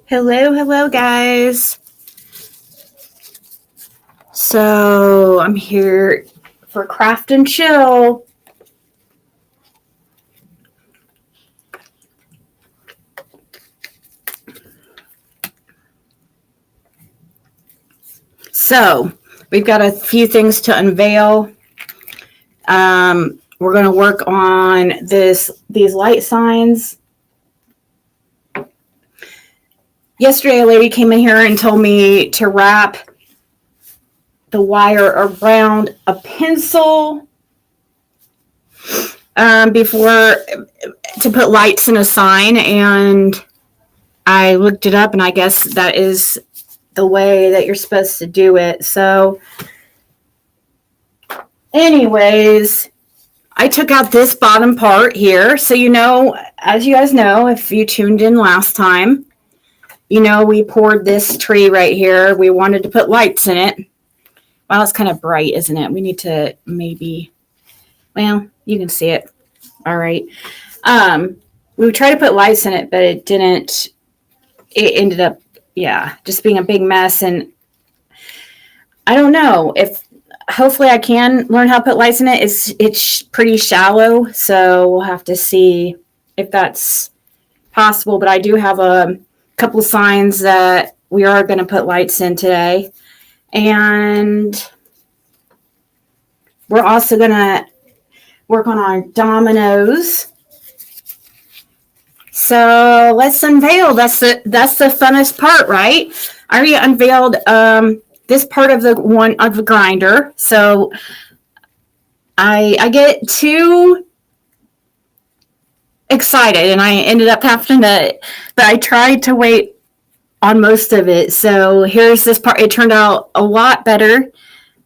Hello, guys. So I'm here for Craft and Chill. So we've got a few things to unveil. We're going to work on these light signs. Yesterday, a lady came in here and told me to wrap the wire around a pencil before to put lights in a sign, and I looked it up, and I guess that is the way that you're supposed to do it. So anyways, I took out this bottom part here. So, as you guys know, if you tuned in last time, we poured this tree right here. We wanted to put lights in it. Well, it's kind of bright, isn't it? We need to maybe, well, you can see it. All right. We tried to put lights in it, but it didn't. It ended up, just being a big mess. And I don't know if, hopefully I can learn how to put lights in it. It's pretty shallow, so we'll have to see if that's possible. But I do have a couple signs that we are going to put lights in today. And we're also going to work on our dominoes. So let's unveil. That's the funnest part, right? I already unveiled this part of the grinder. So I get too excited, and I ended up having to, but I tried to wait on most of it. So here's this part. It turned out a lot better.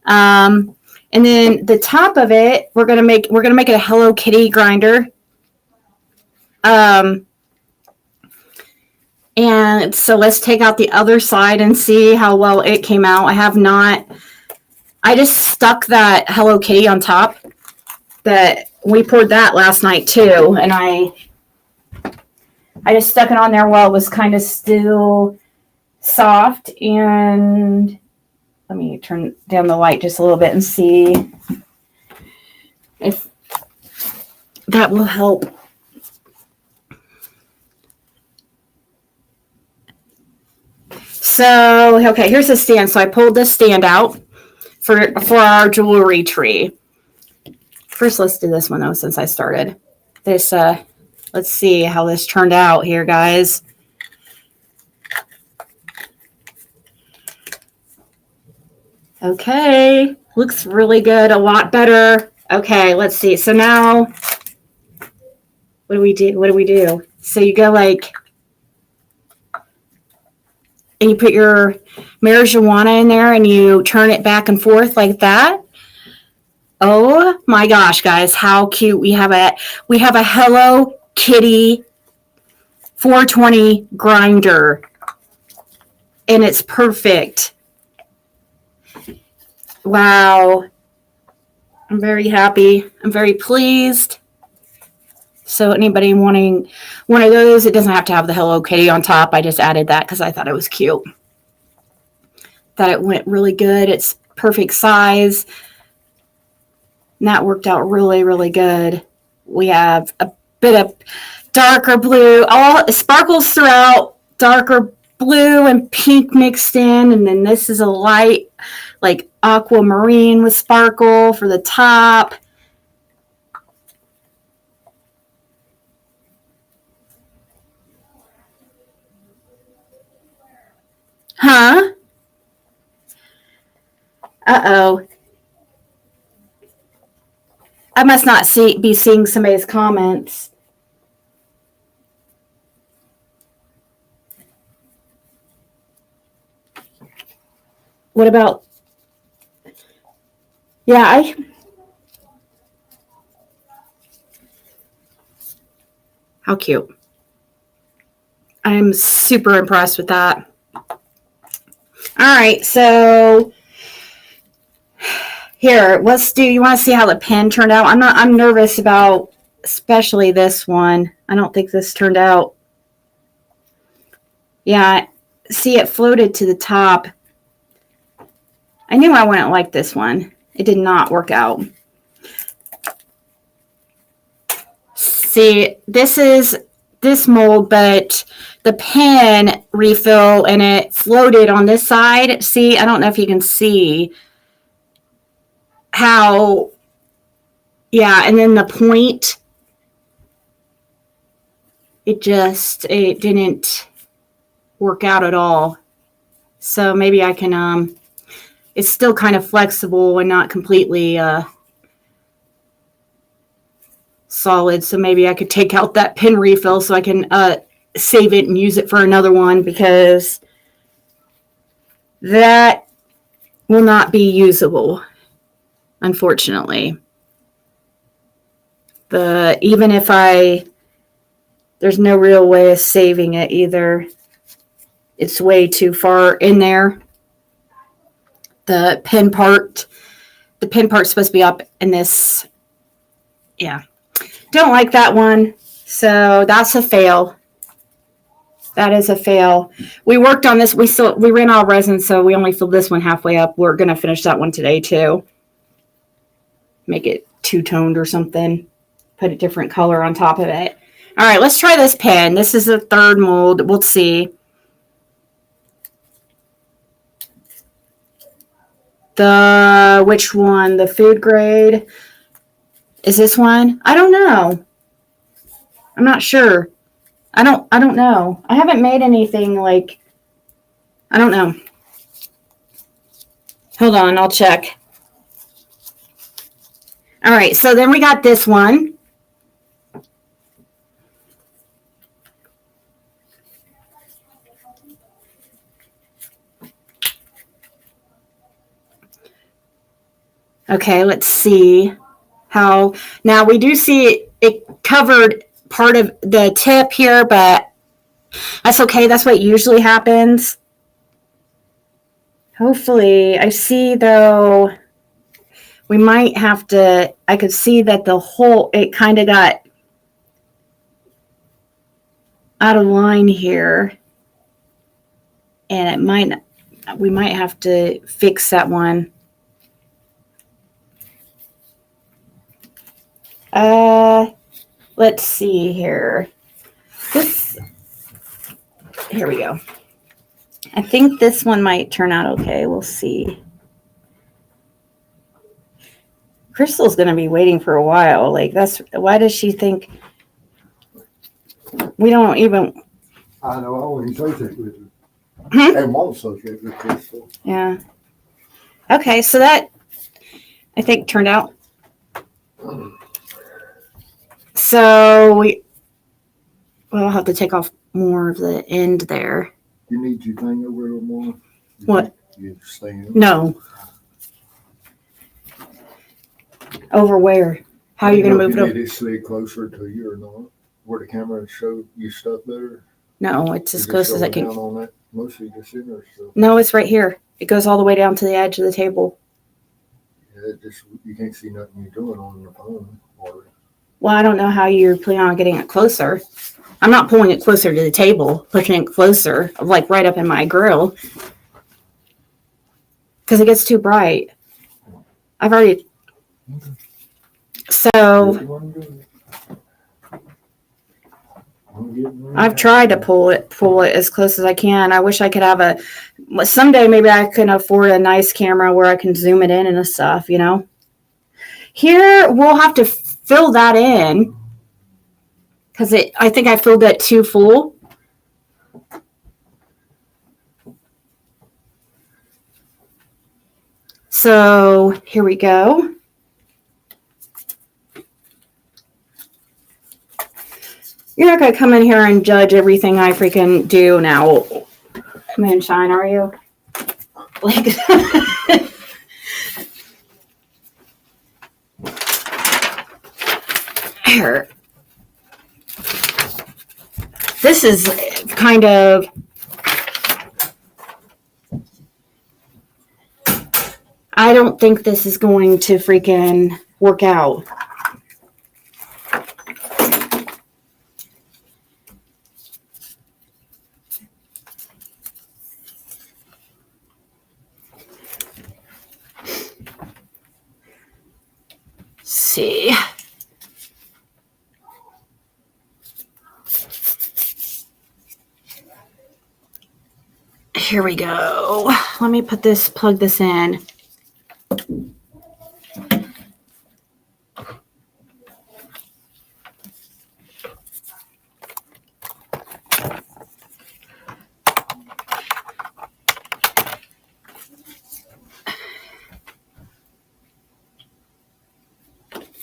And then the top of it, we're gonna make it a Hello Kitty grinder. And so let's take out the other side and see how well it came out. I just stuck that Hello Kitty on top. That we poured that last night too, and I just stuck it on there while it was kind of still soft. And let me turn down the light just a little bit and see if that will help. So, okay, here's the stand. So I pulled this stand out for our jewelry tree. First, let's do this one, though, since I started. This, let's see how this turned out here, guys. Okay, looks really good, a lot better. Okay, let's see. So now, what do we do? So you go like, and you put your marijuana in there, and you turn it back and forth like that. Oh my gosh, guys, how cute. We have a Hello Kitty 420 grinder, and it's perfect. Wow. I'm very happy. I'm very pleased. So anybody wanting one of those, it doesn't have to have the Hello Kitty on top. I just added that because I thought it was cute. Thought it went really good. It's perfect size. And that worked out really, really good. We have a bit of darker blue, all sparkles throughout, darker blue and pink mixed in. And then this is a light, like aquamarine with sparkle for the top. Huh? Uh-oh. I must not be seeing somebody's comments. What about? Yeah, how cute. I'm super impressed with that. All right, so here, let's do, you want to see how the pen turned out? I'm nervous about especially this one. I don't think this turned out Yeah, see, it floated to the top. I knew I wouldn't like this one. It did not work out. See, this is this mold, but the pen refill and it floated on this side. See, I don't know if you can see how, yeah, and then the point, it didn't work out at all. So maybe I can, it's still kind of flexible and not completely solid. So maybe I could take out that pen refill so I can save it and use it for another one, because that will not be usable, unfortunately. Even if there's no real way of saving it either. It's way too far in there. The pen part's supposed to be up in this. Yeah. Don't like that one. So that's a fail. That is a fail. We worked on this. We ran out of resin, so we only filled this one halfway up. We're going to finish that one today too. Make it two-toned or something. Put a different color on top of it. All right, let's try this pen. This is the third mold. We'll see. Which one? The food grade? Is this one? I don't know. I'm not sure. I don't know. I haven't made anything like, I don't know. Hold on, I'll check. All right, so then we got this one. Okay, let's see how, now we do see it covered part of the tip here, but that's okay. That's what usually happens. Hopefully, I see though, we might have to, I could see that it kind of got out of line here. And we might have to fix that one. Let's see here. Here we go. I think this one might turn out okay. We'll see. Crystal's going to be waiting for a while. Like, why does she think we don't even? I know, I wouldn't associate with her. I won't associate with Crystal. Yeah. Okay, so that, I think, turned out. So we'll have to take off more of the end there. You need your thing over a little more? What? You stand? No. Over where? How are you going to move it over? Did it slid closer to you or not? Where the camera showed you stuff better? No, it's as close as I can. Down on that, mostly the center stuff. No, it's right here. It goes all the way down to the edge of the table. Yeah, you can't see nothing you're doing on your phone. Well, I don't know how you're planning on getting it closer. I'm not pulling it closer to the table, pushing it closer, like right up in my grill. Because it gets too bright. I've already... So... I've tried to pull it as close as I can. I wish I could have someday maybe I can afford a nice camera where I can zoom it in and stuff, you know. Here, we'll have to fill that in because I think I filled that too full. So here we go. You're not going to come in here and judge everything I freaking do now, Moonshine, are you? Like, here. This is kind of, I don't think this is going to freaking work out. see. Here we go. Let me plug this in.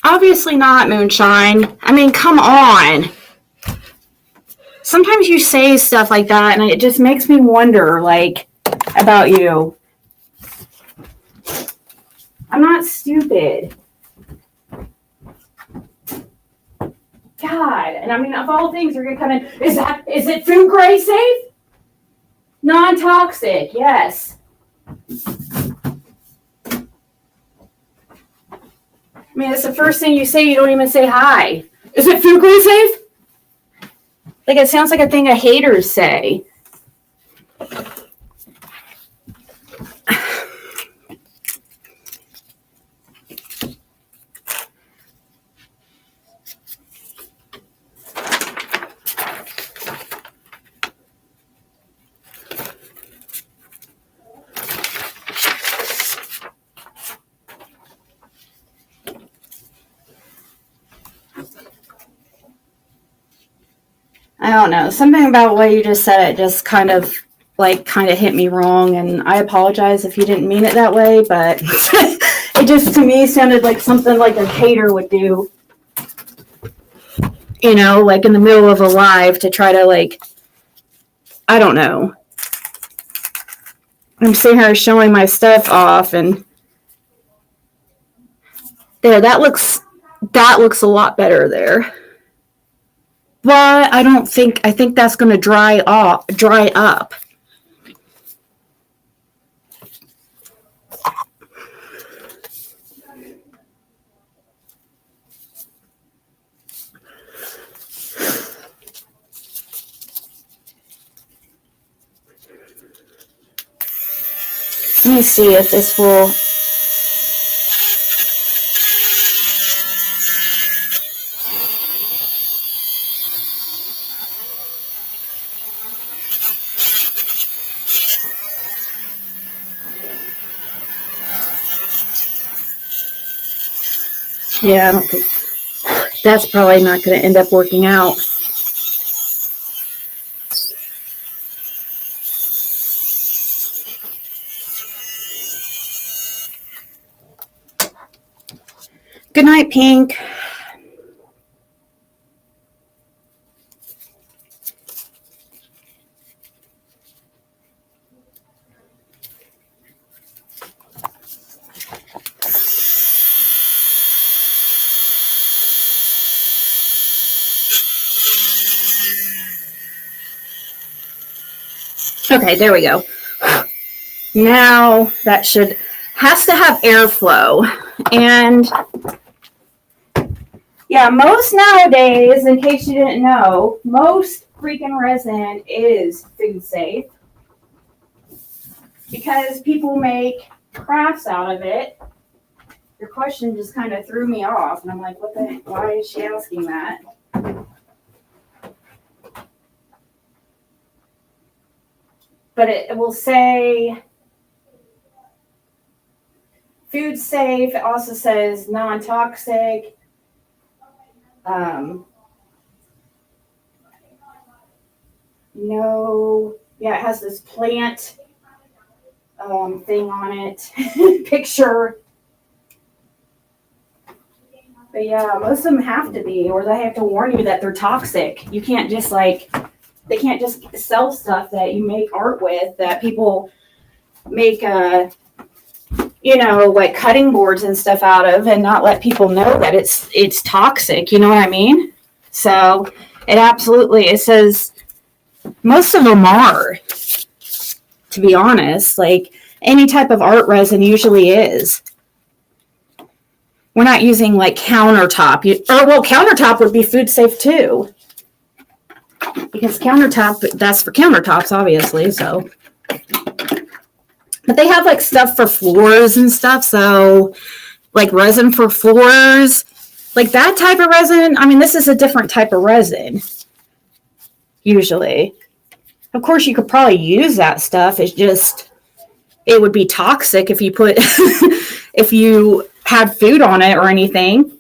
Obviously not moonshine. I mean, come on. Sometimes you say stuff like that and it just makes me wonder, like, about you. I'm not stupid. God. And I mean, of all things, you're going to come in. Is it food grade safe? Non-toxic. Yes. I mean, it's the first thing you say. You don't even say hi. Is it food grade safe? Like, it sounds like a thing haters say. I don't know. Something about what you just said, it just kind of hit me wrong. And I apologize if you didn't mean it that way, but it just, to me, sounded like something like a hater would do. You know, like in the middle of a live to try to, like, I don't know. I'm sitting here showing my stuff off, and there, that looks a lot better there. But I think that's going to dry up. Let me see if this will. Yeah, I don't think that's probably not going to end up working out. Good night, Pink. Okay, there we go. Now that has to have airflow. And yeah, most nowadays, in case you didn't know, most freaking resin is food safe because people make crafts out of it. Your question just kind of threw me off, and I'm like, why is she asking that? But it will say food safe. It also says non-toxic. No, yeah, it has this plant thing on it, picture. But yeah, most of them have to be, or they have to warn you that they're toxic. You can't just they can't just sell stuff that you make art with, that people make, like cutting boards and stuff out of, and not let people know that it's toxic. You know what I mean? So it says most of them are, to be honest, like any type of art resin usually is. We're not using like countertop. Countertop would be food safe too. Because countertop, that's for countertops, obviously, so. But they have like stuff for floors and stuff, so like resin for floors, like that type of resin, I mean, this is a different type of resin, usually. Of course, you could probably use that stuff. It's just, it would be toxic if you put, if you had food on it or anything.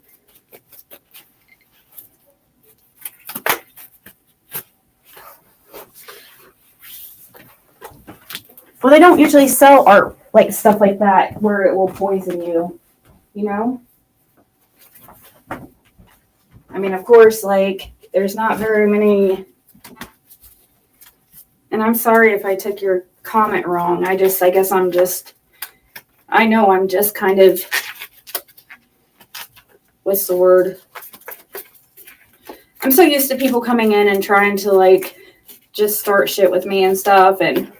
Well, they don't usually sell art, like stuff like that, where it will poison you, you know? I mean, of course, like, there's not very many, and I'm sorry if I took your comment wrong. I guess I'm just, I know I'm just kind of, what's the word? I'm so used to people coming in and trying to, like, just start shit with me and stuff, and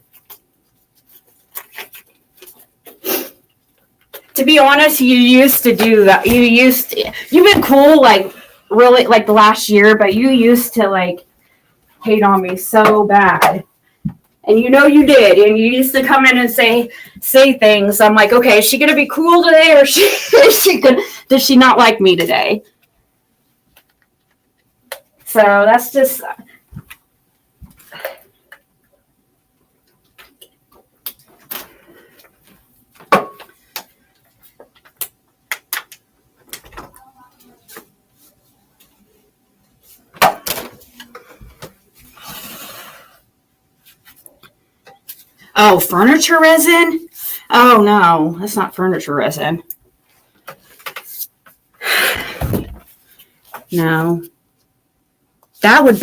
to be honest, you used to do that. You've been cool, like, really, like, the last year, but you used to, like, hate on me so bad. And you know you did. And you used to come in and say things. I'm like, okay, is she going to be cool today, or does she not like me today? So that's just... Oh, furniture resin? Oh, no, that's not furniture resin. No. That would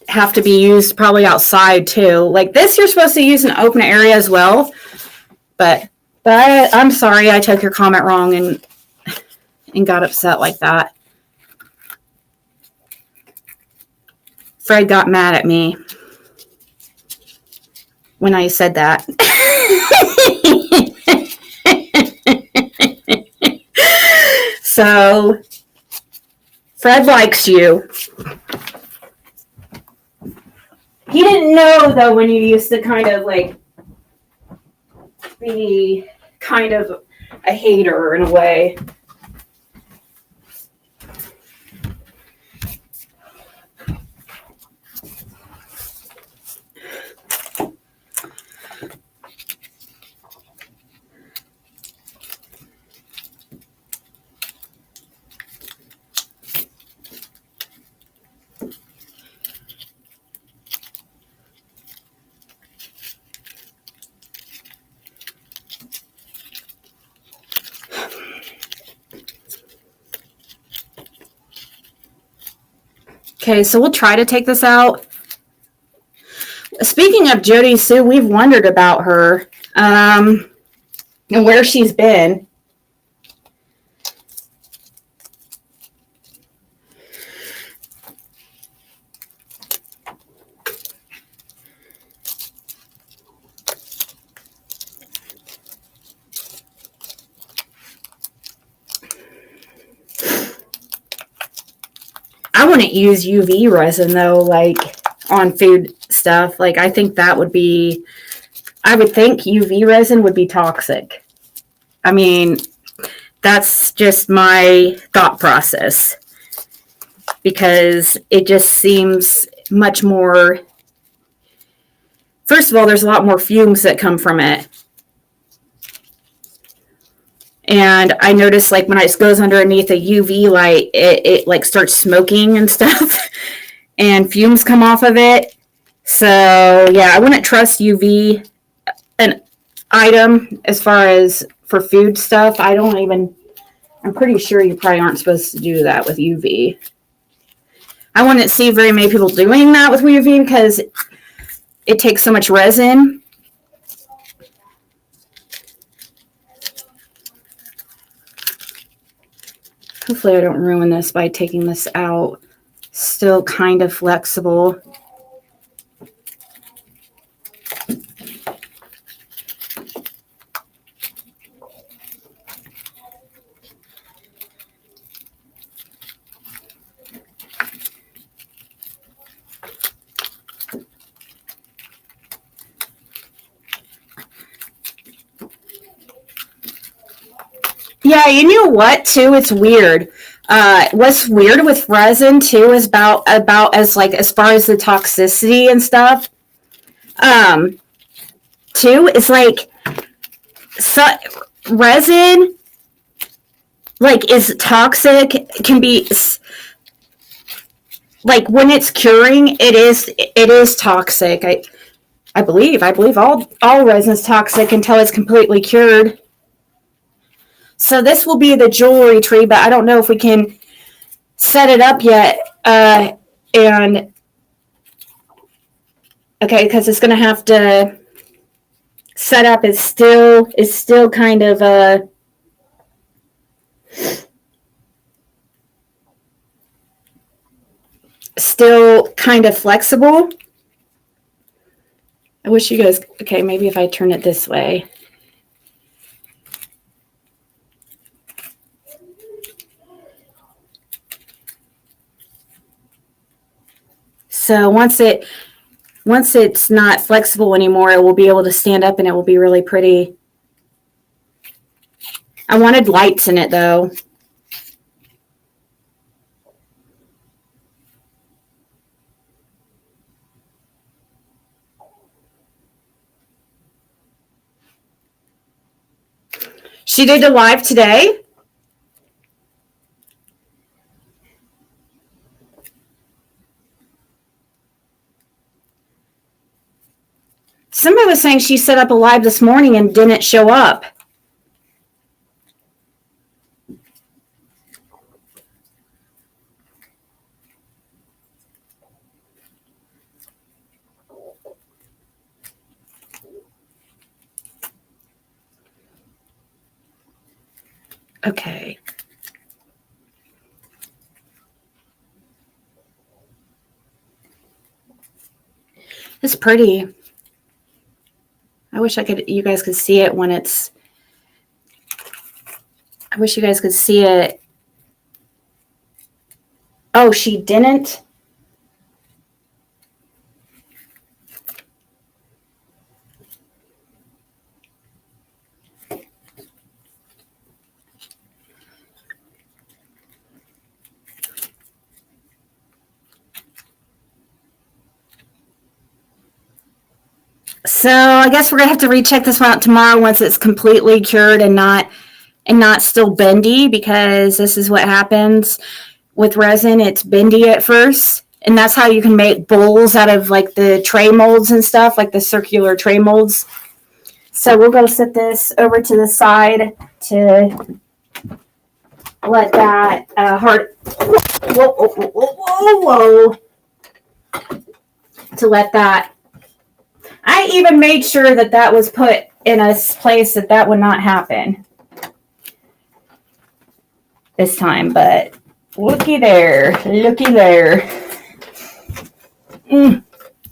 have to be used probably outside too. Like this, you're supposed to use in open area as well. But I'm sorry I took your comment wrong and got upset like that. Fred got mad at me when I said that. So, Fred likes you. He didn't know, though, when you used to kind of, like, be kind of a hater in a way. Okay, so we'll try to take this out. Speaking of Jody Sue, we've wondered about her and where she's been. I wouldn't use UV resin though, like on food stuff. Like I think that would be, I would think UV resin would be toxic. I mean, that's just my thought process because it just seems much more, first of all, there's a lot more fumes that come from it. And I noticed like when it goes underneath a UV light, it like starts smoking and stuff and fumes come off of it. So yeah, I wouldn't trust UV an item as far as for food stuff. I'm pretty sure you probably aren't supposed to do that with UV. I wouldn't see very many people doing that with UV because it takes so much resin. Hopefully I don't ruin this by taking this out. Still kind of flexible. Yeah, you know what, too? It's weird. What's weird with resin too is about as like as far as the toxicity and stuff. Too is like so, resin like is toxic, can be like when it's curing it is toxic. I believe all resin is toxic until it's completely cured. So this will be the jewelry tree, but I don't know if we can set it up yet. And okay, because it's going to have to set up. Is still kind of still kind of flexible. I wish you guys. Okay, maybe if I turn it this way. So once it's not flexible anymore, it will be able to stand up and it will be really pretty. I wanted lights in it though. She did a live today. Somebody was saying she set up a live this morning and didn't show up. Okay. It's pretty. I wish you guys could see it when it's, I wish you guys could see it. Oh, she didn't? So I guess we're gonna have to recheck this one out tomorrow once it's completely cured and not still bendy, because this is what happens with resin. It's bendy at first, and that's how you can make bowls out of like the tray molds and stuff, like the circular tray molds. So we'll go set this over to the side to let that to let that. I even made sure that was put in a place that would not happen this time, but looky there.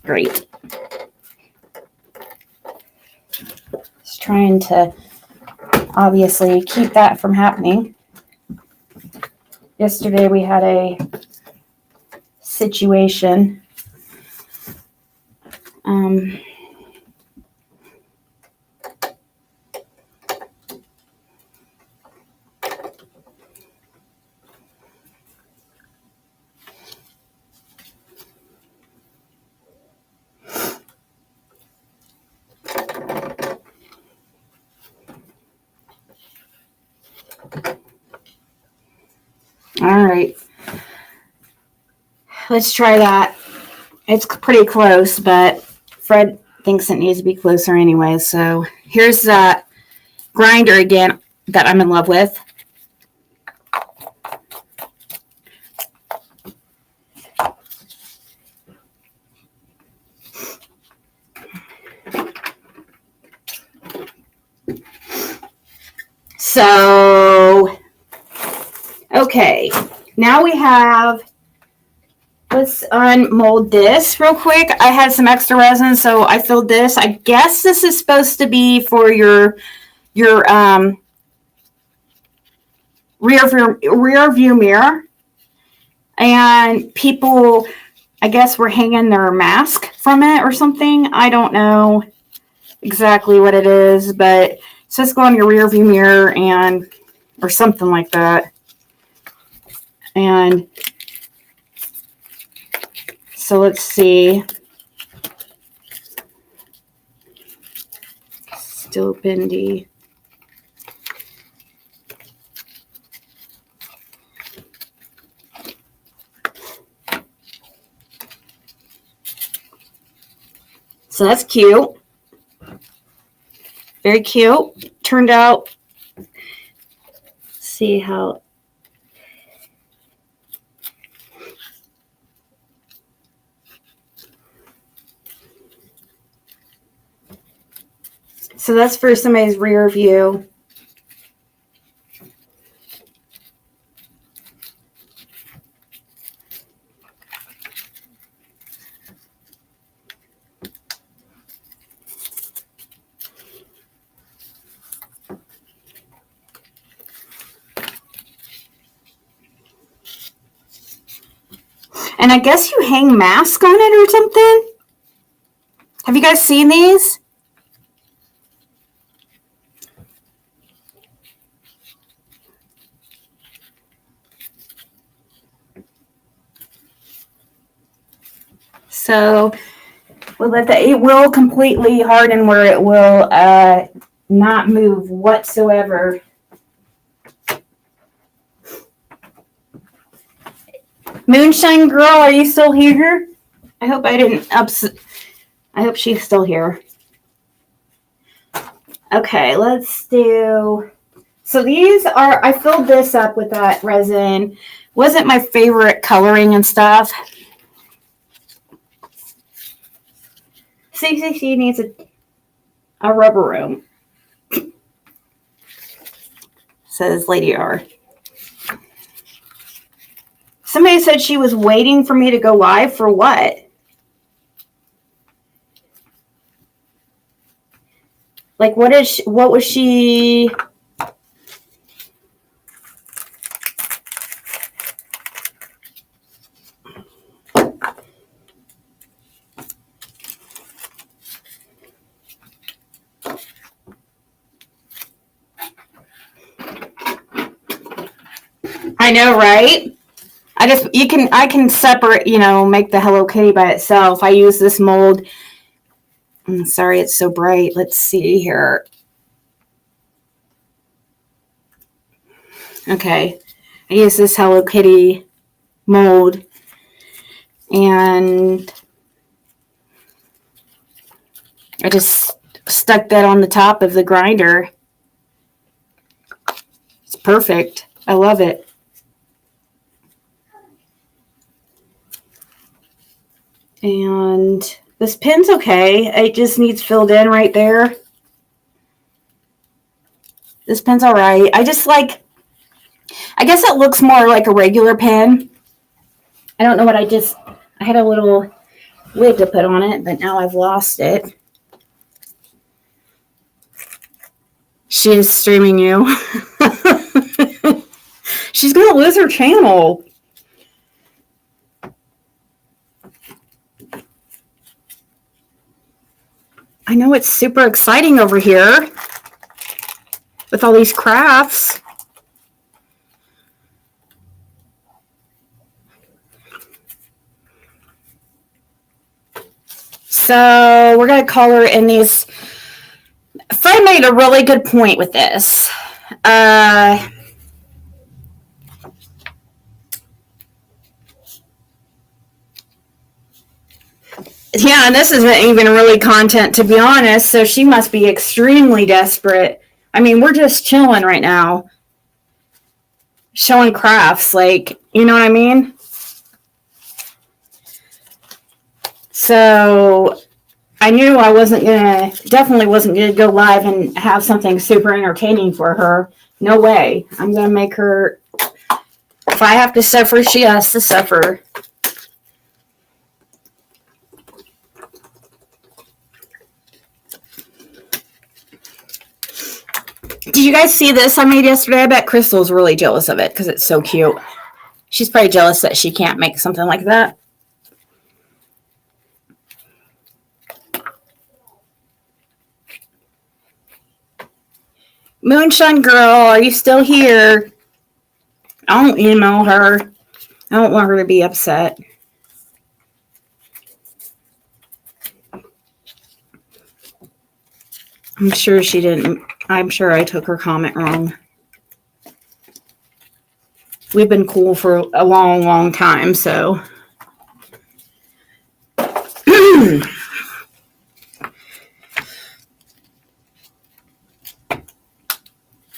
Great. Just trying to obviously keep that from happening. Yesterday we had a situation. All right, let's try that. It's pretty close, but Fred thinks it needs to be closer anyway. So here's that grinder again that I'm in love with. So, okay, now we have, let's unmold this real quick. I had some extra resin, so I filled this. I guess this is supposed to be for your rear view mirror. And people, I guess, were hanging their mask from it or something. I don't know exactly what it is, but it's just go on your rear view mirror or something like that. And so let's see. Still bendy. So that's cute. Very cute. Turned out. See how. So that's for somebody's rear view. And I guess you hang masks on it or something. Have you guys seen these? So we'll let that, it will completely harden where it will not move whatsoever. Moonshine Girl, are you still here? I hope I didn't I hope she's still here. Okay, let's do. So these are, I filled this up with that resin. Wasn't my favorite coloring and stuff. CCC needs a rubber room. Says Lady R. Somebody said she was waiting for me to go live for what? Like, what was she? I know, right? I can separate, make the Hello Kitty by itself. I use this mold. I'm sorry, it's so bright. Let's see here. Okay. I use this Hello Kitty mold. And I just stuck that on the top of the grinder. It's perfect. I love it. And this pin's okay. It just needs filled in right there. This pin's all right. I guess it looks more like a regular pin. I don't know what I had a little lid to put on it, but now I've lost it. She is streaming you. She's going to lose her channel. I know it's super exciting over here with all these crafts. So we're going to color in these. Fred made a really good point with this. Yeah, and this isn't even really content, to be honest, so she must be extremely desperate. I mean, we're just chilling right now. Showing crafts, you know what I mean? So I knew definitely wasn't going to go live and have something super entertaining for her. No way. I'm going to make her, if I have to suffer, she has to suffer. Did you guys see this I made yesterday? I bet Crystal's really jealous of it because it's so cute. She's probably jealous that she can't make something like that. Moonshine Girl, are you still here? I'll email her. I don't want her to be upset. I'm sure she didn't. I'm sure I took her comment wrong. We've been cool for a long, long time, so.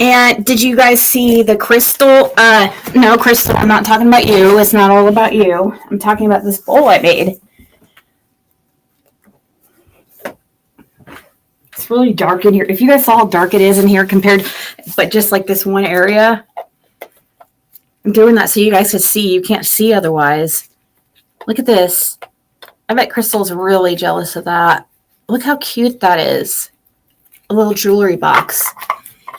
And did you guys see the crystal? No, Crystal, I'm not talking about you. It's not all about you. I'm talking about this bowl I made. It's really dark in here. If you guys saw how dark it is in here compared, but just like this one area. I'm doing that so you guys could see. You can't see otherwise. Look at this. I bet Crystal's really jealous of that. Look how cute that is. A little jewelry box.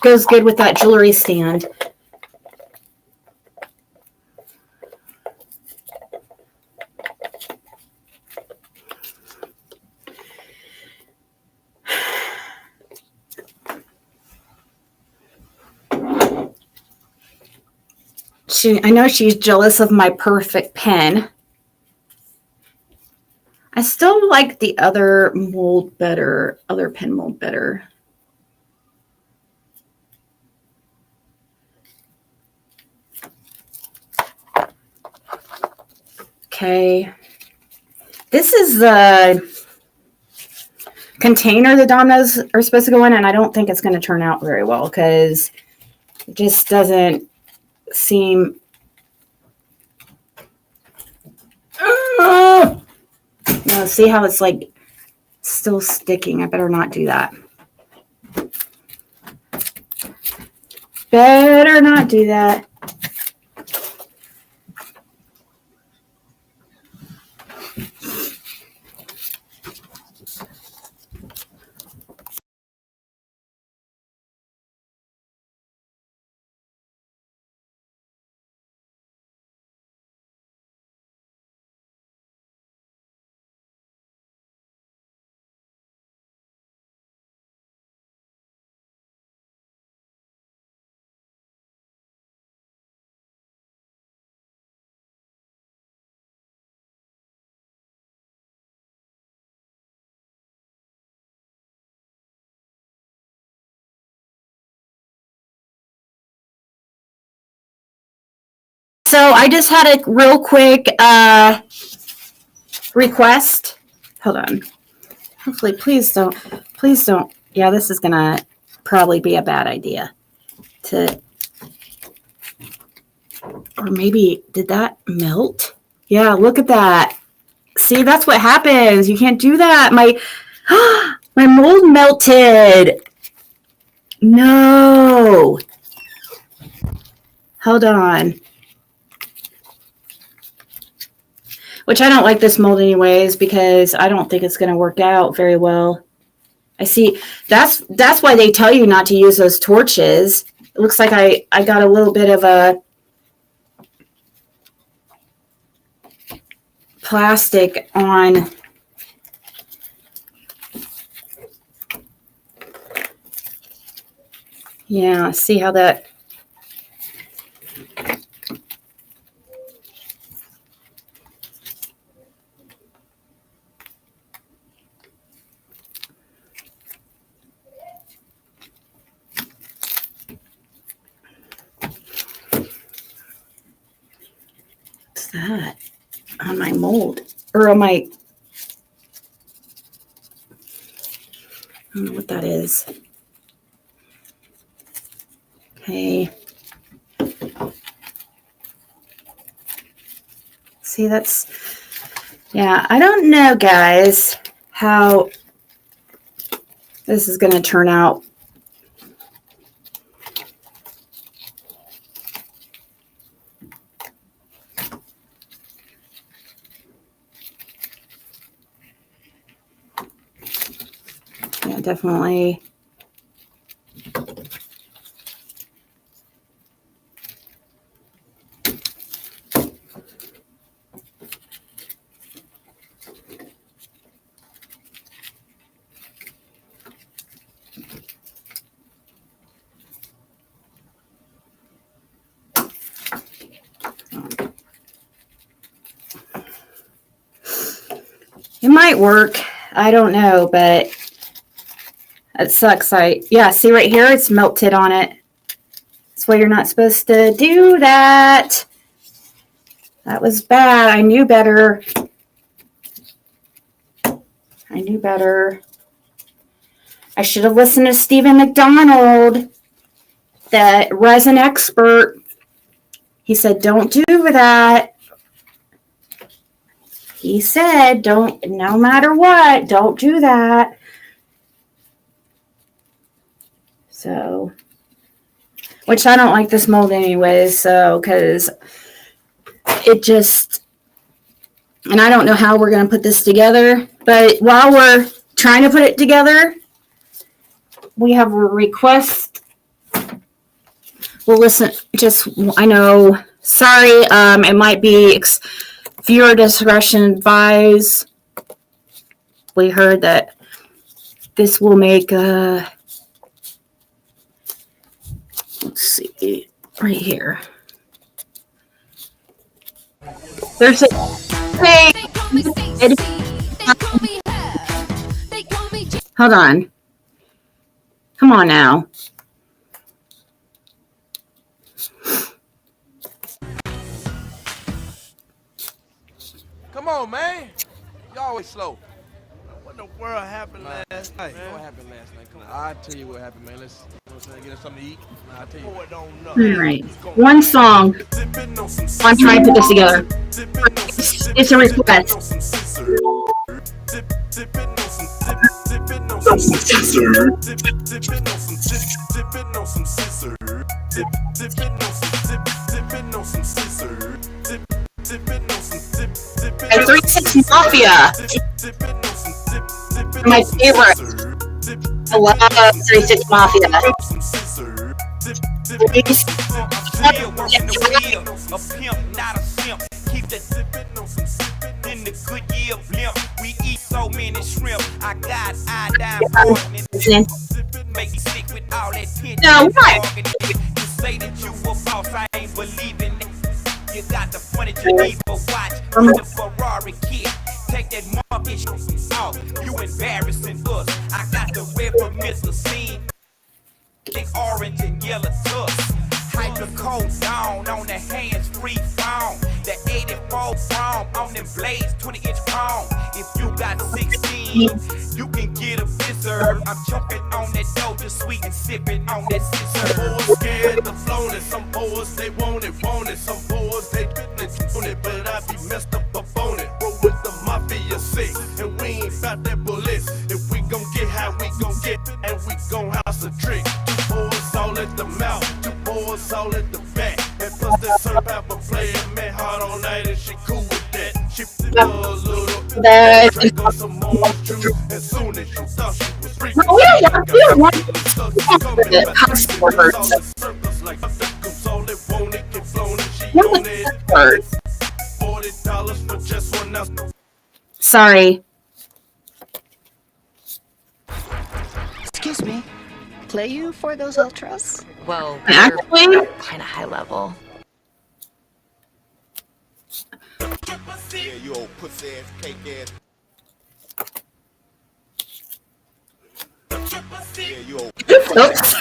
Goes good with that jewelry stand. I know she's jealous of my perfect pen. I still like the other mold better, other pen mold better. Okay. This is the container the dominoes are supposed to go in, and I don't think it's going to turn out very well because it just doesn't seem. No, see how it's like still sticking. I better not do that. Better not do that. So I just had a real quick request. Hold on. Hopefully, please don't. Yeah, this is going to probably be a bad idea. Or maybe, did that melt? Yeah, look at that. See, that's what happens. You can't do that. My mold melted. No. Hold on. Which I don't like this mold anyways because I don't think it's going to work out very well. I see. That's why they tell you not to use those torches. It looks like I got a little bit of a plastic on. Yeah, see how that. What's that on my mold or on my? I don't know what that is. Okay. See, that's, yeah, I don't know, guys, how this is going to turn out. Yeah, definitely. It might work. I don't know, but it sucks. Yeah, see right here, it's melted on it. That's why you're not supposed to do that. That was bad. I knew better. I knew better. I should have listened to Stephen McDonald, the resin expert. He said, don't do that. He said, don't, no matter what, don't do that. So, which I don't like this mold anyways, so, because it just, and I don't know how we're going to put this together, but while we're trying to put it together, we have a request. Well, listen, just, I know, sorry, it might be viewer discretion advised. We heard that this will make, let's see, right here. There's a, hey, hold on. Come on now. Come on, man. You always slow. What in the world happened last night, man? What happened last night? Come on. I'll tell you what happened, man. Let's get us something to eat. I'll tell you. Boy, don't know. All right. One song. I'm trying to put this together. It's a request. And 3-6 Mafia. My favorite. I love 3-6 Mafia. A pimp, not a simp. Keep the in the good year blimp. We eat so many shrimp. I got iodine make me sick with all that tension. No, what? You say that you a boss, I ain't believing it. You got the funny Geneva watch, the Ferrari kid. Take that monkey off. You embarrassing us. I got the red from Mr. Scene. Thick orange and yellow tusk. Hyper coat down on the hands-free phone. The 84 chrome on them blades, 20-inch chrome. If you got 16, you can get a bizzard. I'm choking on that dough, just sweet and sipping on that scissor. Boys scared to flown it. Some boys they want it. Some boys they on it, but I be messed up on it. Bro with the mafia sick, and we ain't bout that bullets. If we gon' get high, we gon' get, and we gon' house a trick. 2 boys all at the mouth, 2 boys all at the back. And plus that syrup apple playing man hard all night, and she cool with that. She a little drink on some more juice. As soon as you thought she was free, No, we don't want the customer hurts. $40 for just 1 ounce. Sorry. Excuse me. Play you for those ultras? Well, Actually, kind of high level. Yeah, you old pussy ass cake ass. Yeah, you old. oops.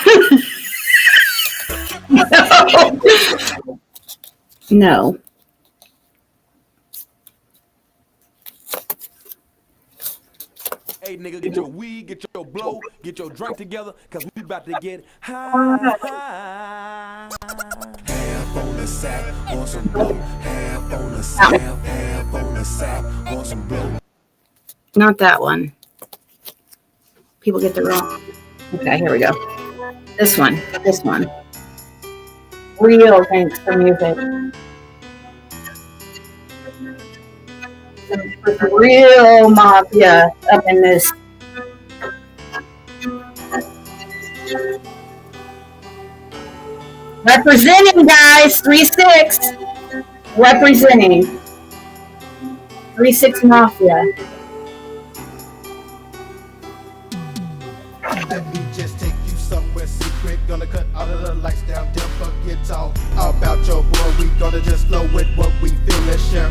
No. Hey, nigga, get your weed, get your blow, get your drink together, cause we about to get high. Half on the sack, on some blow. Half on the sack, half on the sack, on some blow. Not that one. People get the wrong. Okay, here we go. This one. This one. Real thanks for music. Real mafia up in this. Representing, guys. 3-6. Representing. 3-6 mafia. Let me just take you somewhere secret. Gonna cut all of the lights down, don't forget all about your boy. We gonna just flow with what we feel and share.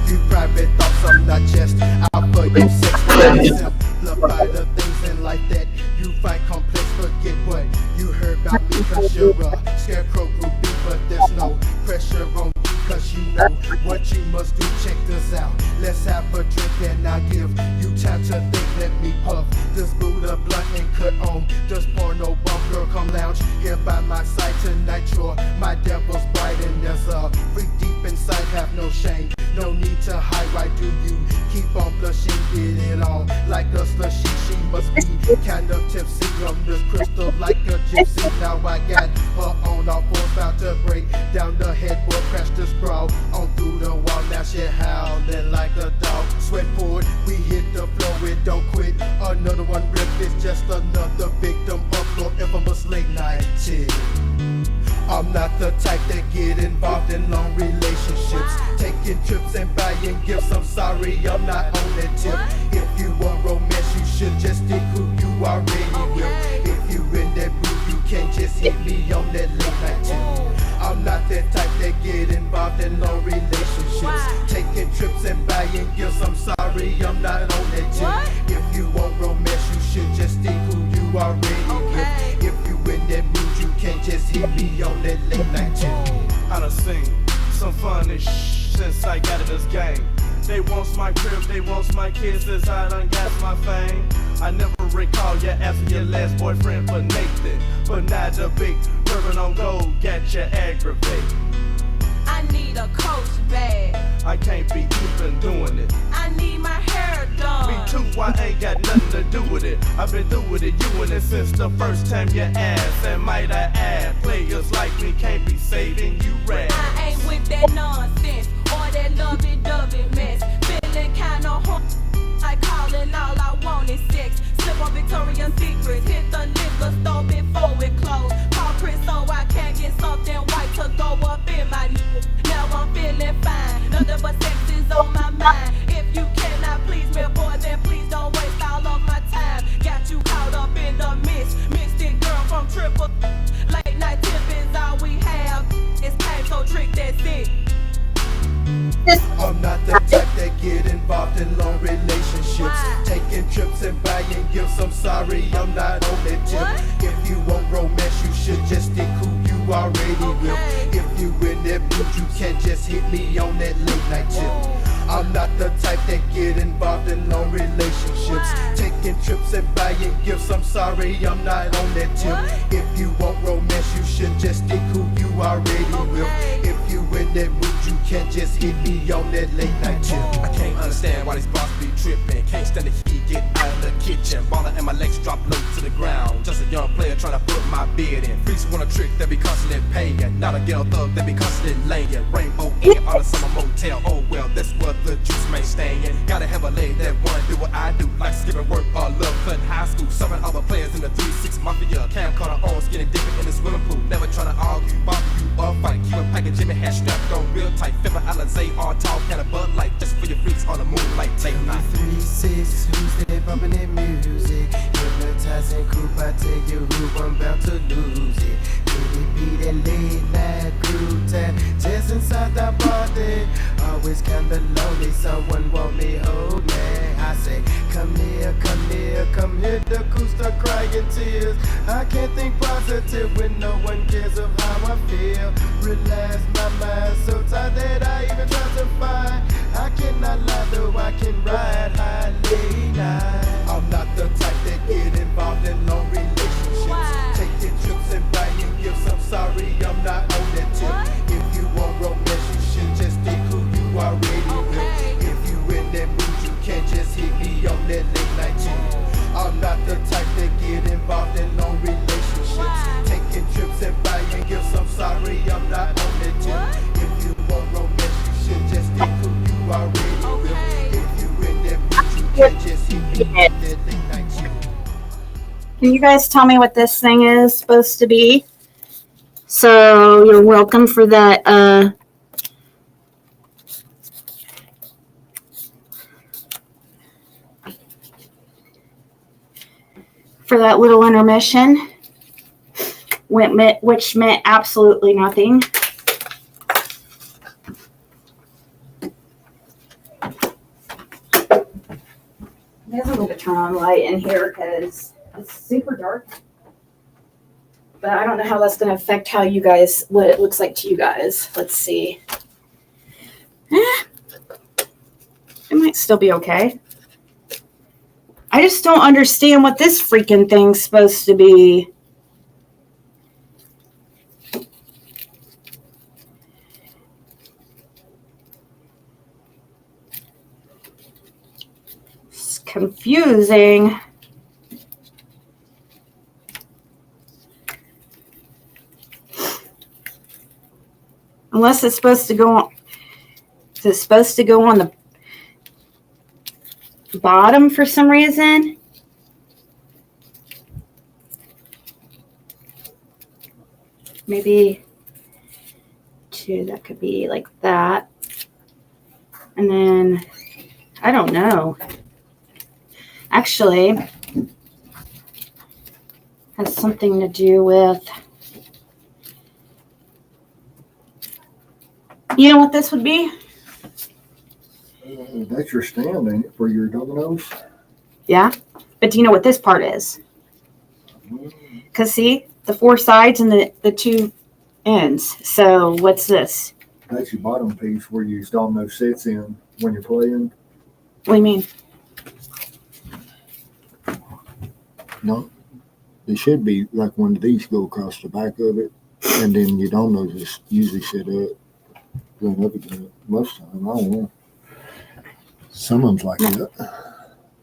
You private thoughts, I'm not just out for you. no sex, no simplify the things in life that you find complex. Forget what you heard about me, cause you're a scarecrow groupie, but there's no pressure on you, cause you know what you must do. Check this out, let's have a drink and I'll give you time to think. Let me puff this Buddha blunt and cut on this porno bump. Girl, come lounge here by my side tonight. You're my devil's bride, and there's a freak deep inside. Have no shame, no need to hide. Why do you keep on blushing? Get it on like a slushy. She must be kind of tipsy on this crystal like a gypsy. Now I got her on all fours, about to break down the headboard, crash the sprawl on through the wall. Now she howling like a dog. Sweat poured, we hit the floor, it don't quit. Another one ripped, it's just another victim of your infamous late night chick. I'm not the type that get involved in long relationships, taking trips and buying gifts. I'm sorry, I'm not on that tip. If you want romance, you should just stick who you already with. If you in that mood, you can't just hit me on that late night tip. I'm not that type that get involved in long relationships, taking trips and buying gifts. I'm sorry, I'm not on that tip. If you want romance, you should just stick who you already with. If you in that mood, you can't just hit me on that late night tip. I done seen some funny since I got in this game. They wants my crib, they wants my kids, since I done got my fame. I never recall you asking your last boyfriend for Nathan, but now the big bourbon on gold got you aggravated. I need a coach bag. I can't be even doing it. I need my hair done. Me too, I ain't got nothing to do with it. I've been through with it, you in it since the first time you asked. And might I add, players like me can't be saving you rap. I ain't with that nonsense or that lovey-dovey mess. Feeling kinda home, like calling all I want is sex. Slip on Victoria's Secret, hit the liquor store before it closed. Call Chris so I can get something white to go up in my now I'm feeling fine. Nothing but sex is on my mind. If you cannot please me, boy, then please don't waste all of my time. Got you caught up in the mist. Missed it, girl, from triple. Late night tip is all we have. It's time, so trick, that's it. I'm not the type that get involved in long relationships, taking trips and buying gifts. I'm sorry, I'm not on that tip. If you want romance, you should just stick who you already with. If you in that mood, you can't just hit me on that late night tip. I'm not the type that get involved in long relationships, taking trips and buying gifts. I'm sorry, I'm not on that tip. If you want romance, you should just stick who you already with. If you in that mood, you can't just hit me on that late night tip. I can't understand why these boss be tripping. Can't stand the heat, get out of the kitchen. Baller and my legs drop low to the ground. Just a young player trying to put my bid in. Freaks want a trick that be constantly paying. Not a ghetto thug that be constantly laying. Rainbow in on a summer motel. Oh well, that's what the juice may stay in. Gotta have a lady that wanna do what I do, like skipping work or love cutting high school. Serving other players in the 3-6 mafia. Camcorder on, skinning dipping in the swimming pool. Never trying to argue, bother you or fight. Keep a package Jimmy hat strapped on real tight. Fibber Alizé on tall can of Bud Light. Just for your freaks on the moonlight late night. 3-6, who's there bumping that music? Hypnotizing group, I tell you who I'm about to lose it. Could it be that late night groove time? Just inside the body, always kinda lonely. Someone want me, hold me. I say, come here, come here, come here. The cool start crying tears. I can't think positive when no one cares of how I feel. Relax my mind, so tired that I even try to find. I cannot lie, though I can ride high late night. I'm not the type that get involved in long relationships, taking trips and buying gifts. I'm sorry, I'm not on that tip. If you want romance, you should just stick who you already with. If you in that mood, you can't just hit me on that late night tip. I'm not the type that get involved in long relationships, taking trips and buying gifts. I'm sorry, I'm not on that tip. If you want romance, you should just stick who you already with. If you in that mood, you can't just hit me on that late night tip. Can you guys tell me what this thing is supposed to be? So you're welcome for that little intermission, which meant absolutely nothing. I guess I'm going to turn on light in here because it's super dark. But I don't know how that's going to affect how you guys, what it looks like to you guys. Let's see. It might still be okay. I just don't understand what this freaking thing's supposed to be. It's confusing. Unless it's supposed to go on. Is it supposed to go on the bottom for some reason? Maybe two, that could be like that. And then, I don't know. Actually, has something to do with, you know what this would be? That's your stand, ain't it, for your dominoes? Yeah. But do you know what this part is? Because see, the four sides and the two ends. So what's this? That's your bottom piece where your domino sits in when you're playing. What do you mean? No. It should be like one of these go across the back of it. And then your dominoes is usually set up. Going up again most of the time. I don't know. Some of them's like that.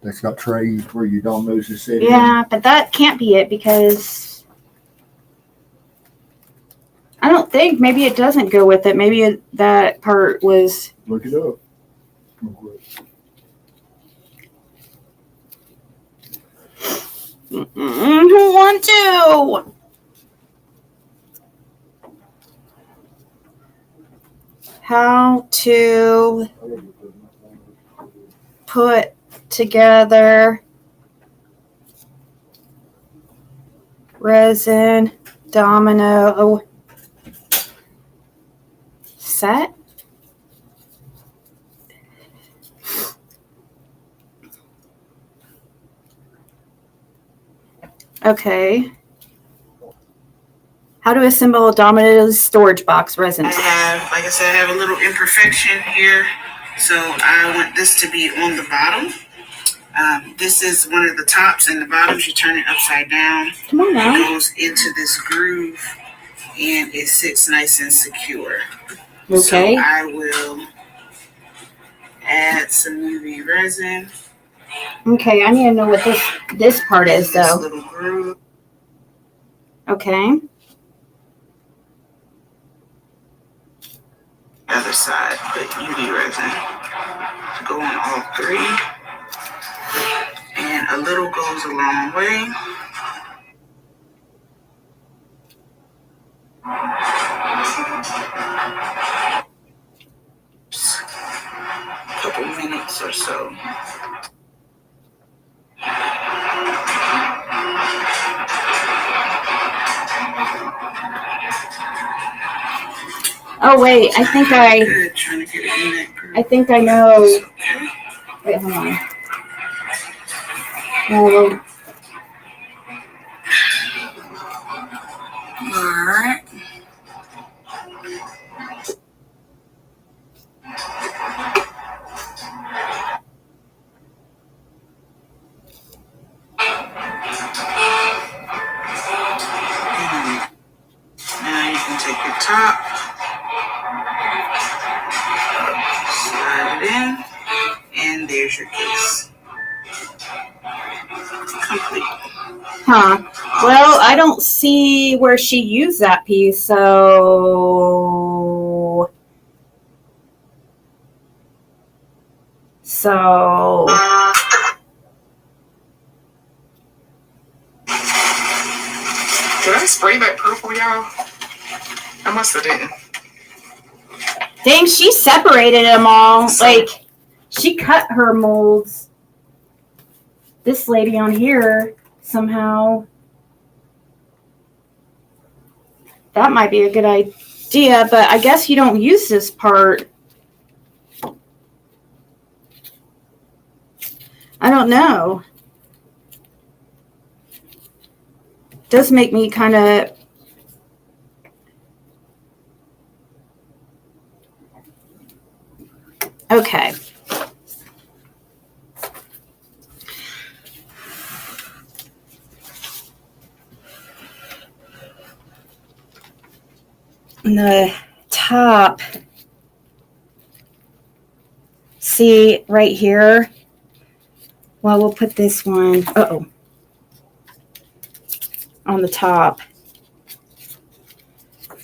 That's got trays where your dominoes is set in. Yeah, but that can't be it because I don't think, maybe it doesn't go with it. Maybe that part was. Look it up. Real quick. Who want to? How to put together resin domino set. Okay. How to assemble a domino's storage box resin. I have, like I said, I have a little imperfection here. So I want this to be on the bottom. This is one of the tops and the bottoms. You turn it upside down. Come on now. It goes into this groove and it sits nice and secure. Okay. So I will add some UV resin. Okay, I need to know what this part is This though. little groove. Okay. Other side, put UV resin to go on all three. And a little goes a long way. Couple minutes or so. Oh wait, I think Good, trying to get it in that groove. I think I know. Okay. Wait, hold on. Oh, All right. Now you can take your top, slide it in, and there's your case. Complete. huh. Well, I don't see where she used that piece, so Did I spray that purple, y'all? I must have didn't. dang, she separated them all. Like, she cut her molds. This lady on here somehow. That might be a good idea, but I guess you don't use this part. I don't know. Does make me kind of okay. And the top, see right here. Well, we'll put this one on the top.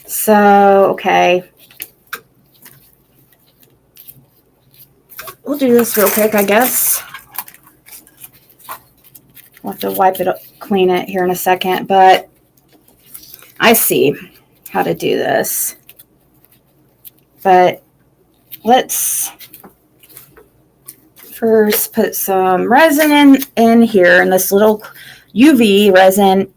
So, okay. We'll do this real quick, I guess. We'll have to wipe it up, clean it here in a second, but I see how to do this. But let's first put some resin in here in this little UV resin.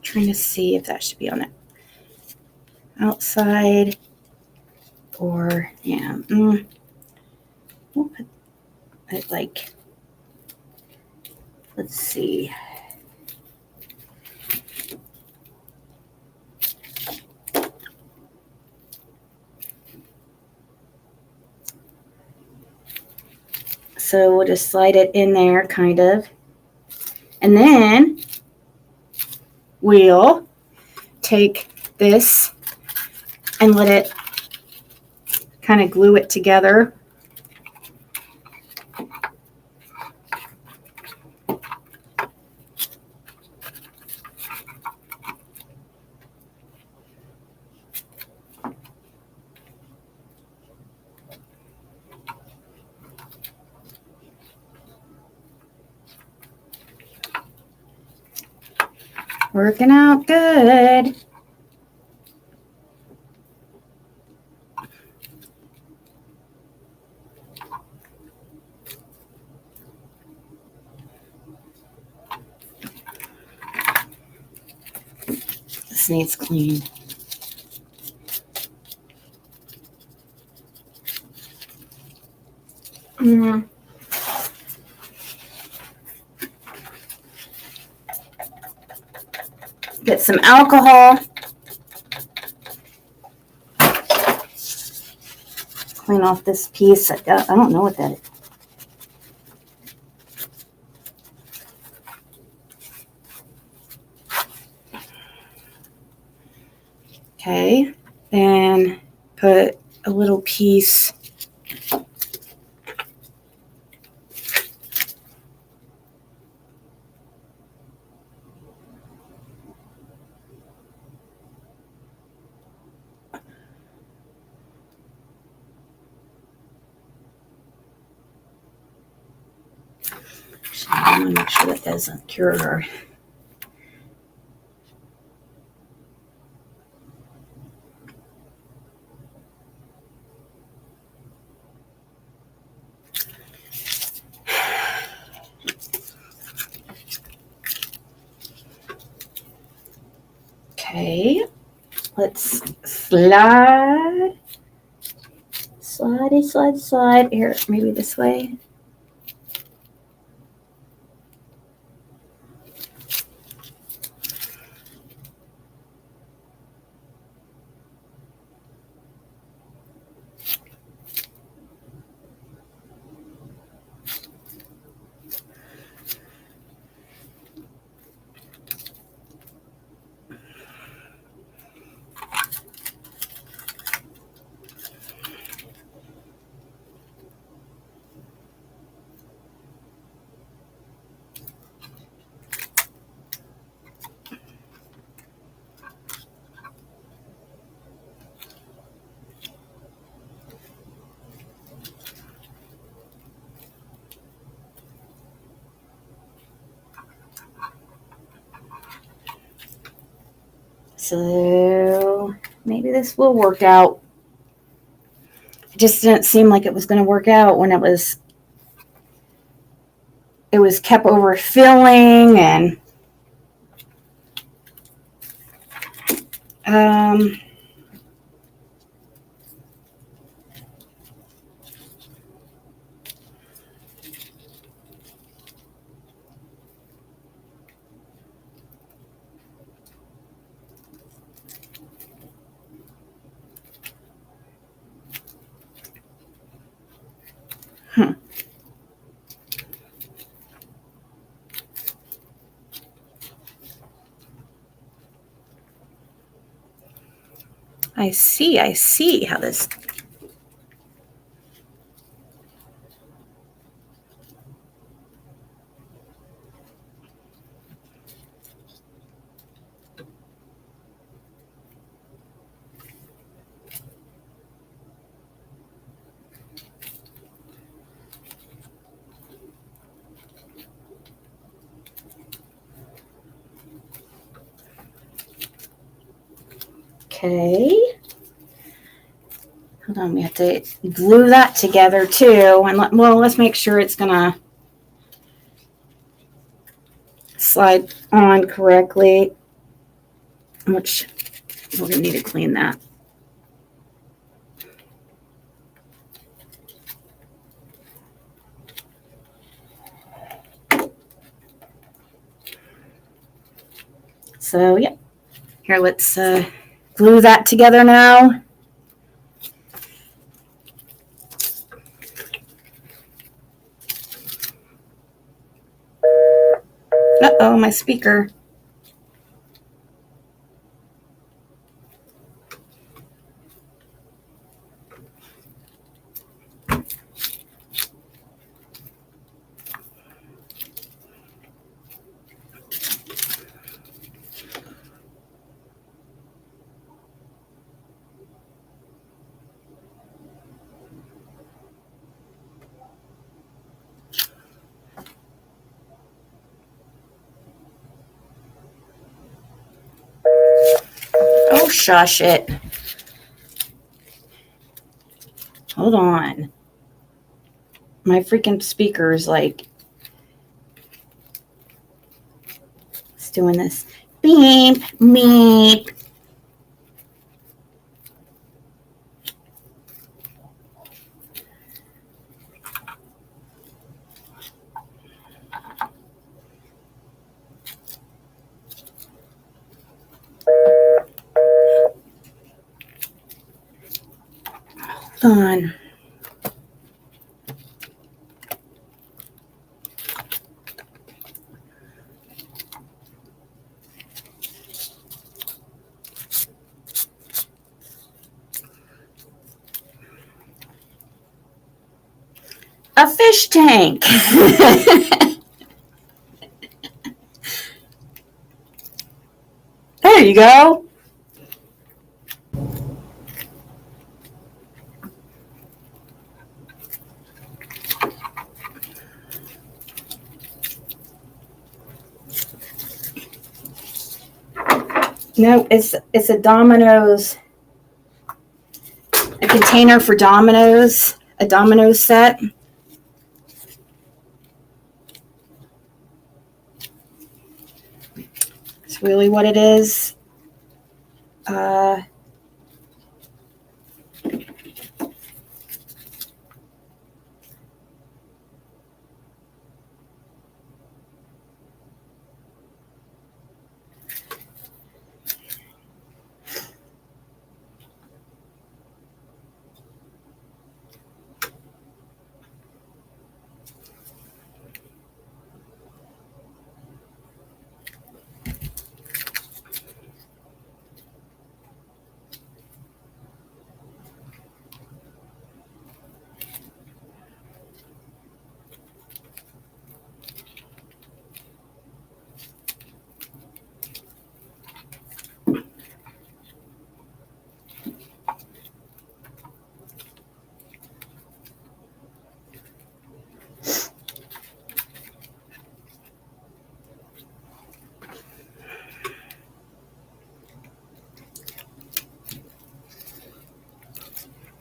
Trying to see if that should be on the outside or yeah. We'll put it like, let's see. So we'll just slide it in there, kind of. And then we'll take this and let it kind of glue it together. Working out good. This needs clean. Get some alcohol. Clean off this piece. I don't know what that is. Okay, then put a little piece I want to make sure that doesn't cure her. Okay, let's slide. Slidey, slide, slide. Here, maybe this way. So maybe this will work out. It just didn't seem like it was going to work out when it was kept overfilling and I see how this. Okay. Hold on, we have to glue that together too. And let's make sure it's gonna slide on correctly, which we're gonna need to clean that. So yeah, here, let's glue that together now. Uh-oh, my speaker. Oh, shush it. Hold on. My freaking speaker is like, it's doing this. Beep, beep. Hold on. A fish tank. There you go. No, it's a Domino's, a container for Domino's, a Domino's set. It's really what it is.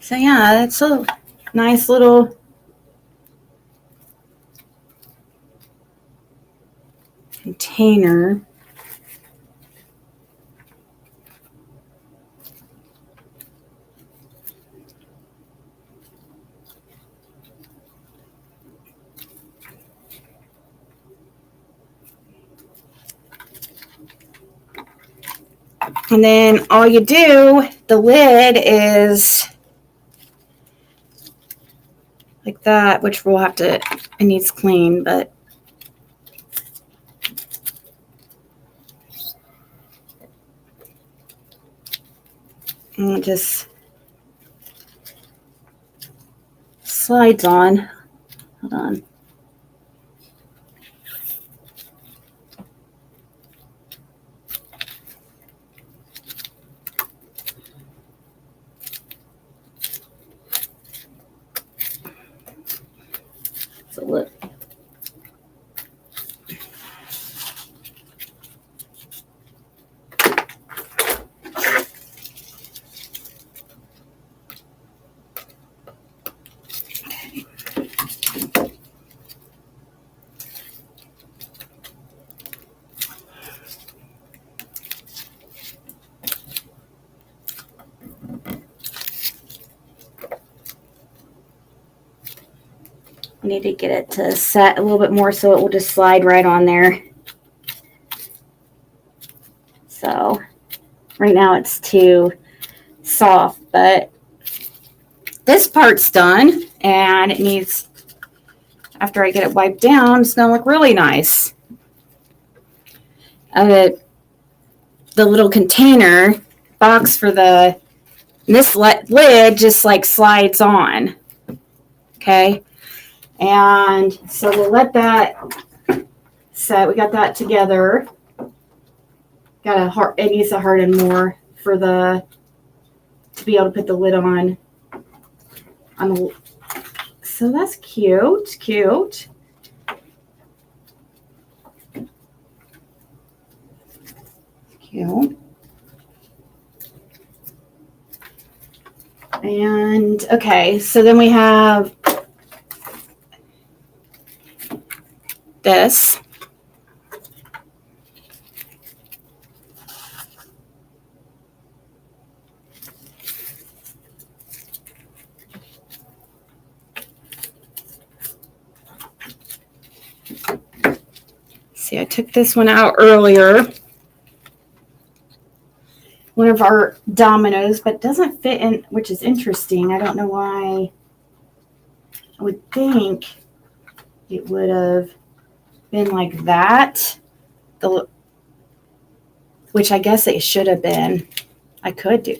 So yeah, it's a nice little container. And then all you do, the lid is like that, which we'll have to, it needs clean, but it just slides on. Hold on. So look. I need to get it to set a little bit more so it will just slide right on there. So right now it's too soft, but this part's done and it needs, after I get it wiped down, it's gonna look really nice. The little container box for this lid just like slides on. Okay. And so we'll let that set. We got that together. It needs to harden more for to be able to put the lid on. So that's cute. Cute. And okay, so then we have this. See, I took this one out earlier. One of our dominoes, but it doesn't fit in, which is interesting. I don't know why. I would think it would have been like that. Which I guess it should have been. I could have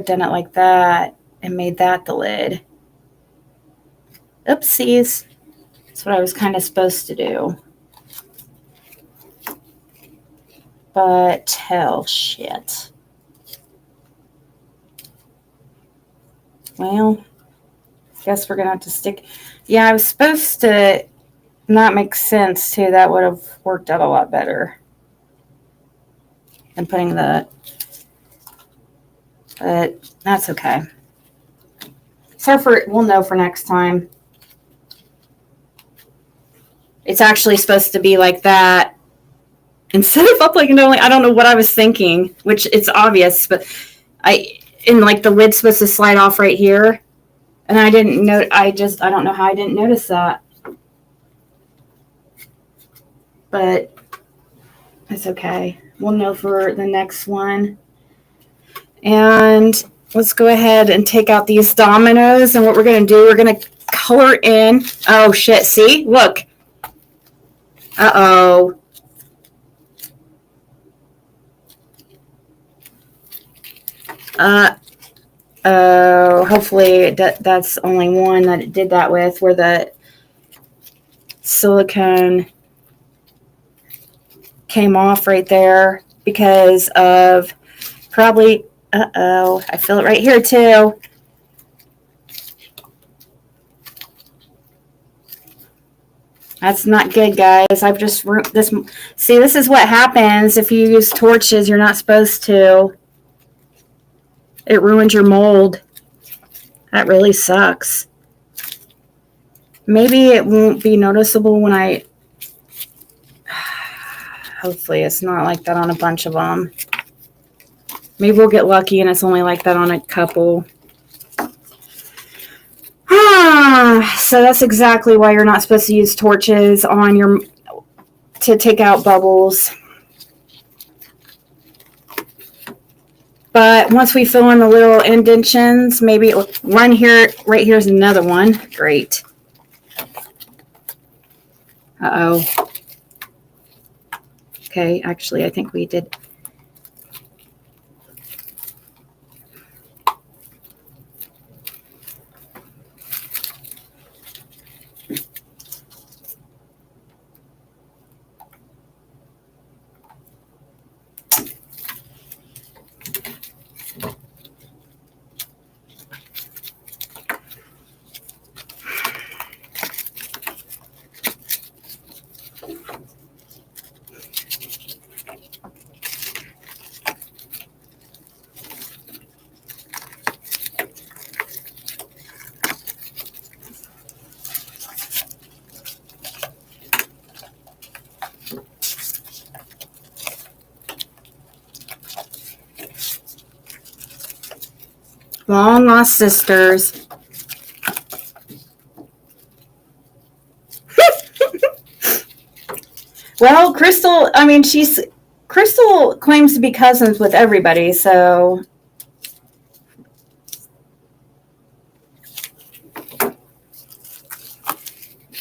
done it like that and made that the lid. Oopsies. That's what I was kind of supposed to do. But hell shit. Well, guess we're gonna have to stick. Yeah, I was supposed to. And that makes sense too. That would have worked out a lot better than putting but that's okay. So we'll know for next time. It's actually supposed to be like that. Instead of up like only, I don't know what I was thinking, which it's obvious, but the lid's supposed to slide off right here. And I didn't know, I don't know how I didn't notice that. But it's okay. We'll know for the next one. And let's go ahead and take out these dominoes. And what we're going to do, we're going to color in. Oh, shit. See? Look. Uh-oh. Hopefully that's only one that it did that with, where the silicone came off right there because of probably, I feel it right here too. That's not good, guys. I've just this. See, this is what happens if you use torches. You're not supposed to. it ruins your mold. That really sucks. Maybe it won't be noticeable when I... Hopefully it's not like that on a bunch of them. Maybe we'll get lucky and it's only like that on a couple. So that's exactly why you're not supposed to use torches on your... to take out bubbles. But once we fill in the little indentions, maybe one here, right here's another one. Great. Uh-oh. Okay, actually, I think we did. Long lost sisters. Well, Crystal, I mean, Crystal claims to be cousins with everybody, so.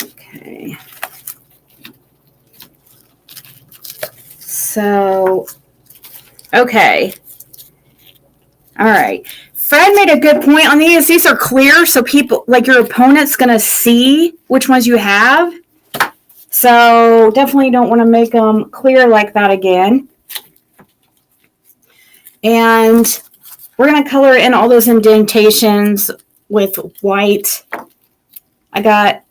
Okay. So, okay. All right. Fred made a good point on these. These are clear, so people, like your opponent's going to see which ones you have. So definitely don't want to make them clear like that again. And we're going to color in all those indentations with white. I got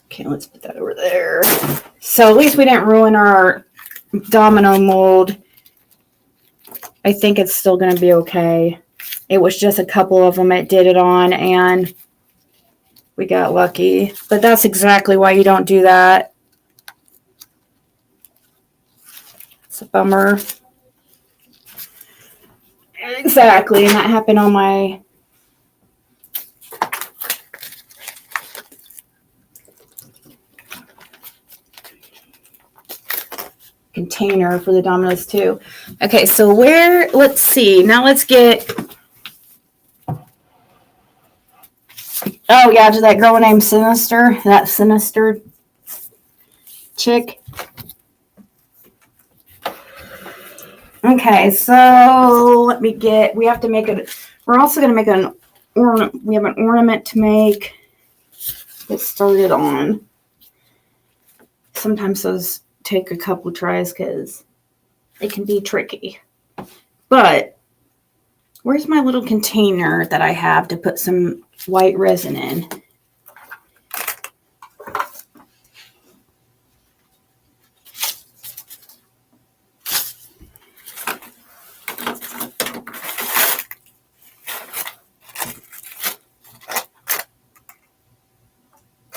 okay, let's put that over there. So at least we didn't ruin our domino mold. I think it's still going to be okay. It was just a couple of them it did it on, and we got lucky. But that's exactly why you don't do that. It's a bummer. Exactly, and that happened on my... container for the dominoes too. Okay, so where, let's see. Now let's get, oh yeah, to that girl named Sinister, that Sinister chick. Okay, so let me get, we have to make it, we're also going to make an ornament, we have an ornament to make, get started on. Sometimes those take a couple tries because it can be tricky. But where's my little container that I have to put some white resin in?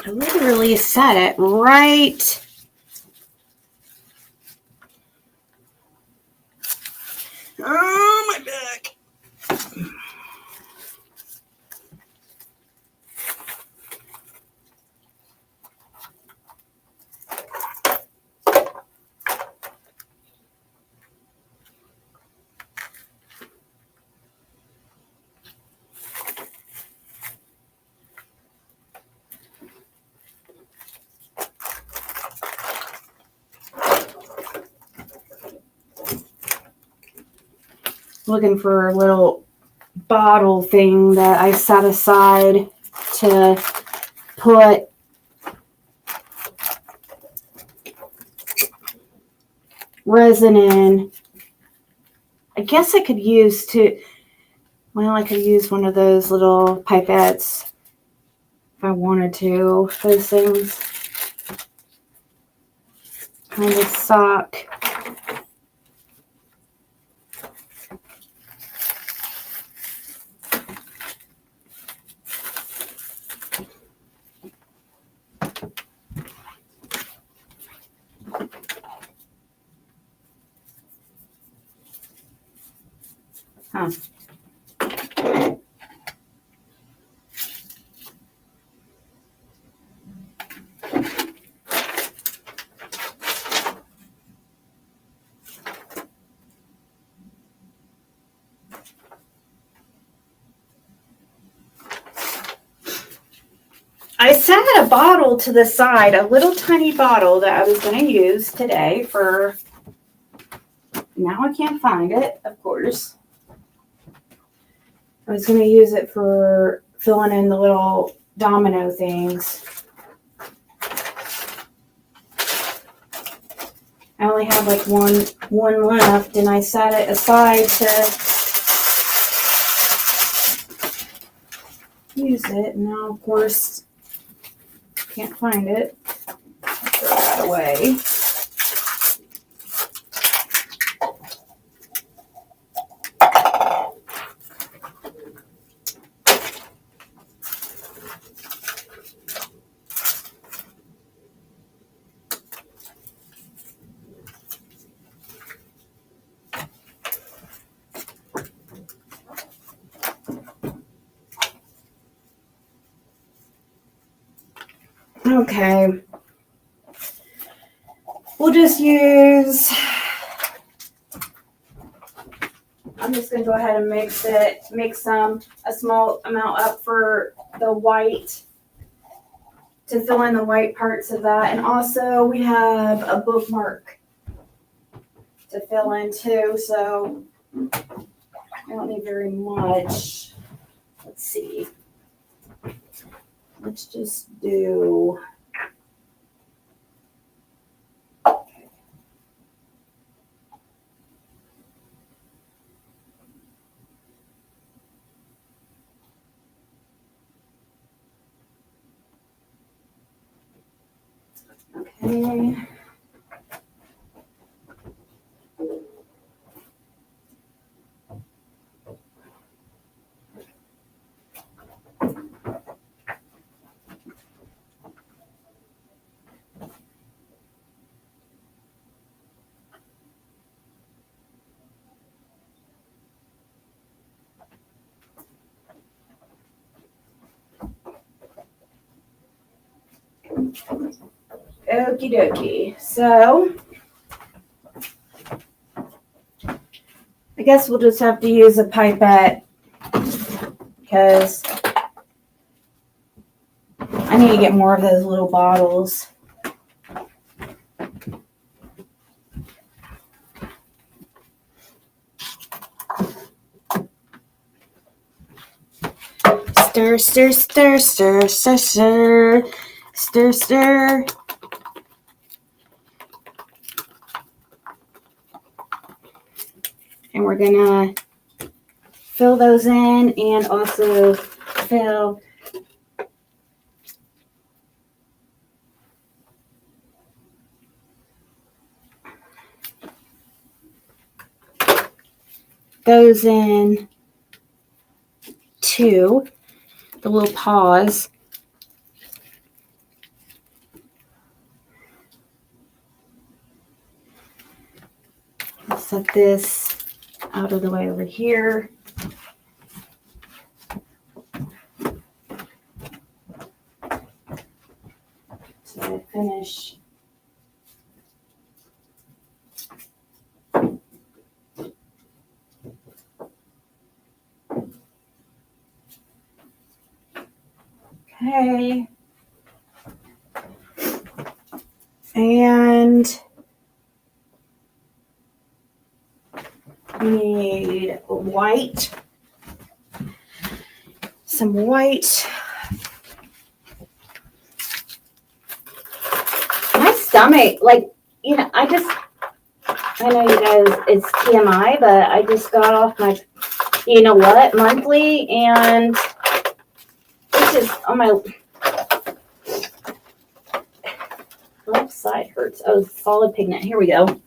I literally set it right. Oh, my back. Looking for a little bottle thing that I set aside to put resin in. I guess I could use I could use one of those little pipettes if I wanted to. Those things. kind of sock. Huh. I set a bottle to the side, a little tiny bottle that I was going to use today for, now I can't find it, of course. I was going to use it for filling in the little domino things. I only have like one left, and I set it aside to use it. Now, of course, can't find it. Throw that away. Okay. We'll just use, I'm just going to go ahead and mix a small amount up for the white, to fill in the white parts of that. And also we have a bookmark to fill in too, so I don't need very much. Let's see. Let's just do, okay. Okie dokie. So I guess we'll just have to use a pipette because I need to get more of those little bottles. Stir, stir, stir, stir, stir, stir, stir, stir. And we're gonna fill those in and also fill those in too, the little paws. I'll set this out of the way over here. So I finish. Okay. And we need white, some white. My stomach, like, you know, I know you guys, it's TMI, but I just got off my, you know what, monthly, and it's just on my, oops. side hurts. Oh, solid pigment. Here we go.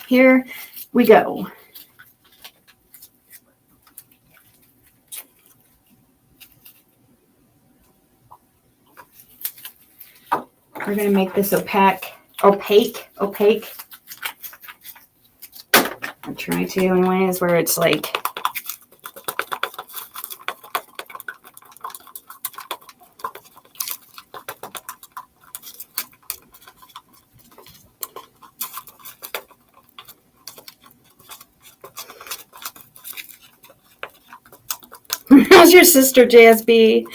Here we go. We're going to make this opaque. I'm trying to anyways, where it's like, how's your sister, JSB?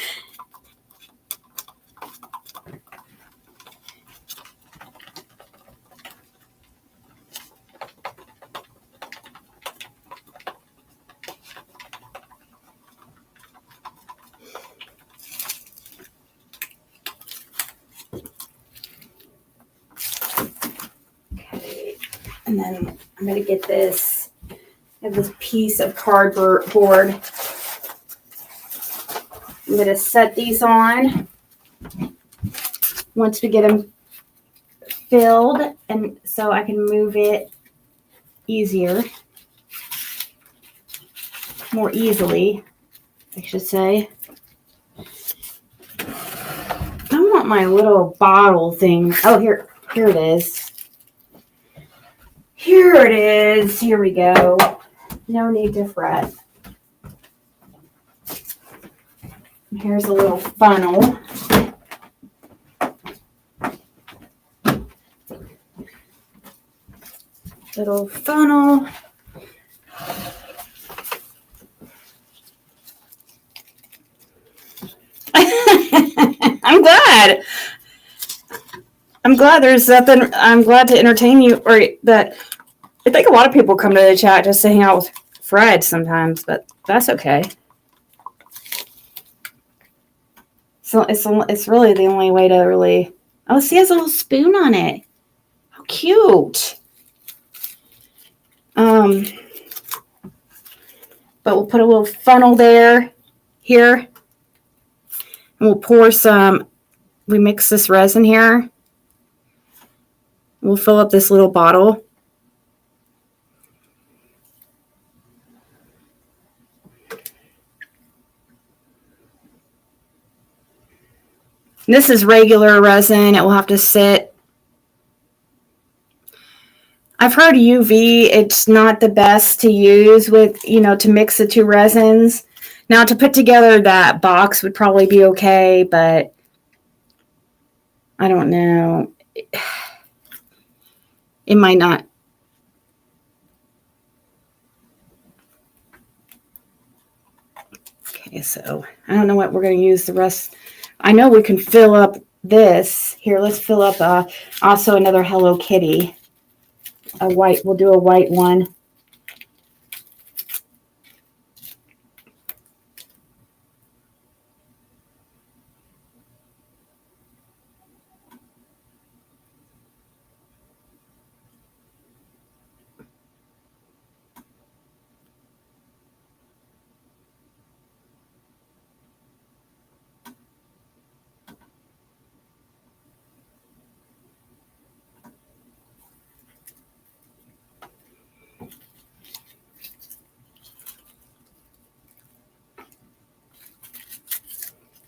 Okay, and then I'm going to get this. I have this piece of cardboard. I'm going to set these on once we get them filled, and so I can move it more easily, I should say. I want my little bottle thing. Oh, here it is. Here it is. Here we go. No need to fret. Here's a little funnel. Little funnel. I'm glad there's nothing. I'm glad to entertain you, or that I think a lot of people come to the chat just to hang out with Fred sometimes, but that's okay. So it's really the only way to really. Oh, see, it has a little spoon on it. How cute. But we'll put a little funnel here, and we'll pour some. We mix this resin here. We'll fill up this little bottle. This is regular resin. It will have to sit. I've heard UV, it's not the best to use with, to mix the two resins. Now, to put together that box would probably be okay, but I don't know. It might not. Okay, so I don't know what we're going to use the rest. I know we can fill up this. Here, let's fill up also another Hello Kitty. A white, we'll do a white one.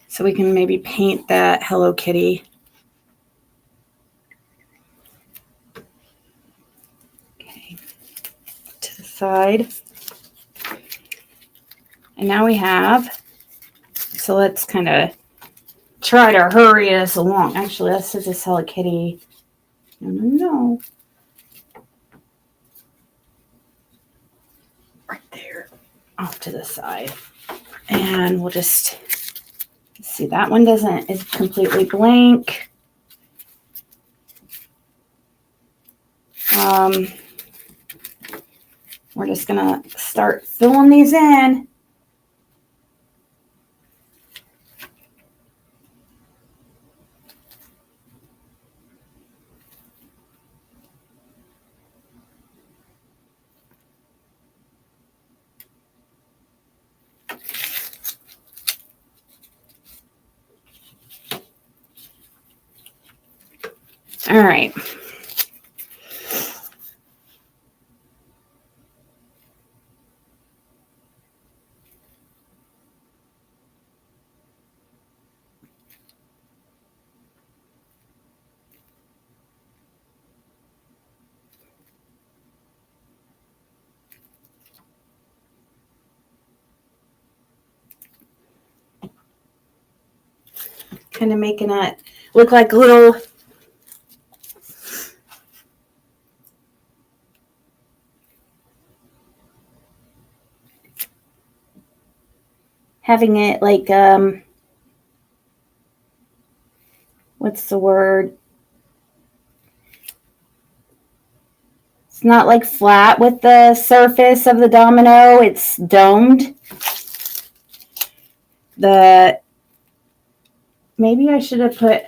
So we can maybe paint that Hello Kitty. Okay, to the side. And now we have, so let's kind of try to hurry us along. Actually, let's do this Hello Kitty. No. Right there, off to the side. And we'll just see, that one is completely blank. We're just gonna start filling these in. All right. Kind of making it look like little having it like what's the word? It's not like flat with the surface of the domino, it's domed. Maybe I should have put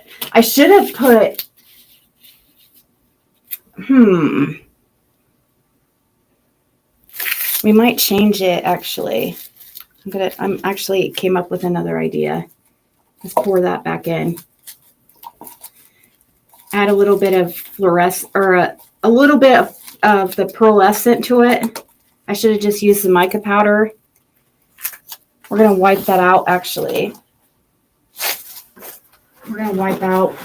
we might change it actually. I'm actually came up with another idea. Let's pour that back in. Add a little bit of fluorescent or a little bit of the pearlescent to it. I should have just used the mica powder. We're going to wipe that out actually. We're going to wipe out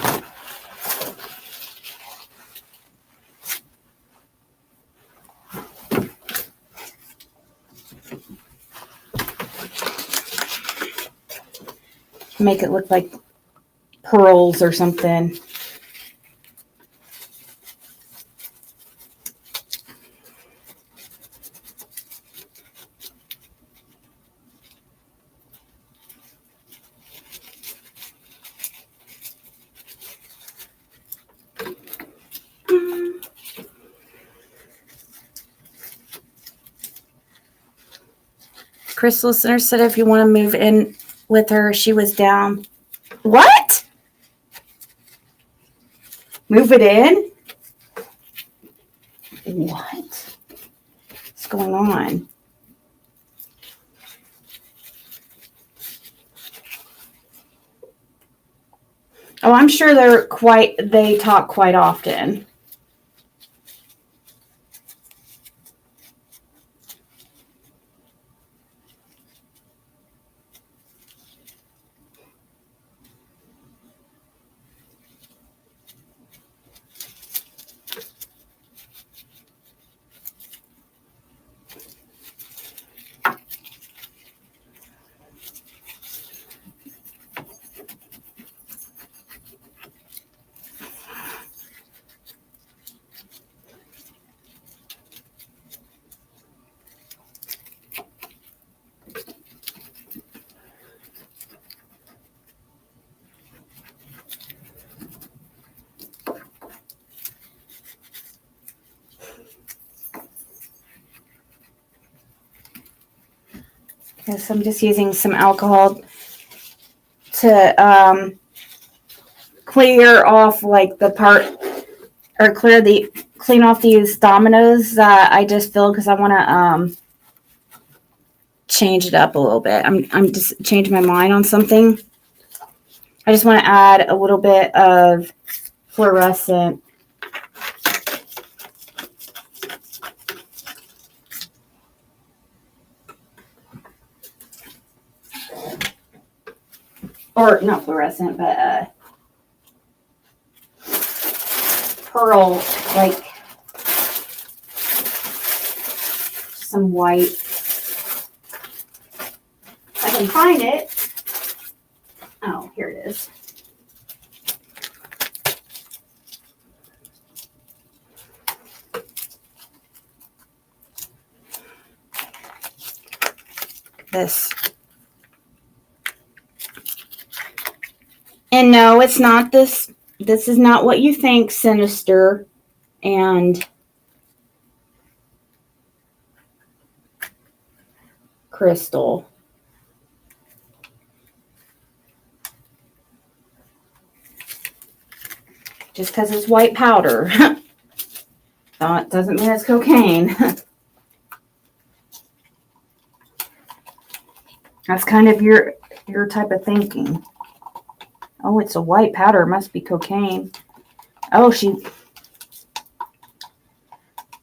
make it look like pearls or something. Chris listener said if you want to move in with her, she was down. What? Move it in? What? What's going on? Oh, I'm sure they talk quite often. So I'm just using some alcohol to clear off like the part or clean off these dominoes that I just filled because I want to change it up a little bit. I'm just changing my mind on something. I just want to add a little bit of fluorescent. Or not fluorescent, but pearl, like some white. I can find it. Oh, here it is. This. And no, it's not this. This is not what you think, Sinister and Crystal. Just because it's white powder. That doesn't mean it's cocaine. That's kind of your type of thinking. Oh, it's a white powder. It must be cocaine. Oh, she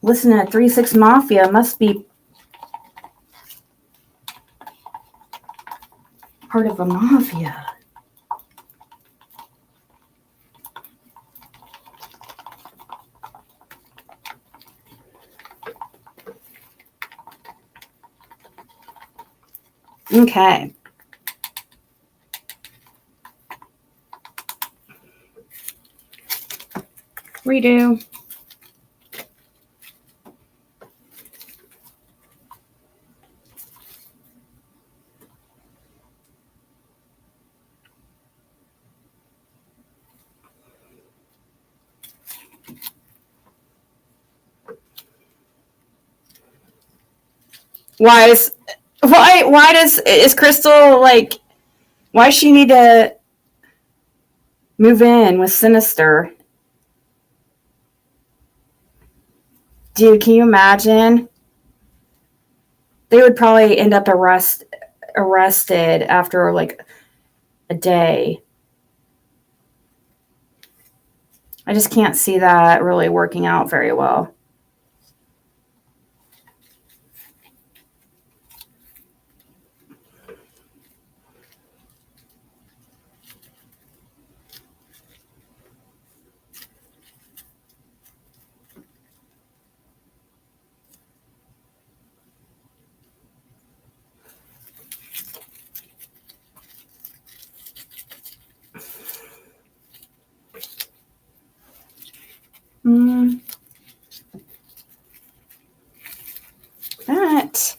listening to 3-6 Mafia. Must be part of a mafia. Okay. Redo. Why is Crystal like, why does she need to move in with Sinister? Dude, can you imagine? They would probably end up arrested after like a day. I just can't see that really working out very well. That.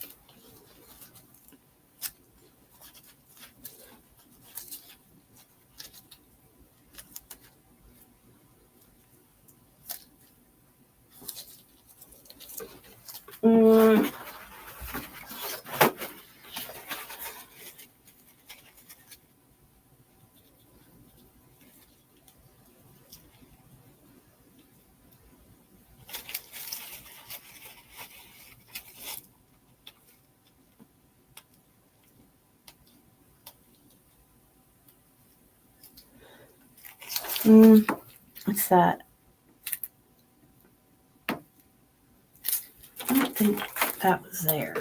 What's that? I don't think that was there.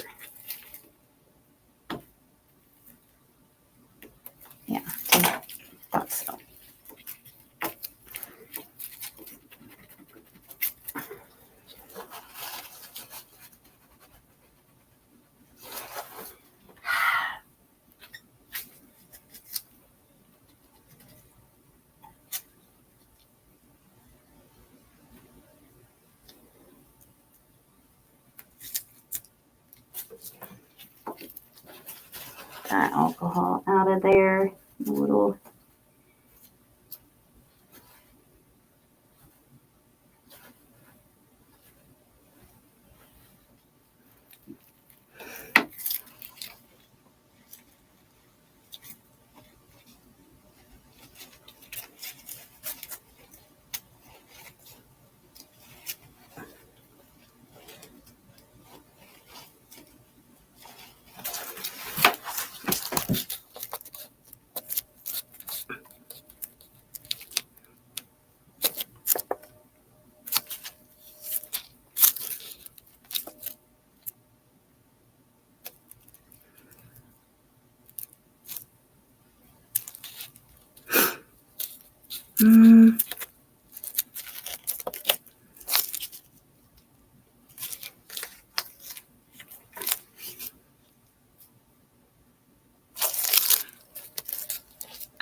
Yeah, I thought so. That alcohol out of there. A little.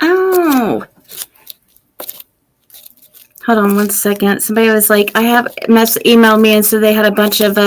Oh. Hold on 1 second. Somebody was like, I have emailed me and said they had a bunch of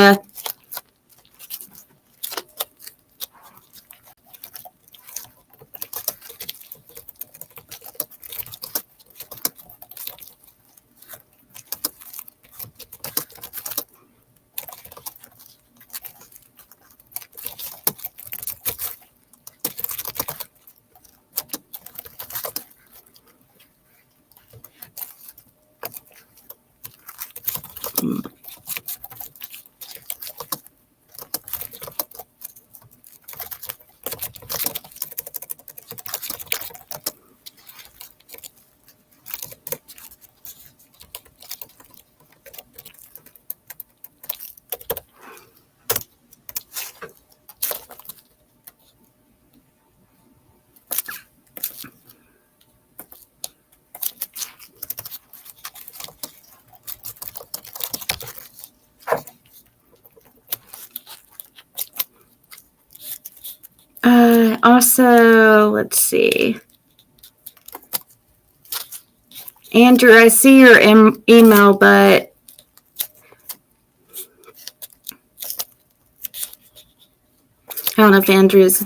So let's see. Andrew, I see your email, but I don't know if Andrew's.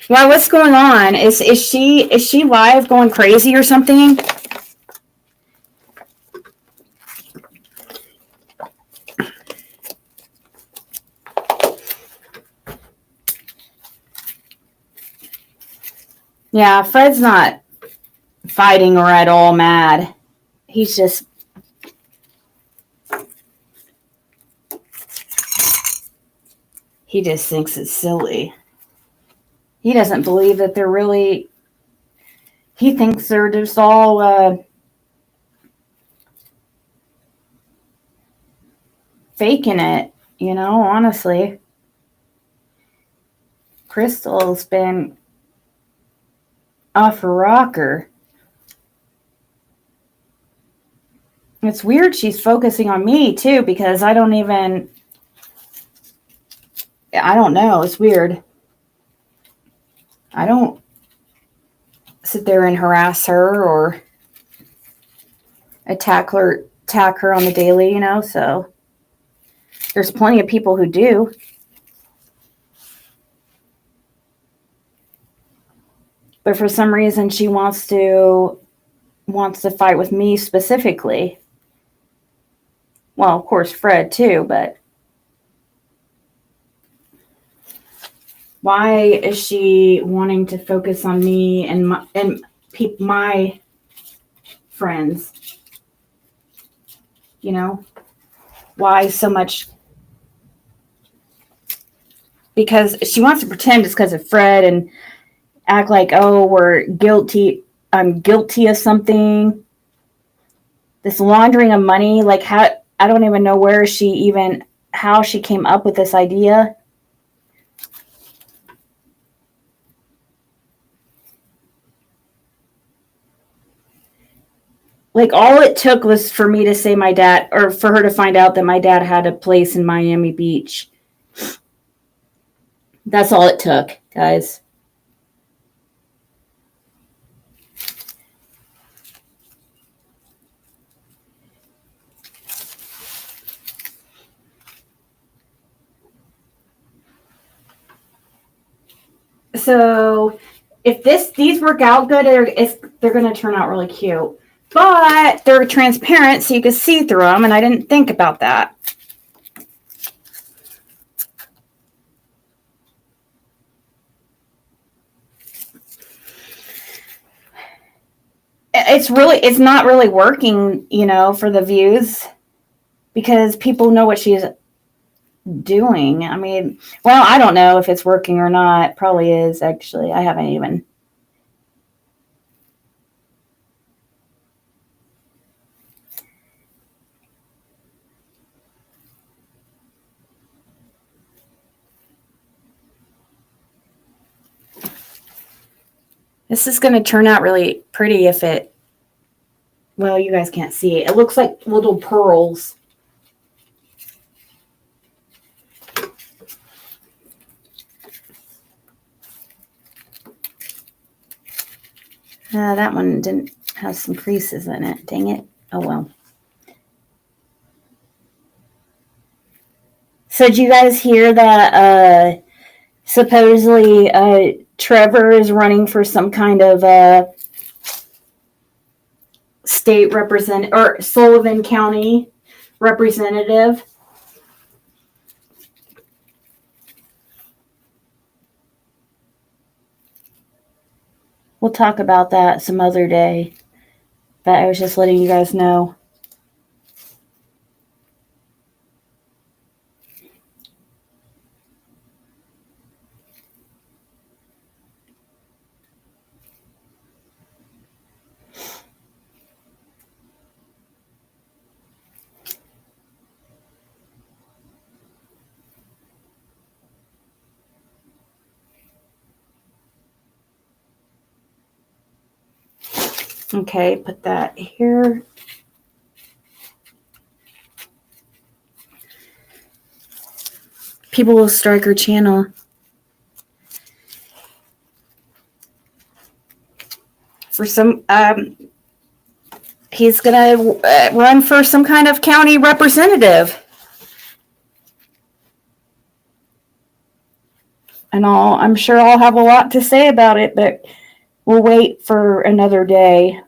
Well, what's going on? Is she live going crazy or something? Yeah, Fred's not fighting or at all mad. He's just he just thinks it's silly. He doesn't believe that they're really. He thinks they're just all faking it. You know, honestly, Crystal's been off a rocker. It's weird she's focusing on me too, because I don't know. It's weird. I don't sit there and harass her or attack her on the daily, you know, so there's plenty of people who do. But for some reason she wants to fight with me specifically. Well, of course Fred too, but why is she wanting to focus on me and my friends? You know, why so much? Because she wants to pretend it's because of Fred and act like, oh, we're guilty. I'm guilty of something. This laundering of money, like how, I don't even know how she came up with this idea. Like all it took was for me to say my dad, or for her to find out that my dad had a place in Miami Beach. That's all it took, guys. So if these work out good, they're going to turn out really cute. But they're transparent, so you can see through them, and I didn't think about that. It's not really working, you know, for the views, because people know what she's doing. I mean, well, I don't know if it's working or not. Probably is, actually. I haven't even. This is going to turn out really pretty if it, well, you guys can't see it. It looks like little pearls. That one didn't have some creases in it. Dang it. Oh, well. So did you guys hear that supposedly Trevor is running for some kind of state or Sullivan County representative? We'll talk about that some other day, but I was just letting you guys know. Okay, put that here. People will strike her channel. for some. He's gonna run for some kind of county representative. And I'm sure I'll have a lot to say about it, but we'll wait for another day.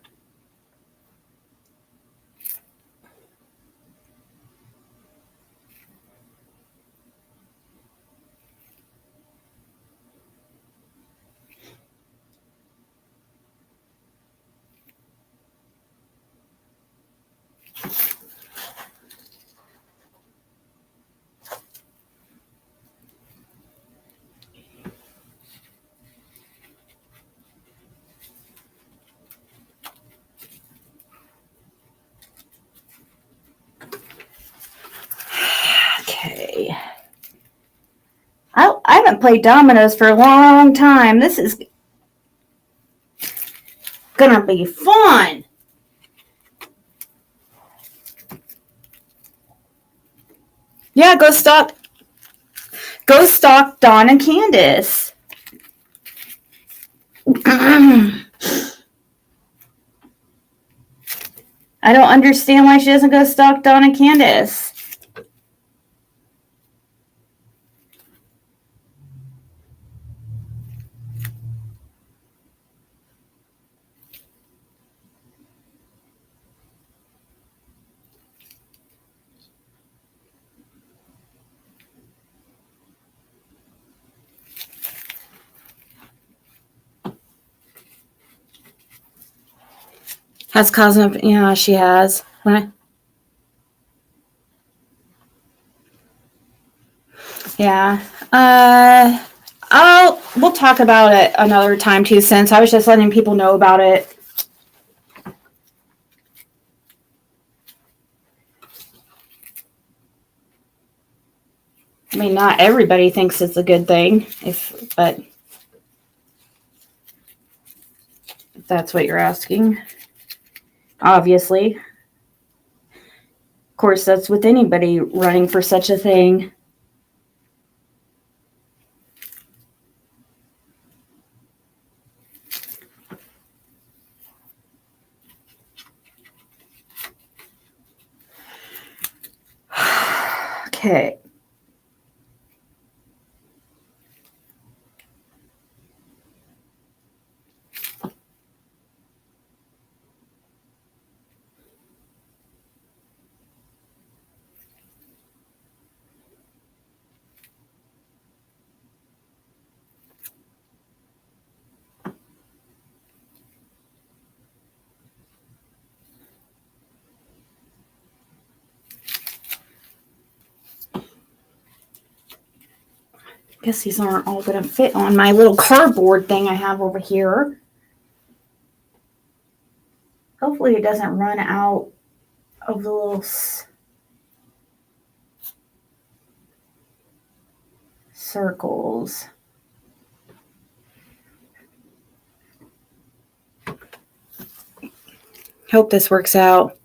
Okay. I haven't played dominoes for a long time. This is gonna be fun. Yeah, go stalk Dawn and Candace. I don't understand why she doesn't go stalk Dawn and Candace. Has Cosmo? Yeah, she has. Yeah. We'll talk about it another time too, since I was just letting people know about it. I mean, not everybody thinks it's a good thing, but if that's what you're asking. Obviously. Of course, that's with anybody running for such a thing. Okay. Guess these aren't all going to fit on my little cardboard thing I have over here. Hopefully it doesn't run out of the little circles. Hope this works out.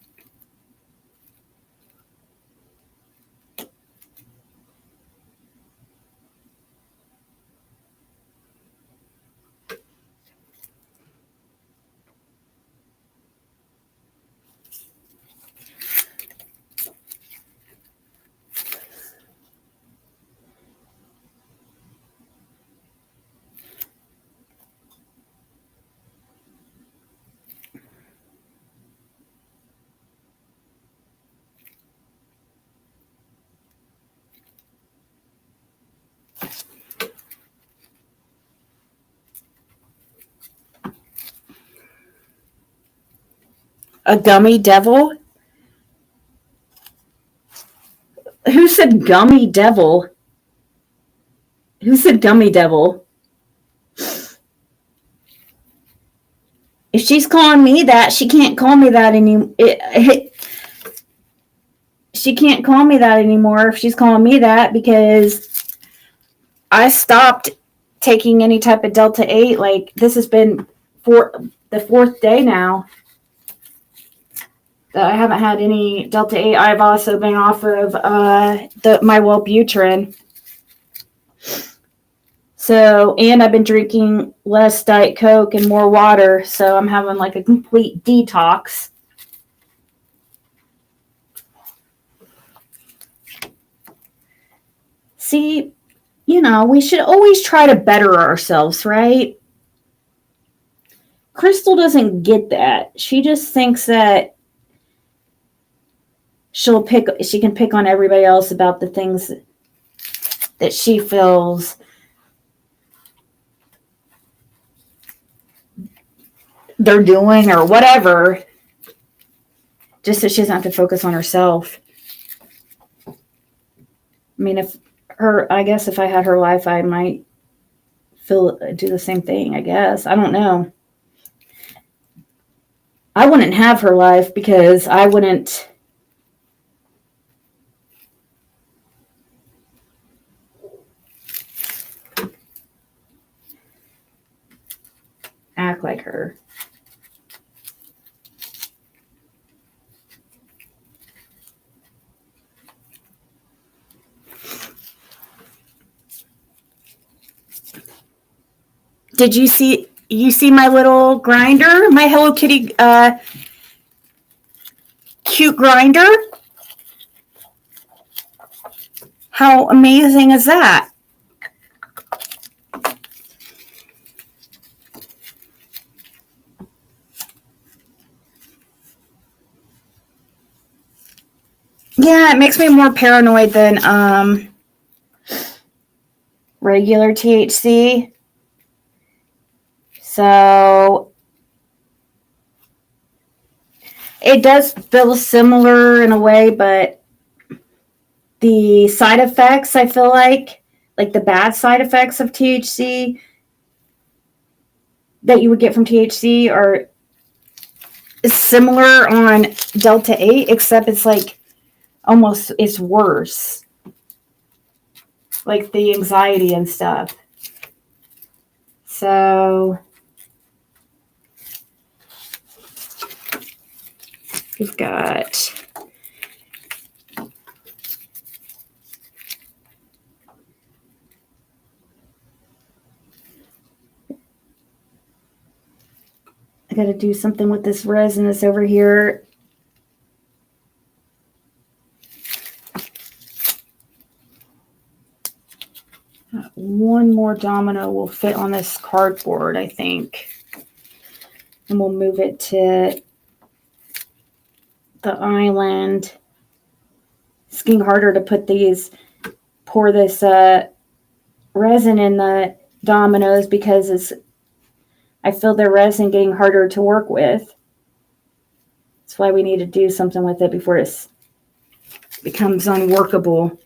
A gummy devil? Who said gummy devil? Who said gummy devil? If she's calling me that, she can't call me that anymore. She can't call me that anymore if she's calling me that, because I stopped taking any type of Delta 8. Like, this has been the fourth day now that I haven't had any Delta 8. I've also been off of my Wellbutrin. So, and I've been drinking less Diet Coke and more water. So I'm having like a complete detox. See, you know, we should always try to better ourselves, right? Crystal doesn't get that. She just thinks that she can pick on everybody else about the things that she feels they're doing or whatever, just so she doesn't have to focus on herself. I mean, I guess if I had her life, I might do the same thing, I guess. I don't know. I wouldn't have her life because I wouldn't act like her. Did you see my little grinder? My Hello Kitty cute grinder? How amazing is that? Yeah, it makes me more paranoid than regular THC. So it does feel similar in a way, but the side effects, I feel like the bad side effects of THC that you would get from THC are similar on Delta 8, except it's like it's worse. Like the anxiety and stuff. So we've got I got to do something with this resin that's over here. One more domino will fit on this cardboard, I think. And we'll move it to the island. It's getting harder to pour this resin in the dominoes because I feel the resin getting harder to work with. That's why we need to do something with it before it becomes unworkable.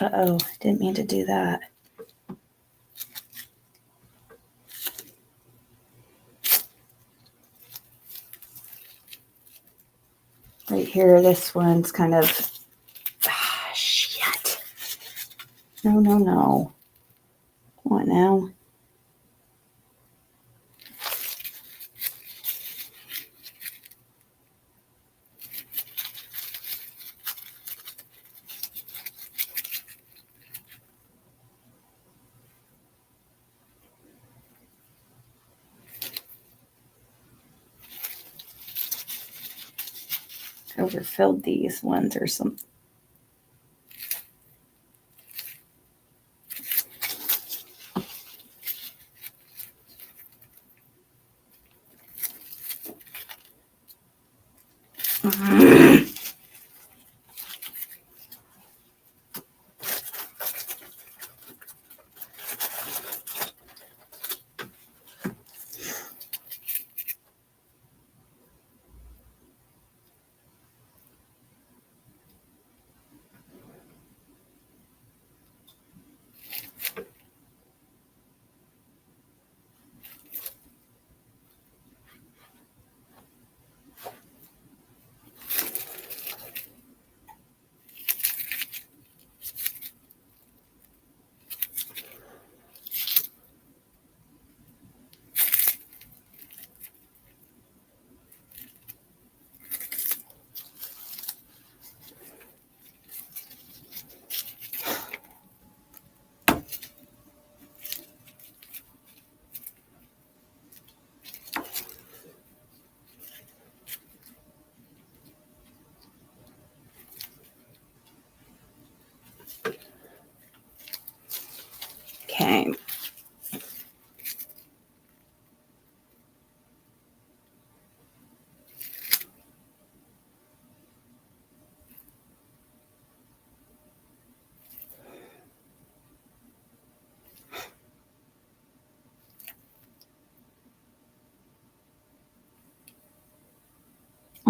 Uh-oh, didn't mean to do that. Right here, this one's kind of... shit. No. Come on now. Overfilled these ones or something.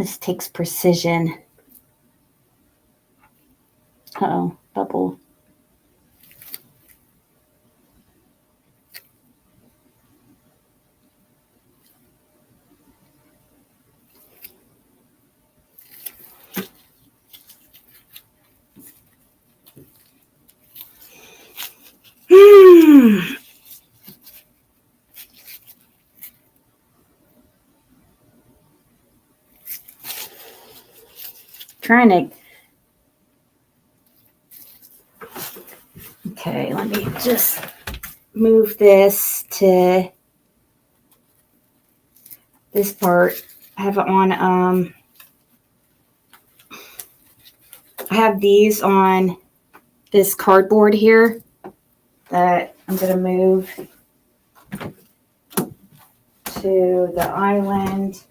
This takes precision. Uh-oh, bubble. Trying to. Okay, let me just move this to this part. I have it on, I have these on this cardboard here that I'm going to move to the island.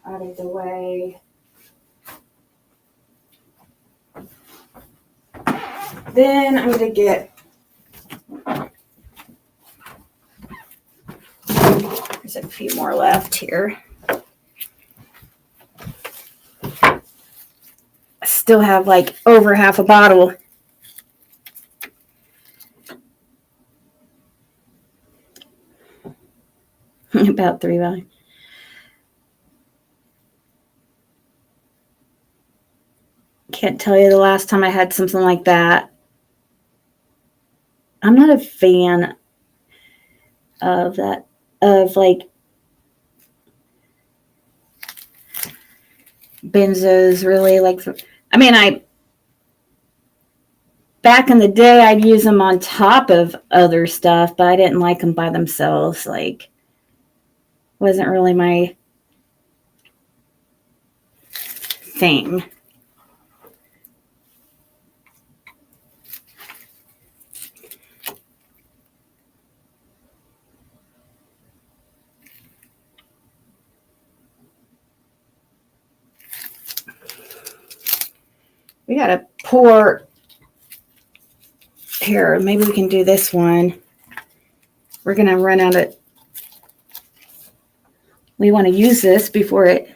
Out of the way. Then I'm going to get, there's a few more left here. I still have like over half a bottle. About 3 bottles. Can't tell you the last time I had something like that. I'm not a fan of that, of like benzos, really. Like, I mean, back in the day, I'd use them on top of other stuff, but I didn't like them by themselves. Like, wasn't really my thing. We gotta pour. Here, maybe we can do this one. We're gonna run out of. We want to use this before it.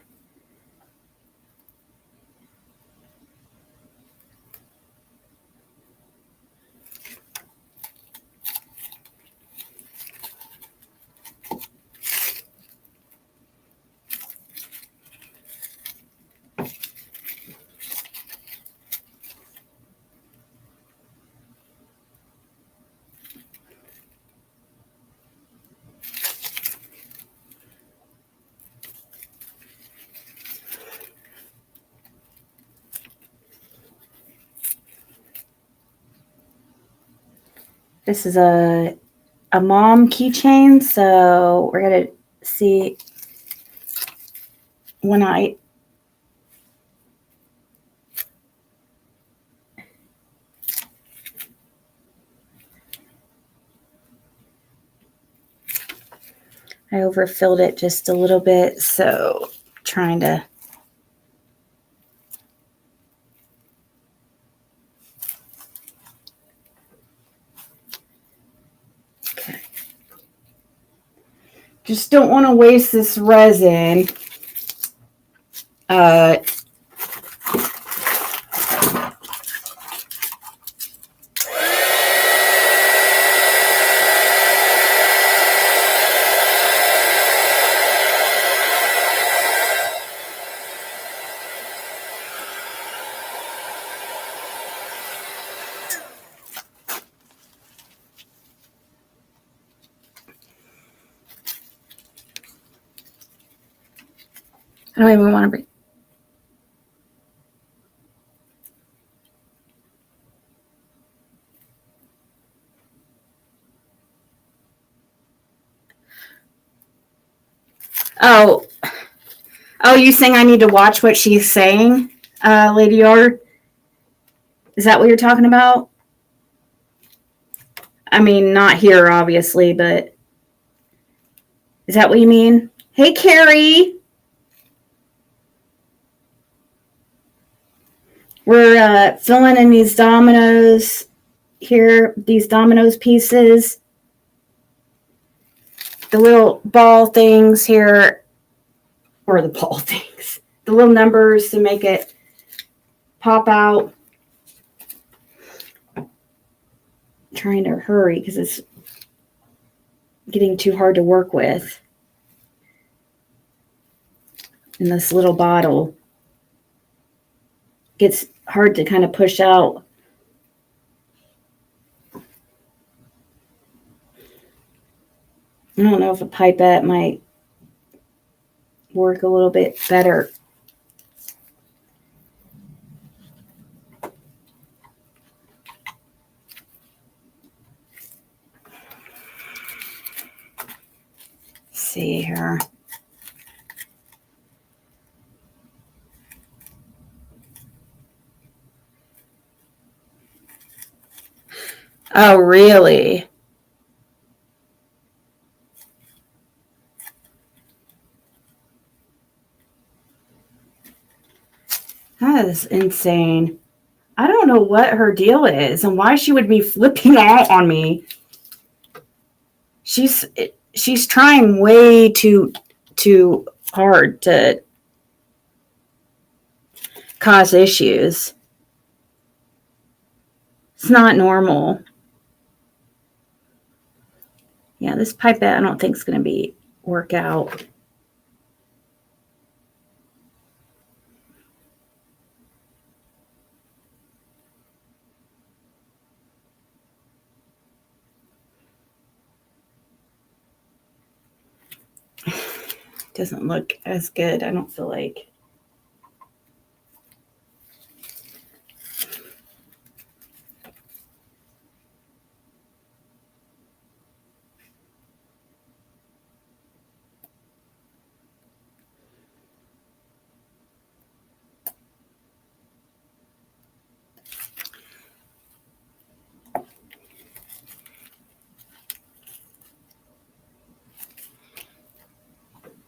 This is a mom keychain, so we're gonna see when I overfilled it just a little bit, so trying to. Okay. Just don't want to waste this resin. I don't even want to bring. Oh, you saying I need to watch what she's saying, Lady R? Is that what you're talking about? I mean, not here, obviously, but is that what you mean? Hey, Carrie. We're filling in these dominoes here, these dominoes pieces. the little ball things here, or the ball things, the little numbers to make it pop out. I'm trying to hurry because it's getting too hard to work with in this little bottle. Gets hard to kind of push out. I don't know if a pipette might work a little bit better. Let's see here. Oh, really? That is insane. I don't know what her deal is and why she would be flipping out on me. She's trying way too hard to cause issues. It's not normal. Yeah, this pipette I don't think is going to work out. Doesn't look as good, I don't feel like.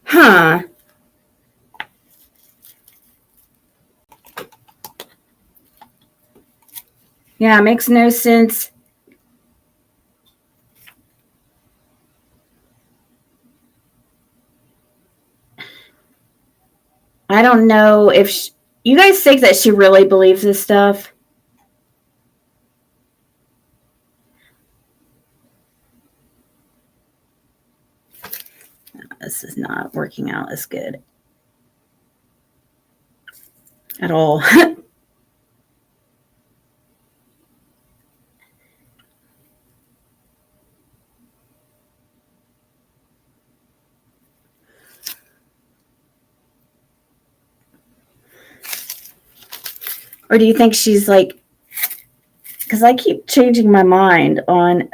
Huh. Yeah, it makes no sense. I don't know if you guys think that she really believes this stuff. This is not working out as good at all. Or do you think she's like, because I keep changing my mind on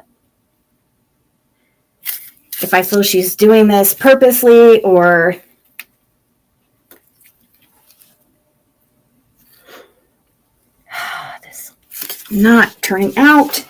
if I feel she's doing this purposely or this is not turning out.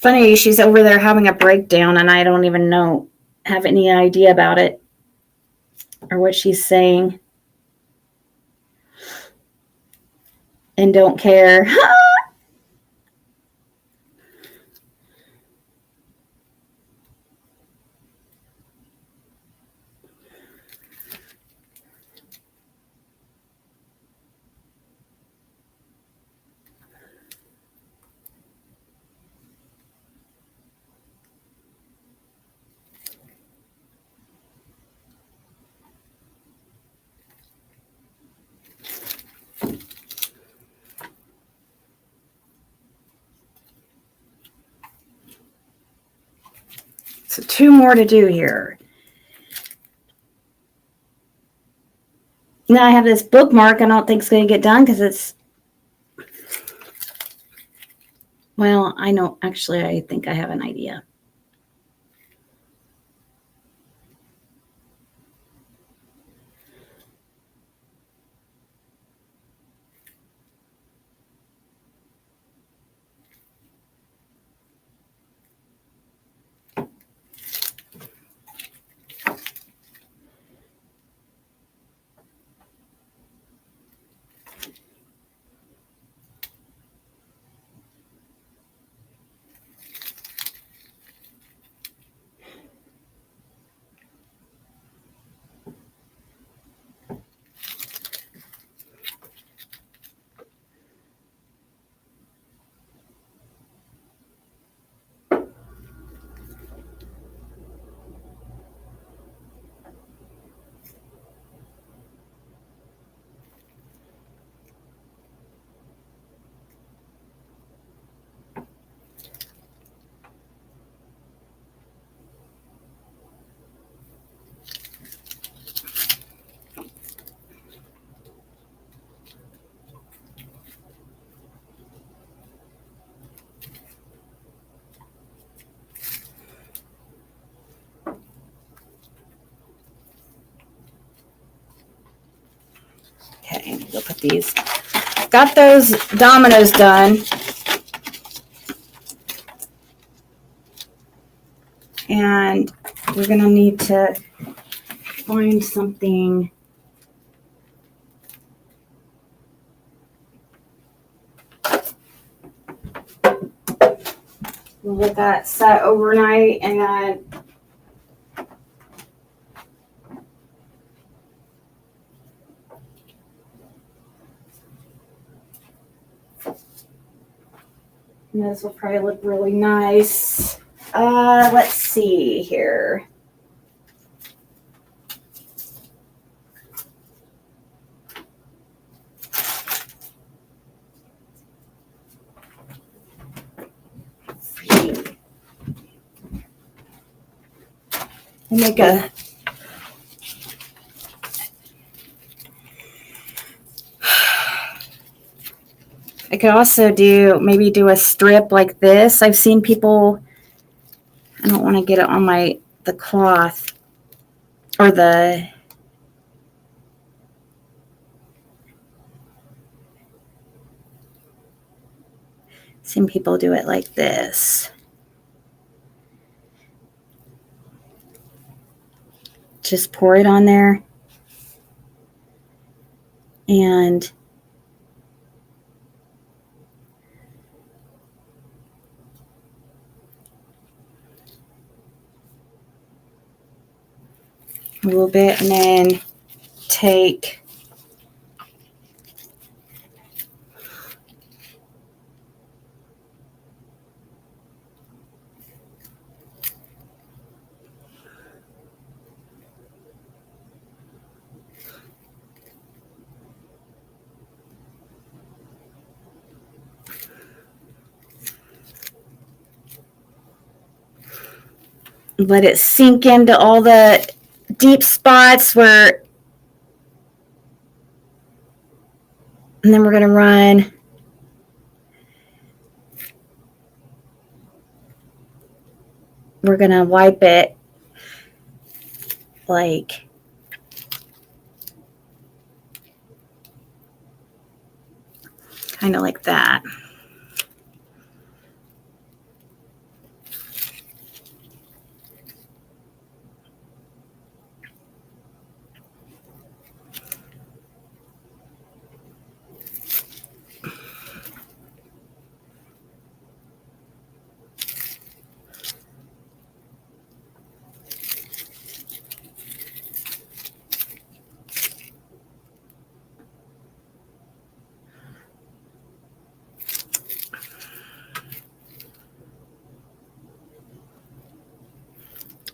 Funny, she's over there having a breakdown and I don't even have any idea about it or what she's saying and don't care. So 2 more to do here. Now I have this bookmark I don't think it's going to get done because it's, well, I know, actually, I think I have an idea. Okay, we'll put these. Got those dominoes done. And we're going to need to find something. We'll let that set overnight and those will probably look really nice. Let's see here. Make a I could also maybe do a strip like this. I've seen people, I don't want to get it on the cloth or seen people do it like this. Just pour it on there and a little bit, and then take let it sink into all the deep spots where, and then we're going to run we're going to wipe it like kind of like that.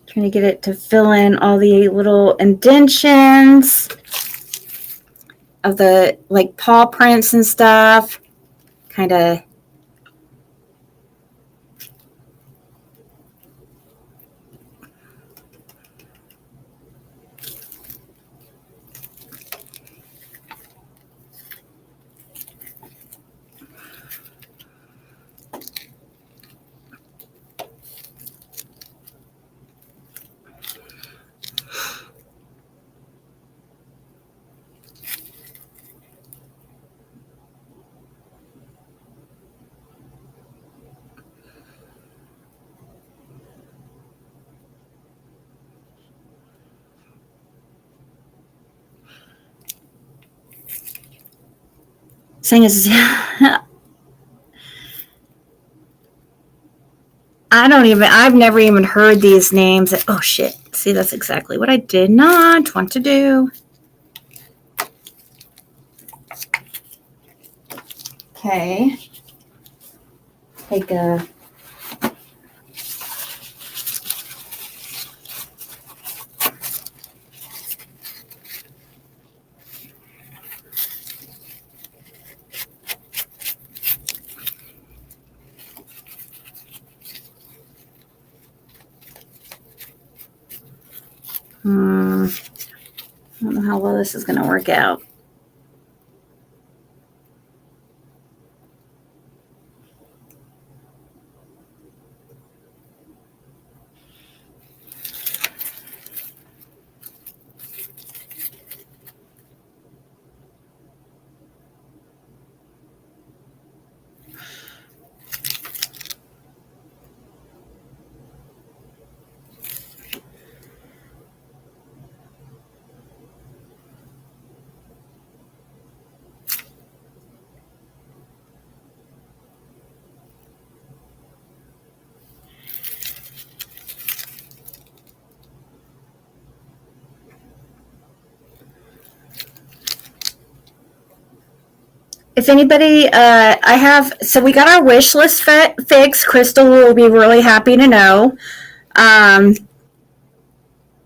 Trying to get it to fill in all the little indentions of the like paw prints and stuff. Kind of Saying is, I've never even heard these names. Oh shit. See, that's exactly what I did not want to do. Okay. Take a I don't know how well this is going to work out. If anybody, so we got our wish list fixed. Crystal will be really happy to know.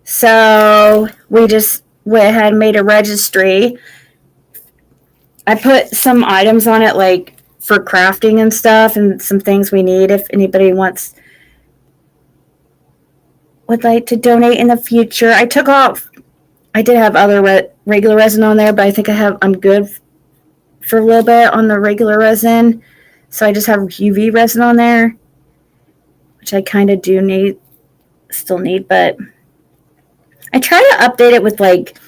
So we just went ahead and made a registry. I put some items on it, like for crafting and stuff, and some things we need if anybody would like to donate in the future. I did have other regular resin on there, but I think I'm good for a little bit on the regular resin. So I just have UV resin on there, which I kind of still need, but I try to update it with like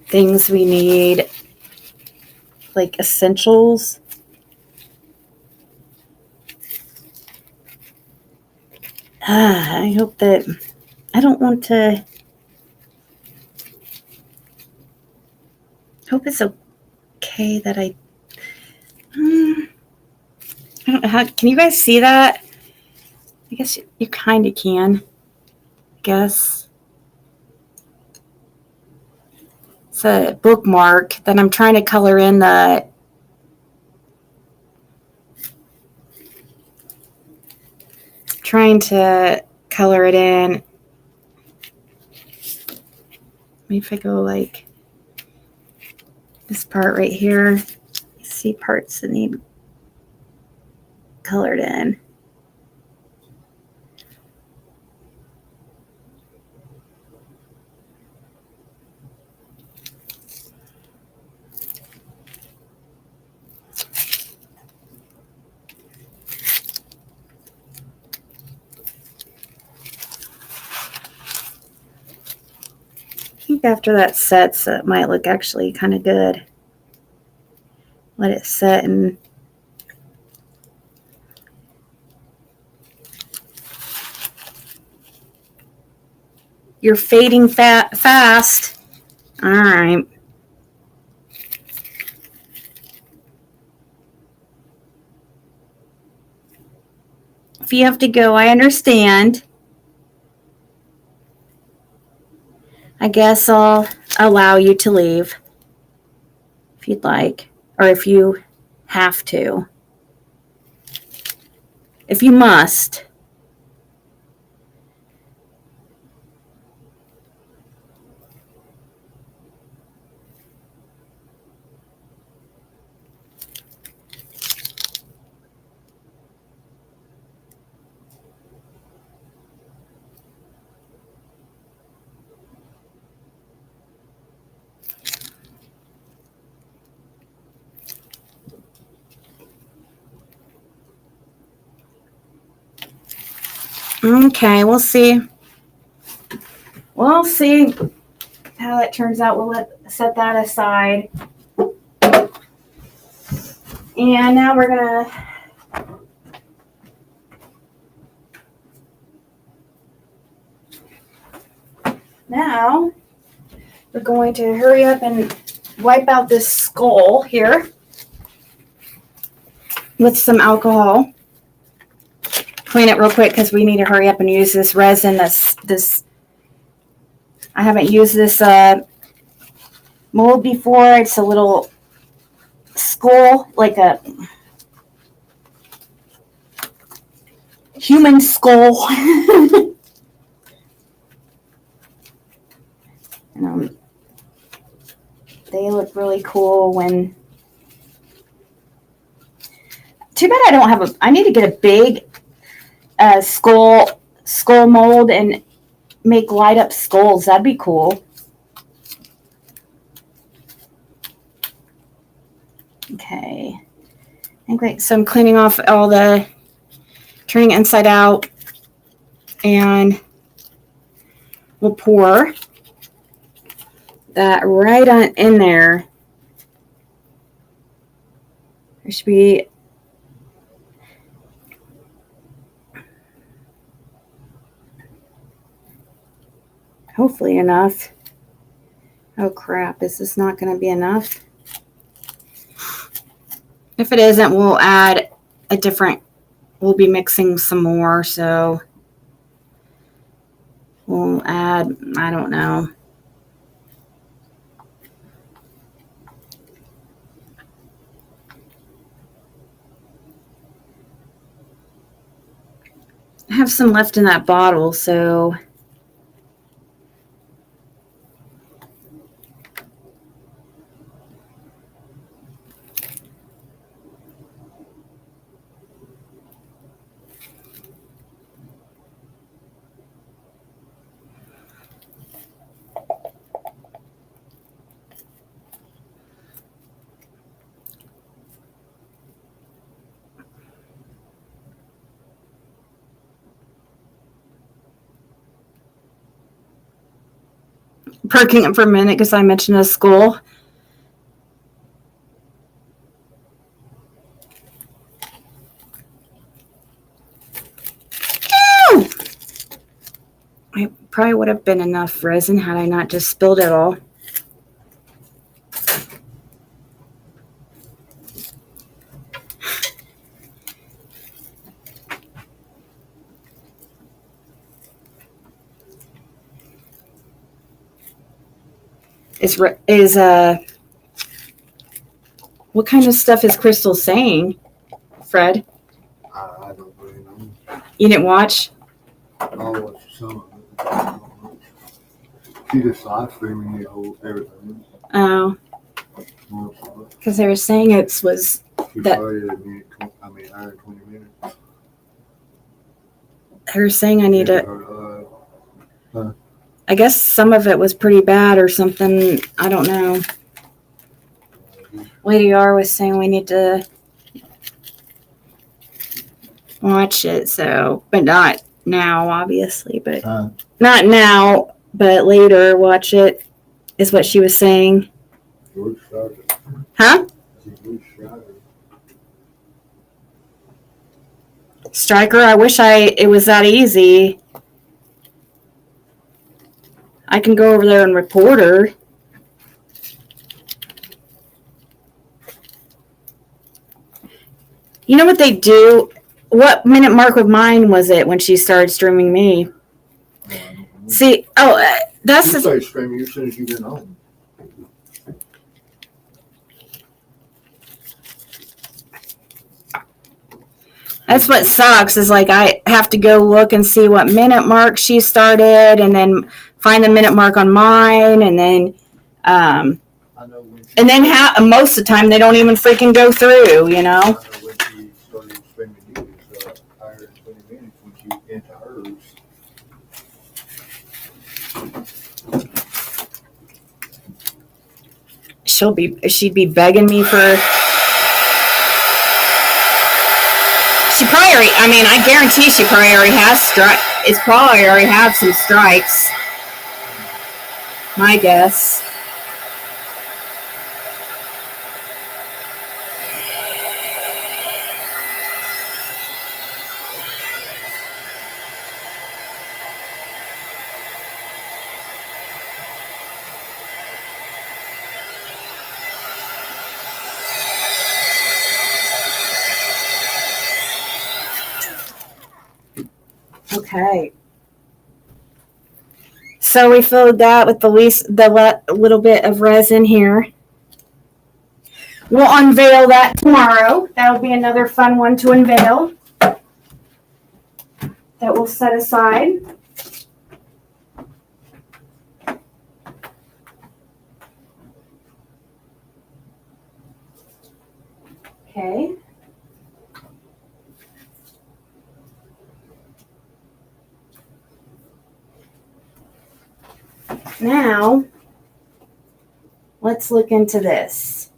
things we need, like essentials. I hope that I don't want to. Hope it's okay that I don't know how. Can you guys see that? I guess you kind of can. I guess it's a bookmark that I'm trying to color in trying to color it in. Maybe if I go like this part right here, you see parts that need colored in. I think after that sets, it might look actually kind of good. Let it set and you're fading fast. All right. If you have to go, I understand. I guess I'll allow you to leave if you'd like, or if you have to. If you must. Okay, we'll see. We'll see how that turns out. We'll set that aside. And now we're gonna we're going to hurry up and wipe out this skull here with some alcohol. Clean it real quick because we need to hurry up and use this resin. I haven't used this mold before. It's a little skull, like a human skull. They look really cool when... Too bad I don't have I need to get a big skull mold and make light up skulls. That'd be cool. Okay. So I'm cleaning off all the, turning it inside out, and we'll pour that right on in there. There should be hopefully enough. Oh crap, is this not going to be enough? If it isn't, we'll add a different, we'll be mixing some more, so we'll add, I don't know. I have some left in that bottle, so perking it for a minute because I mentioned a school. It probably would have been enough resin had I not just spilled it all. What kind of stuff is Crystal saying, Fred? I don't really know. You didn't watch? I'll watch some of it. She just live streaming the whole everything. Oh, because they were saying it was She that started at hour and 20 minutes. they were saying I need to. Huh? I guess some of it was pretty bad or something. I don't know. Lady R was saying we need to watch it, so, but not now, obviously, but not now, but later watch it is what she was saying. Huh? Striker, I wish it was that easy. I can go over there and report her. You know what they do? What minute mark of mine was it when she started streaming me? See, that's you started streaming as soon as you get home. That's what sucks is like I have to go look and see what minute mark she started and then find the minute mark on mine and then most of the time they don't even freaking go through, you know? I know when she started streaming you was hour and 20 minutes when she went into hers. She'd be begging me for. She probably already, I mean, I guarantee she probably already has it's probably already have some strikes. My guess. Okay. So we filled that with the little bit of resin here. We'll unveil that tomorrow. That'll be another fun one to unveil. That we'll set aside. Okay. Now, let's look into this.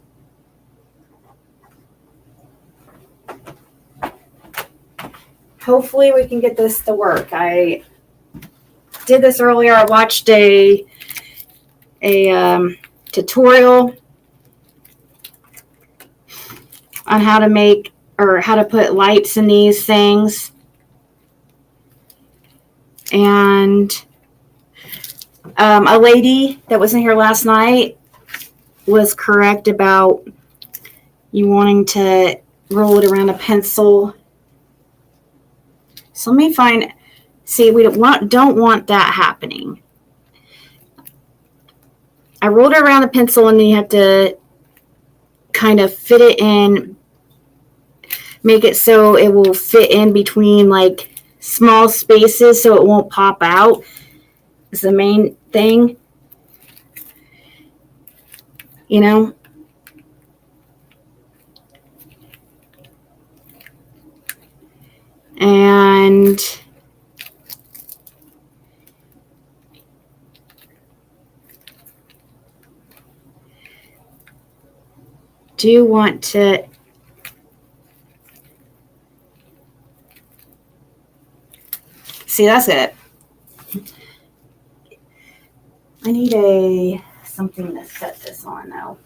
Hopefully we can get this to work. I did this earlier. I watched a tutorial on how to make or how to put lights in these things. And a lady that wasn't here last night was correct about you wanting to roll it around a pencil. So let me find, see, we don't want that happening. I rolled it around a pencil and then you have to kind of fit it in, make it so it will fit in between like small spaces so it won't pop out. Is the main thing, you know. And do want to see, that's it. I need something to set this on though.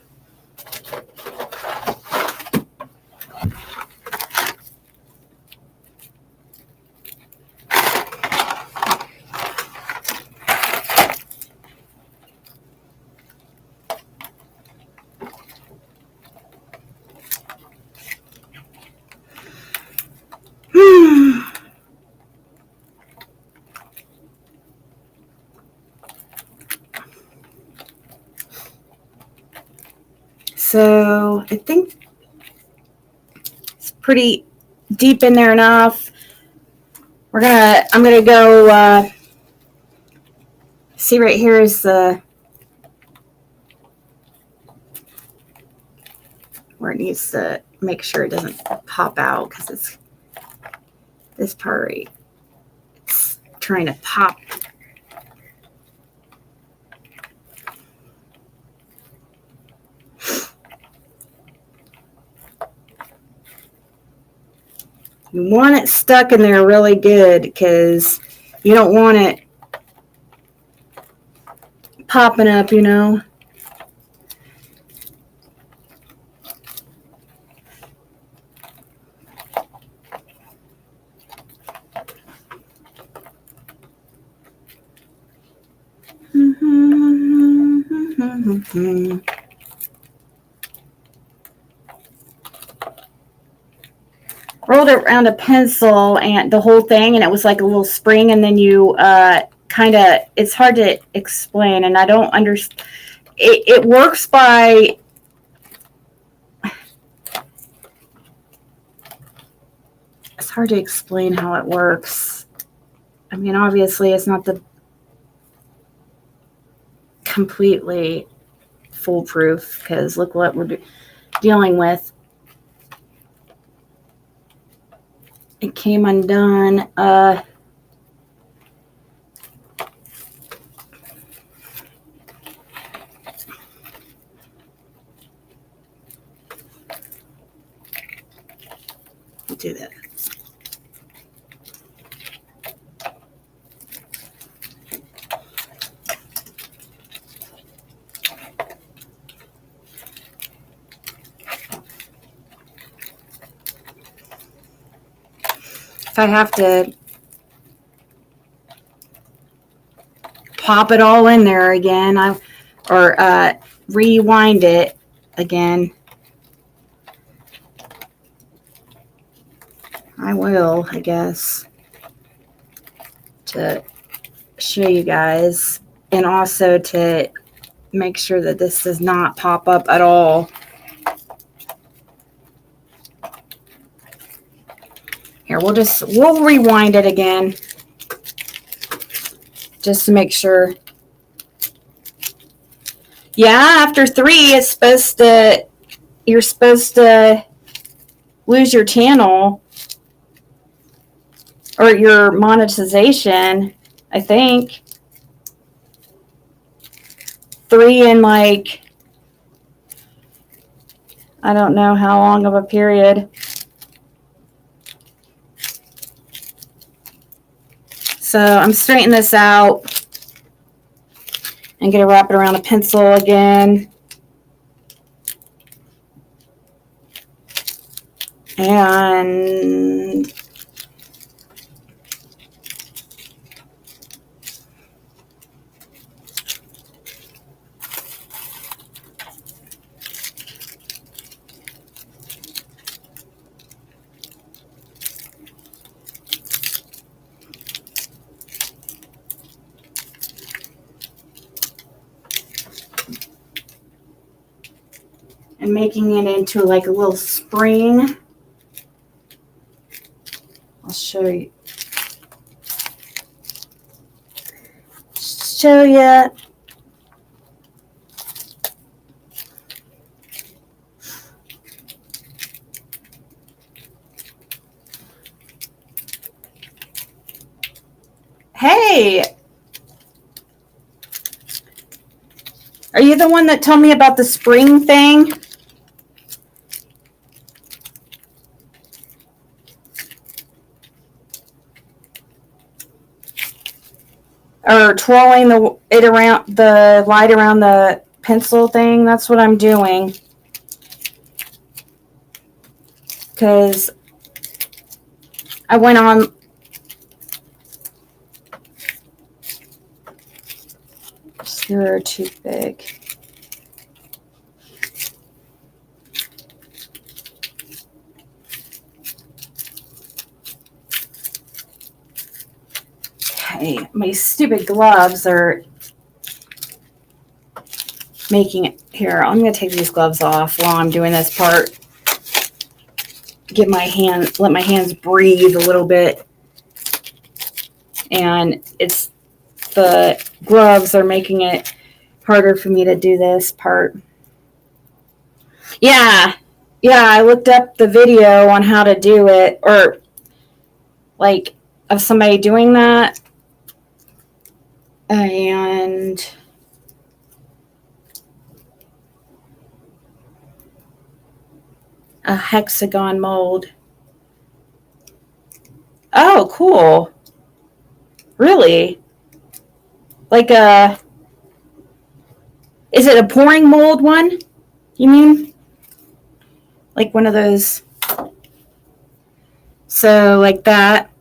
So I think it's pretty deep in there enough. I'm gonna go see right here is the where it needs to make sure it doesn't pop out because it's this part right. It's trying to pop. You want it stuck in there really good because you don't want it popping up, you know. Rolled it around a pencil and the whole thing, and it was like a little spring, and then you kind of, it's hard to explain, and I don't understand. It works by, it's hard to explain how it works. I mean, obviously it's not the completely foolproof because look what we're dealing with. It came undone. Do that. If I have to pop it all in there again, or rewind it again, I will, I guess. to show you guys, and also to make sure that this does not pop up at all. Here, we'll rewind it again just to make sure. Yeah, after 3, you're supposed to lose your channel or your monetization, I think. 3 in like, I don't know how long of a period. So I'm straightening this out. I'm going to wrap it around a pencil again. And making it into like a little spring. I'll show you. Hey, are you the one that told me about the spring thing? Or twirling the light around the pencil thing? That's what I'm doing. Because I went on. You're too big. Okay, my stupid gloves are making it. Here, I'm going to take these gloves off while I'm doing this part. Let my hands breathe a little bit. And the gloves are making it harder for me to do this part. Yeah, I looked up the video on how to do it, or like of somebody doing that. And a hexagon mold. Oh, cool. Really? Like is it a pouring mold one? You mean? Like one of those. So like that.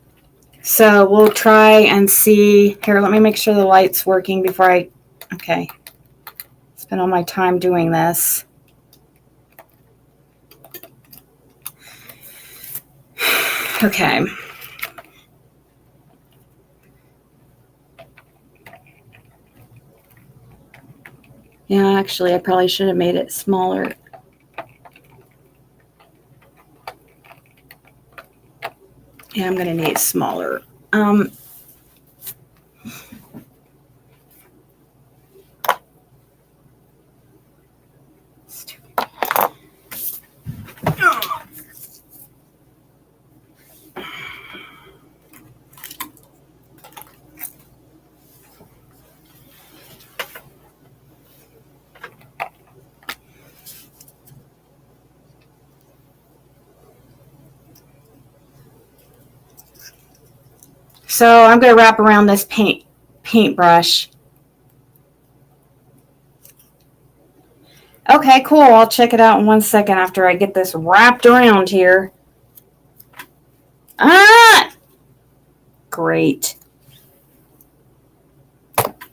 So we'll try and see. Here, let me make sure the light's working before I. Okay. Spend all my time doing this. Okay. Yeah, actually, I probably should have made it smaller. Yeah, I'm going to need it smaller. So I'm going to wrap around this paintbrush. Okay, cool. I'll check it out in 1 second after I get this wrapped around here. Ah! Great.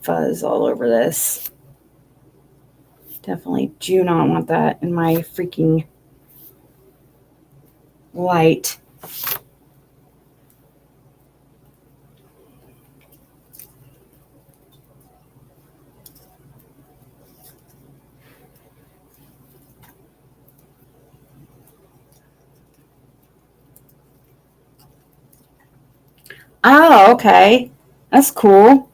Fuzz all over this. Definitely do not want that in my freaking light. Oh, okay. That's cool.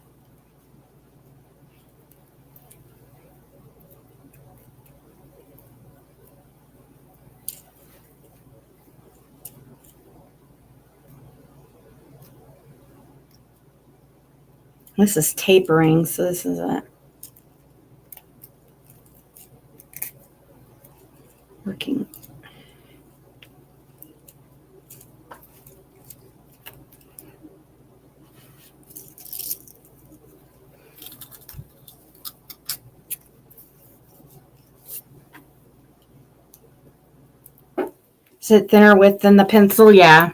This is tapering, so this is a working. Is it thinner width than the pencil? Yeah.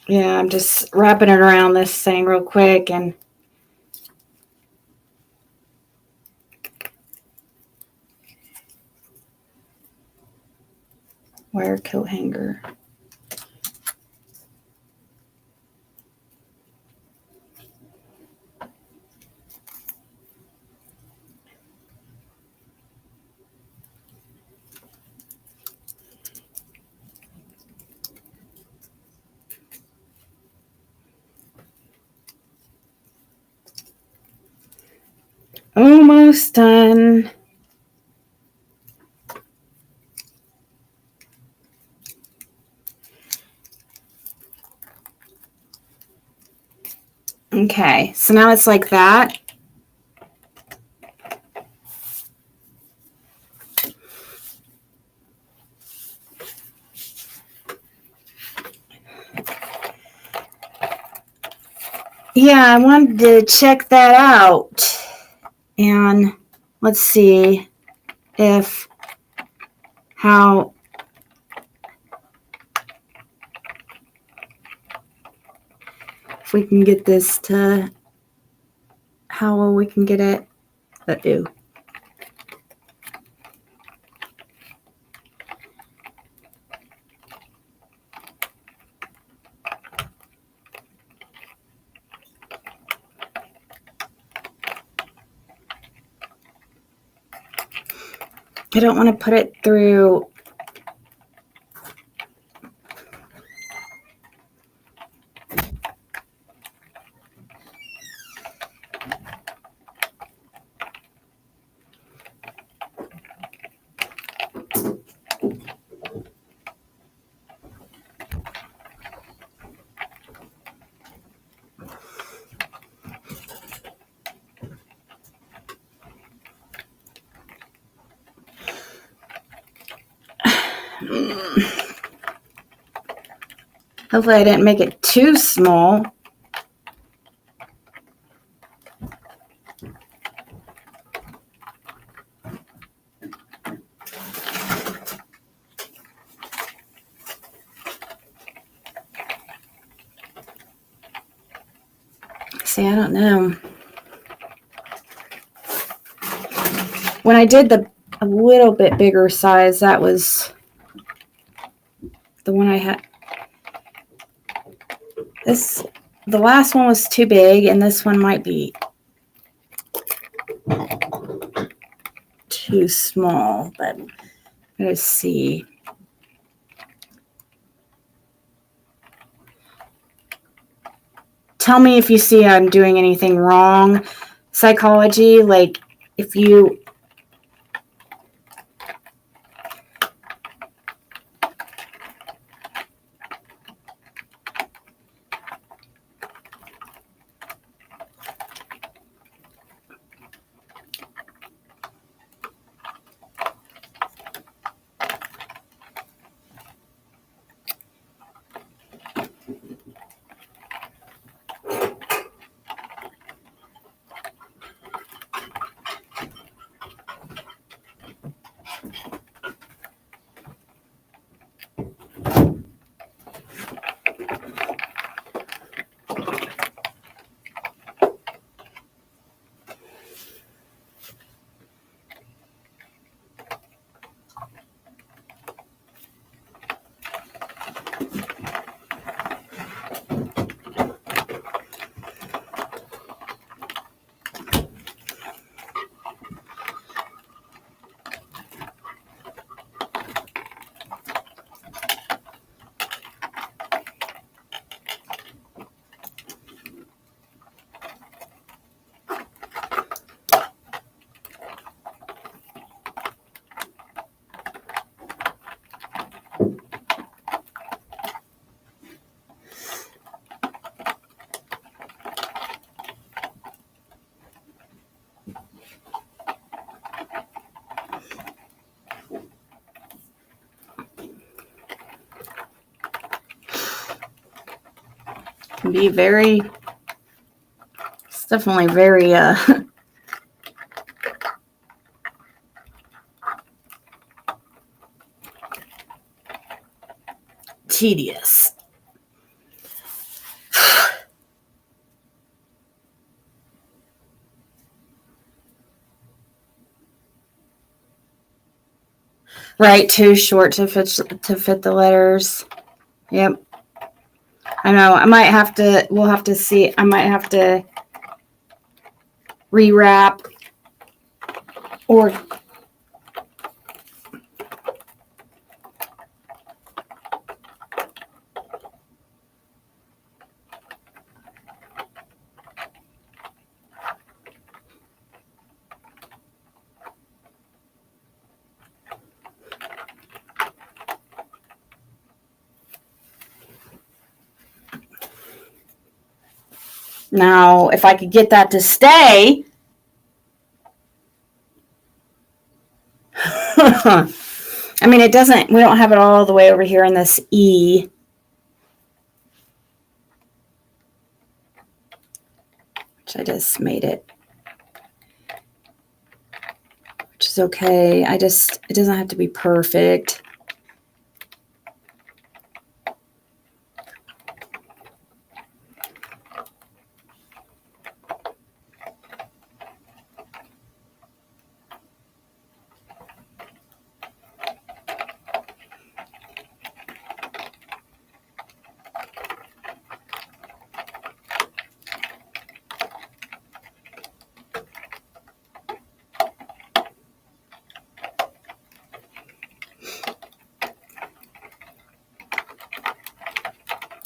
Yeah, I'm just wrapping it around this thing real quick and wire coat hanger. Almost done. Okay, so now it's like that. Yeah, I wanted to check that out. And let's see if we can get this to how well we can get it. Ew. I don't want to put it through. Hopefully I didn't make it too small. See, I don't know. When I did a little bit bigger size, that was the one I had. The last one was too big, and this one might be too small, but let's see. Tell me if you see I'm doing anything wrong. Psychology, like if you can be very, it's definitely very tedious. Right, too short to fit the letters. Yep. I know. We'll have to see. I might have to rewrap or now if I could get that to stay. I mean, it doesn't, we don't have it all the way over here in this E. Which I just made it. Which is okay. It doesn't have to be perfect.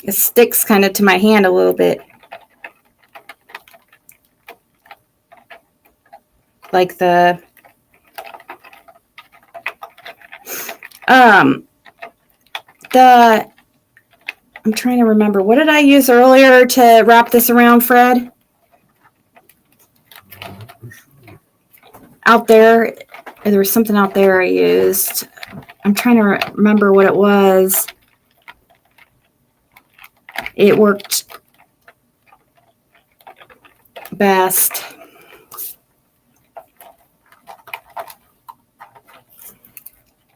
It sticks kind of to my hand a little bit. Like I'm trying to remember. What did I use earlier to wrap this around, Fred? Out there. There was something out there I used. I'm trying to remember what it was. It worked best.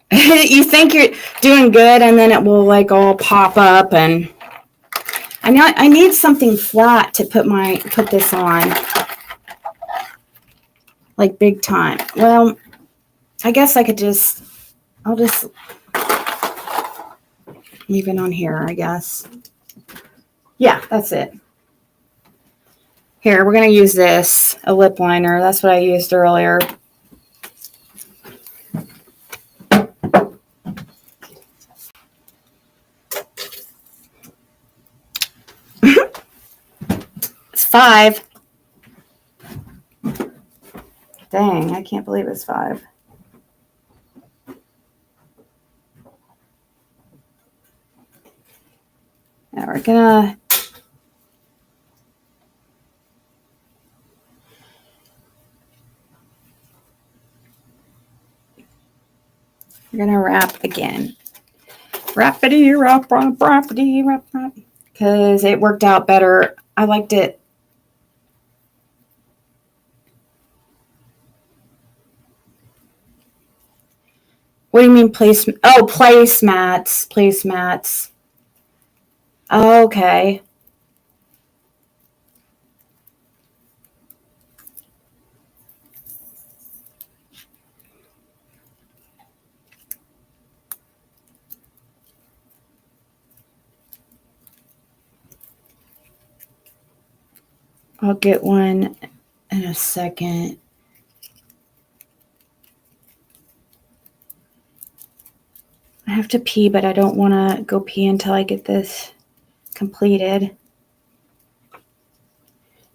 You think you're doing good, and then it will like all pop up, and I need something flat to put this on, like big time. Well, I guess I could I'll just leave it on here, I guess. Yeah, that's it. Here, we're going to use this, a lip liner. That's what I used earlier. It's 5. Dang, I can't believe it's 5. Now we're gonna wrap again. Wrappity, wrap, wrappity, wrap, because it worked out better. I liked it. What do you mean place? Oh, placemats. Placemats. Okay. I'll get one in a second. I have to pee, but I don't want to go pee until I get this completed.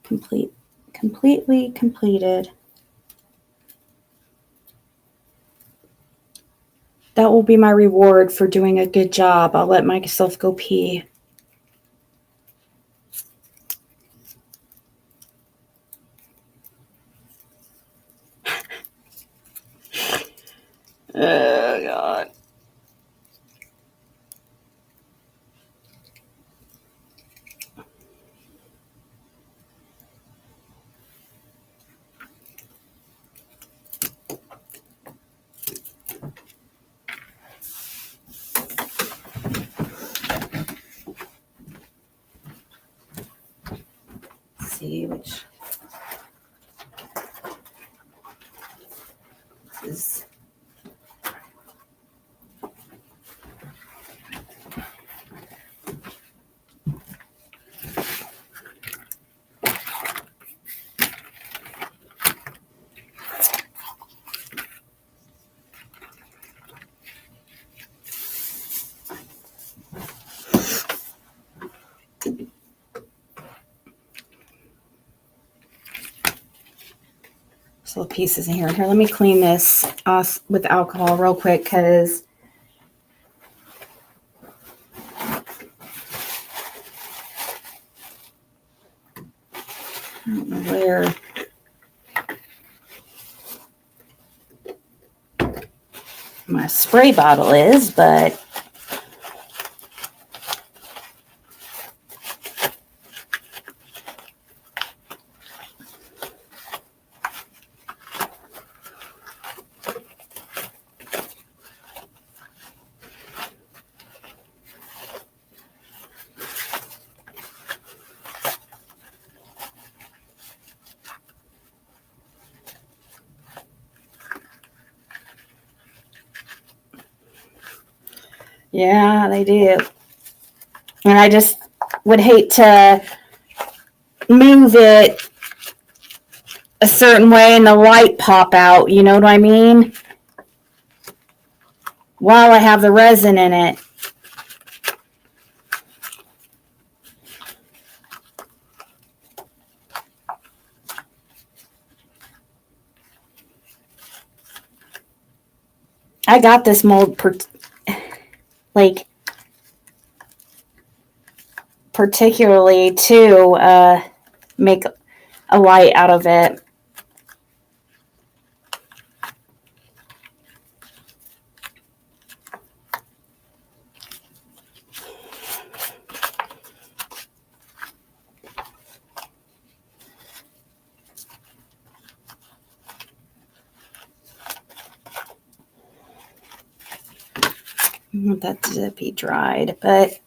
Completely completed. That will be my reward for doing a good job. I'll let myself go pee. Oh, God. see which is. Little pieces in here. Here, let me clean this off with alcohol real quick because I don't know where my spray bottle is, but yeah, they do. And I just would hate to move it a certain way and the light pop out, you know what I mean? While I have the resin in it. I got this mold particularly to make a light out of it. I want that to be dried, but it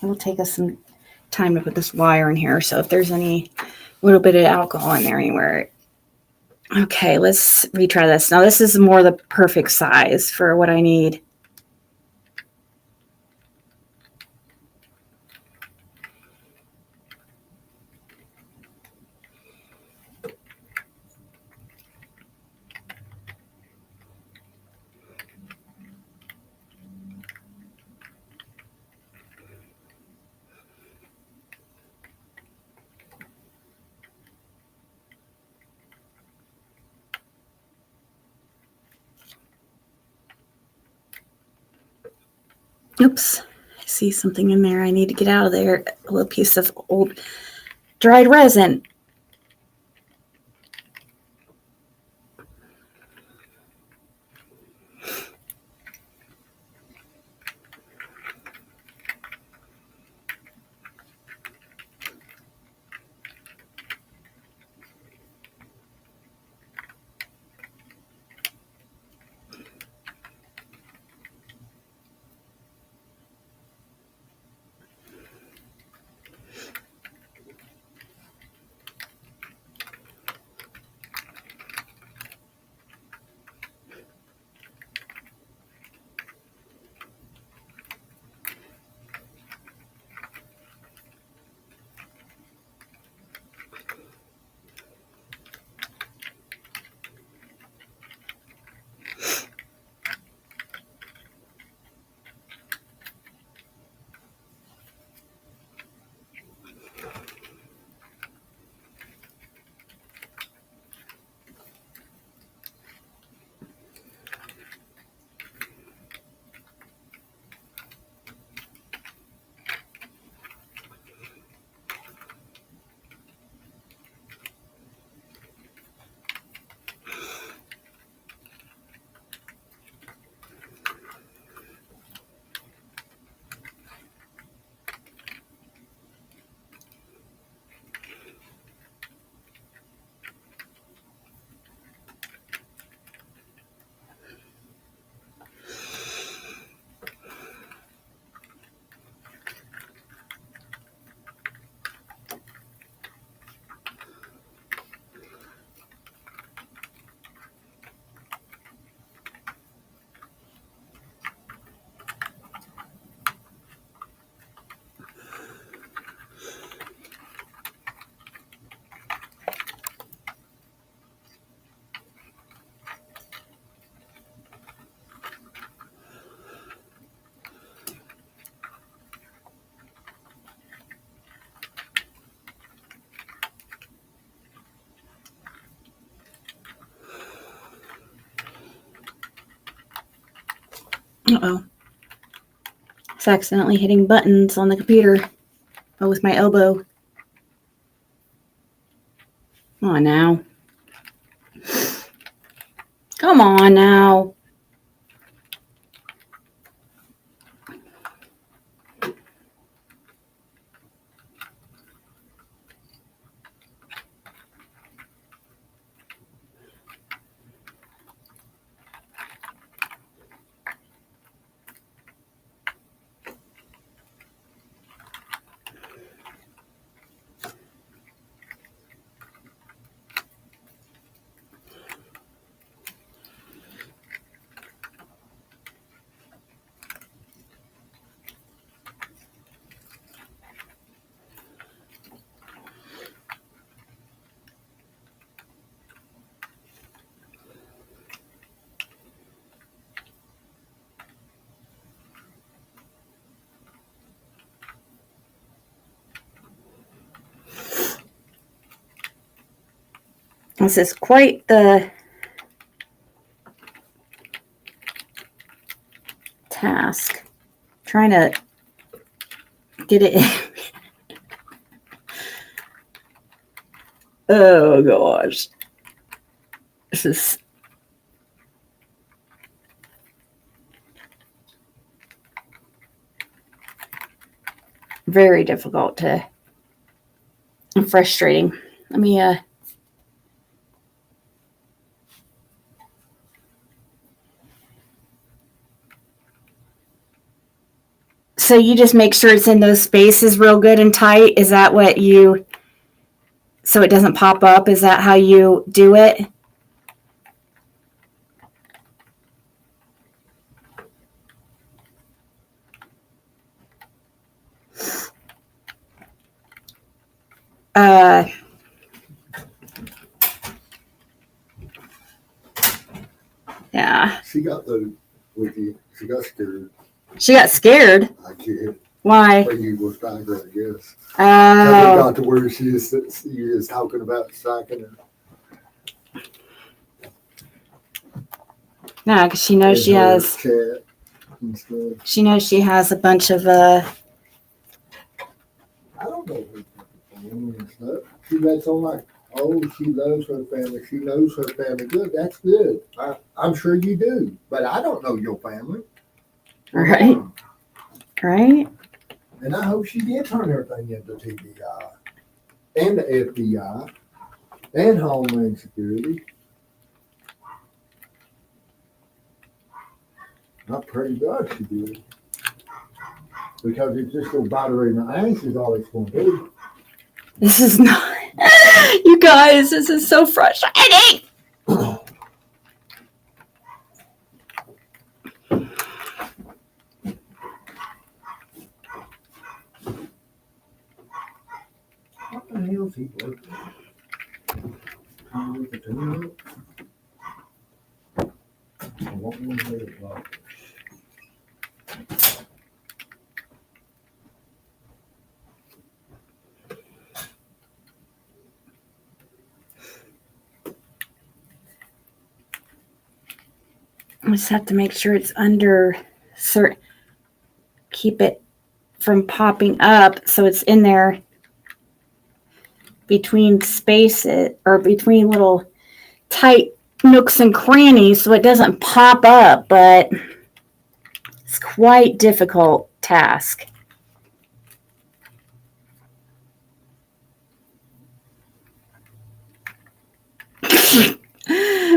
will take us some time to put this wire in here. So if there's any little bit of alcohol in there anywhere. Okay, let's retry this. Now this is more the perfect size for what I need. Oops, I see something in there I need to get out of there. A little piece of old dried resin. Uh-oh. It's accidentally hitting buttons on the computer. Oh, with my elbow. Come on now. Come on now. This is quite the task. Trying to get it in. Oh gosh. This is very difficult and frustrating. Let me so you just make sure it's in those spaces real good and tight. Is that what you, so it doesn't pop up? Is that how you do it? Yeah. She got the with you. She got scared. She got scared. I kid. Why? When you were striking, I guess. Because it got to where she is talking about striking her. No, because she knows she has. Chat and stuff. She knows she has a bunch of I don't know her family and stuff. She lets on like, oh, she loves her family. She knows her family good. That's good. I'm sure you do, but I don't know your family. Right. Right. And I hope she did turn everything into TBI and the FBI and Homeland Security. I pray to God she did. Because it's just a battery in the ass is all it's going to do. This is not. You guys, this is so frustrating. What the hell is he working? Trying to look at the new I want one way to block. I just have to make sure it's under certain, keep it from popping up so it's in there between spaces or between little tight nooks and crannies so it doesn't pop up, but it's quite difficult task.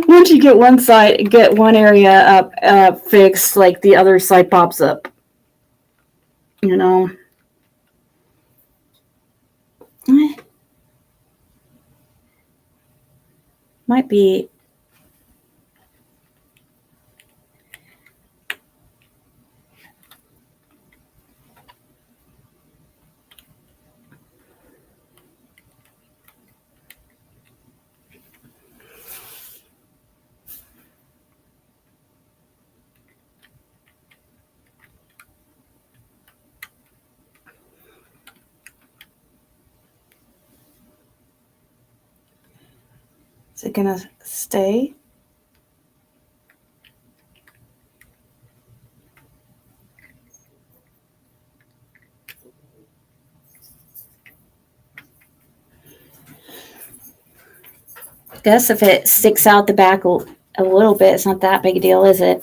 Once you get one area up fixed, like the other side pops up. You know. Might be. Is it gonna stay? Guess if it sticks out the back a little bit, it's not that big a deal, is it?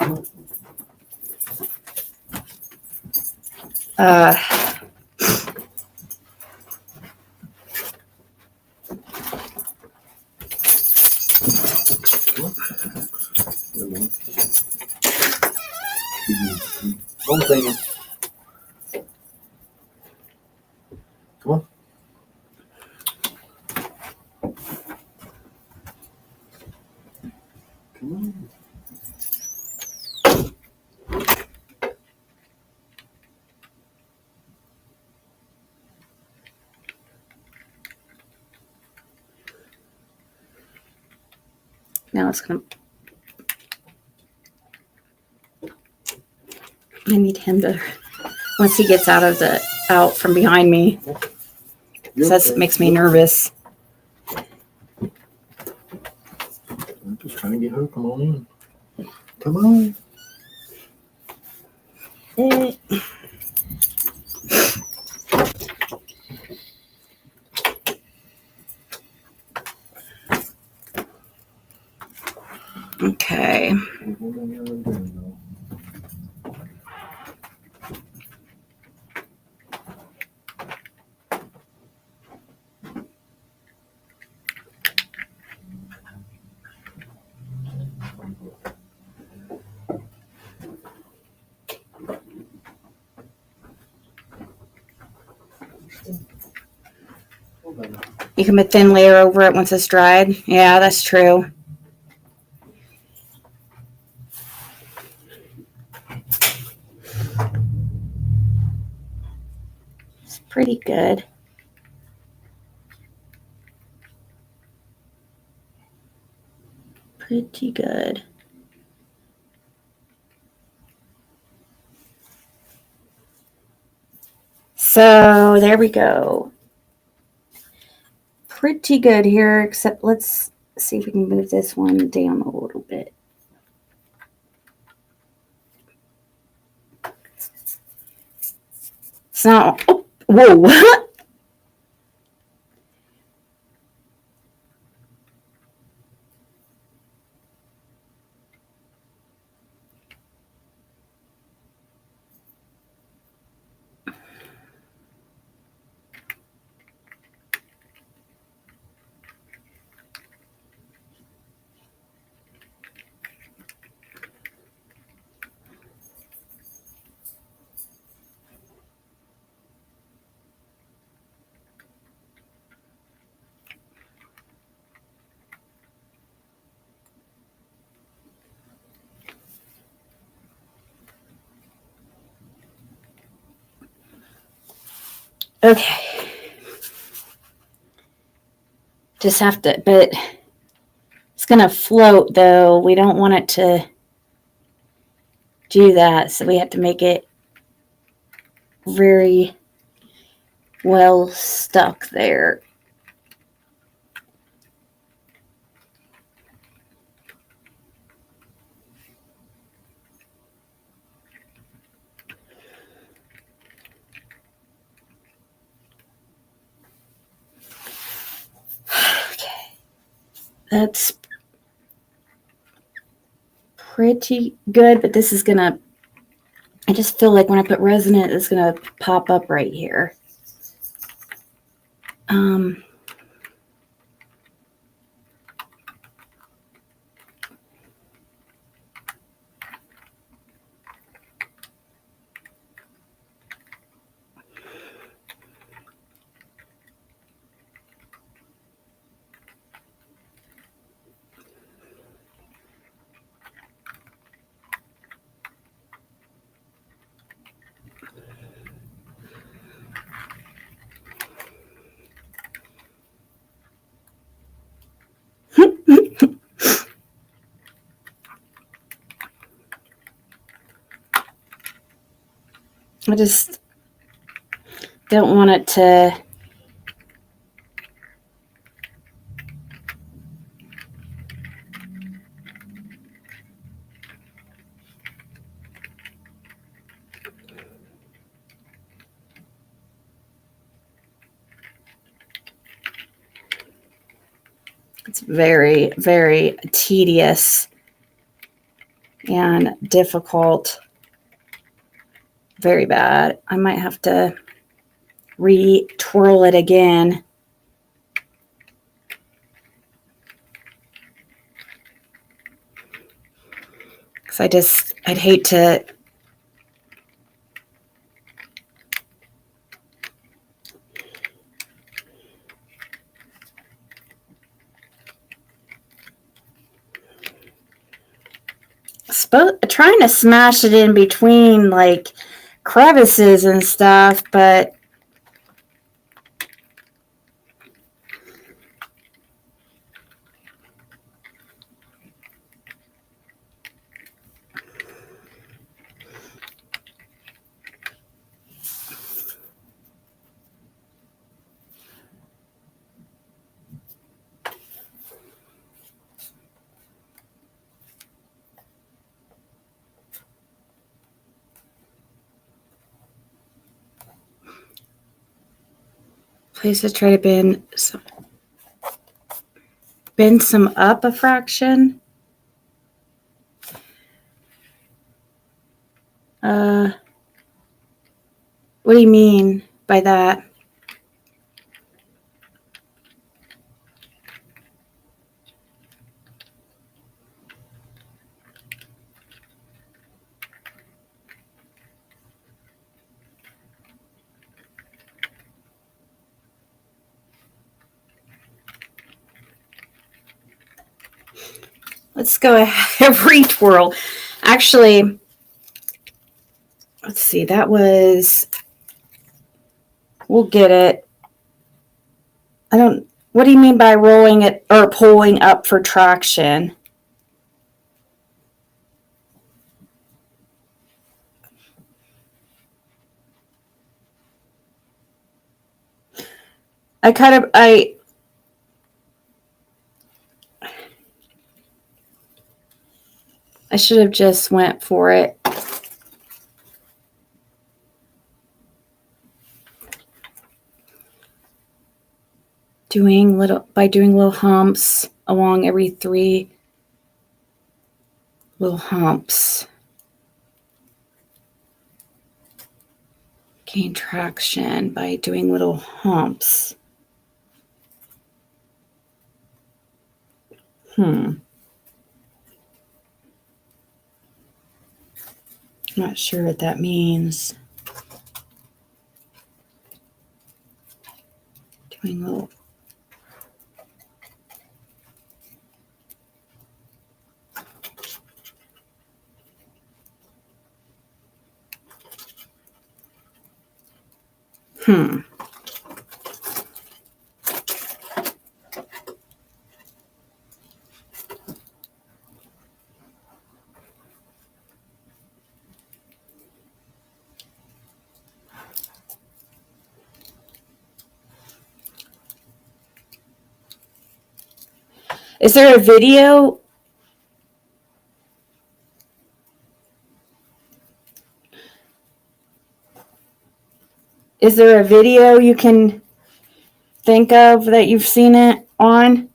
One thing. Come on. Come on. Now it's gonna. I need him to. Once he gets out from behind me, that makes me nervous. I'm just trying to get her. Come on in. Come on. Okay. You can put a thin layer over it once it's dried. Yeah, that's true. It's pretty good. Pretty good. So there we go. Pretty good here, except let's see if we can move this one down a little bit. It's not. Oh, whoa. Okay. Just have to, but it's going to float though. We don't want it to do that. So we have to make it very well stuck there. Okay. That's pretty good, but this is going to, I just feel like when I put resin in it, it's going to pop up right here. I just don't want it to. It's very, very tedious and difficult. Very bad. I might have to re-twirl it again. Because I'd hate to trying to smash it in between like crevices and stuff, but please try to bend some up a fraction. What do you mean by that? Let's go ahead and retwirl. Actually, let's see. That was. We'll get it. What do you mean by rolling it or pulling up for traction? I should have just went for it. Doing little humps along every 3 little humps. Gain traction by doing little humps. I'm not sure what that means. Doing little. Is there a video? Is there a video you can think of that you've seen it on?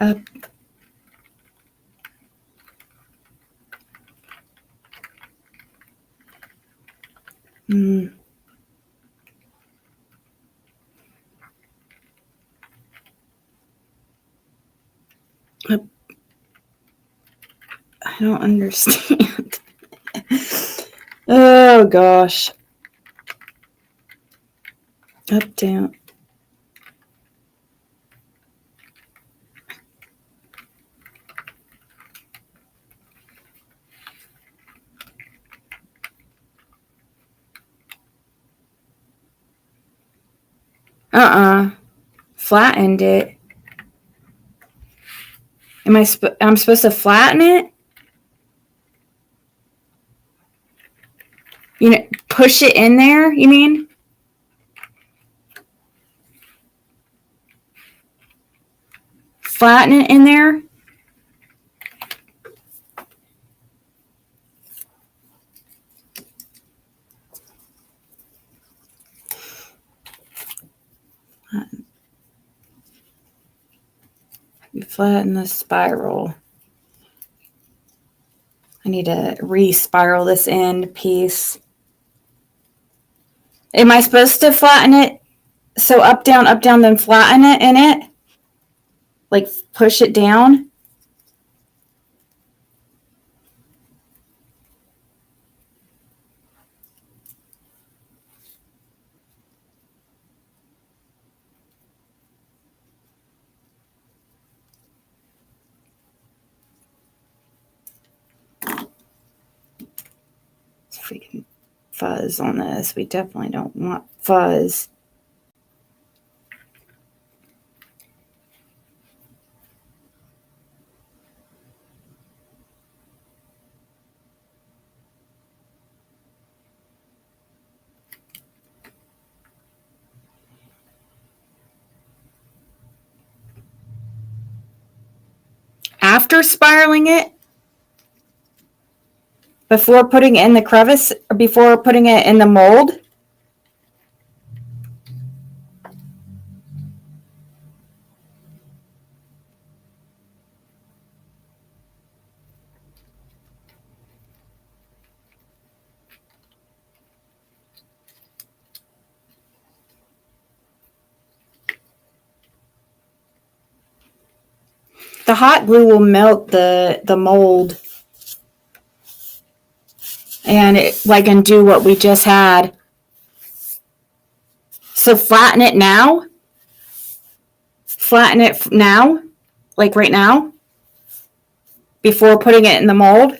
Up. Mm. Up. I don't understand. Oh gosh. Up, down. Flattened it. I'm supposed to flatten it? You know, push it in there, you mean? Flatten it in there? Flatten the spiral. I need to re-spiral this end piece. Am I supposed to flatten it? So up, down, then flatten it in it? Like push it down? Freaking fuzz on this. We definitely don't want fuzz. After spiraling it? Before putting it in the crevice? Or before putting it in the mold? The hot glue will melt the mold and and do what we just had. So flatten it now? Flatten it now? Like right now? Before putting it in the mold?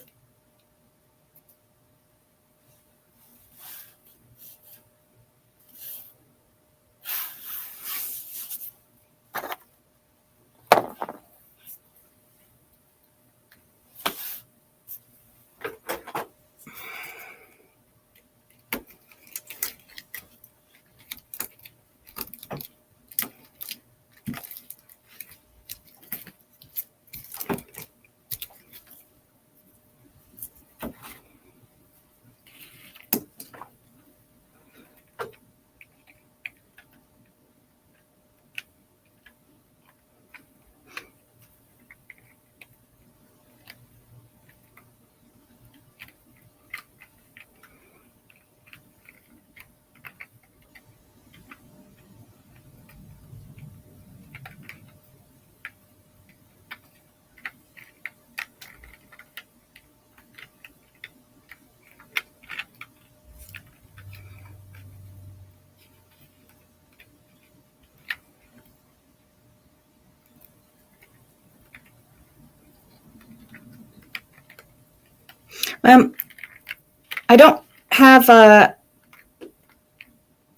I don't have a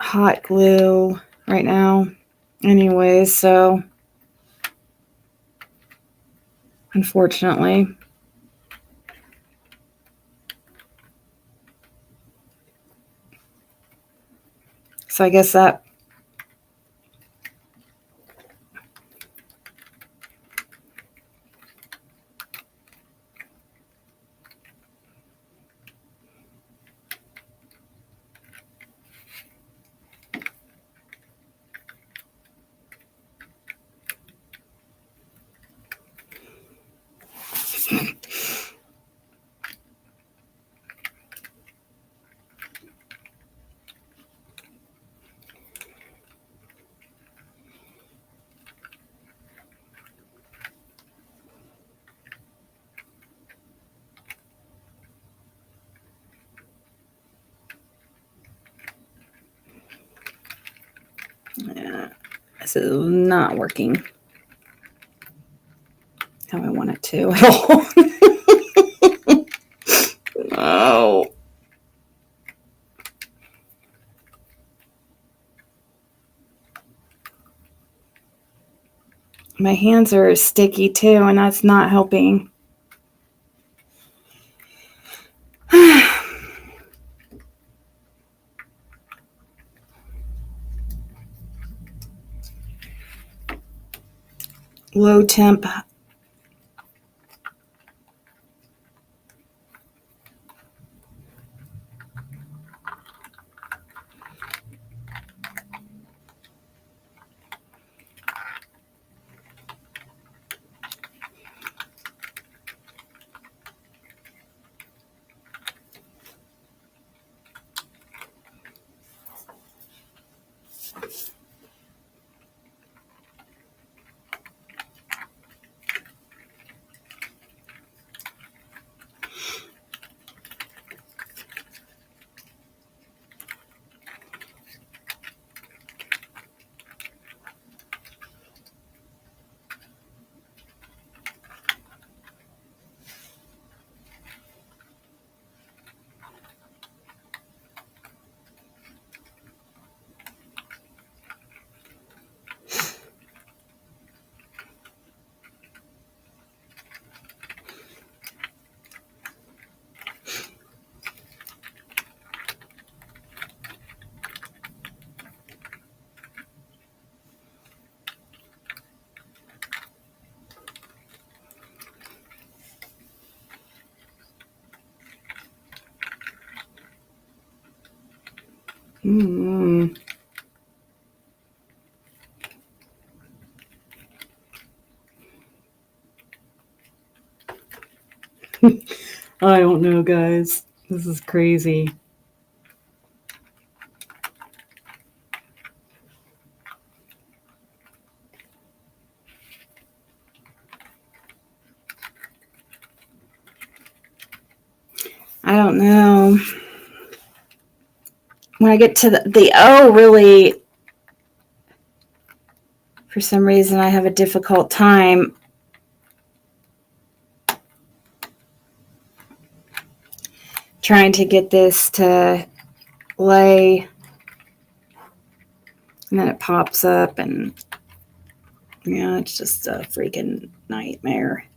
hot glue right now anyway, so unfortunately. So I guess that Yeah, this is not working how I want it to at all. Oh. My hands are sticky too, and that's not helping. Low temp. Mm. I don't know, guys. This is crazy. I don't know. When I get to the O, really, for some reason, I have a difficult time trying to get this to lay. And then it pops up, and yeah, it's just a freaking nightmare.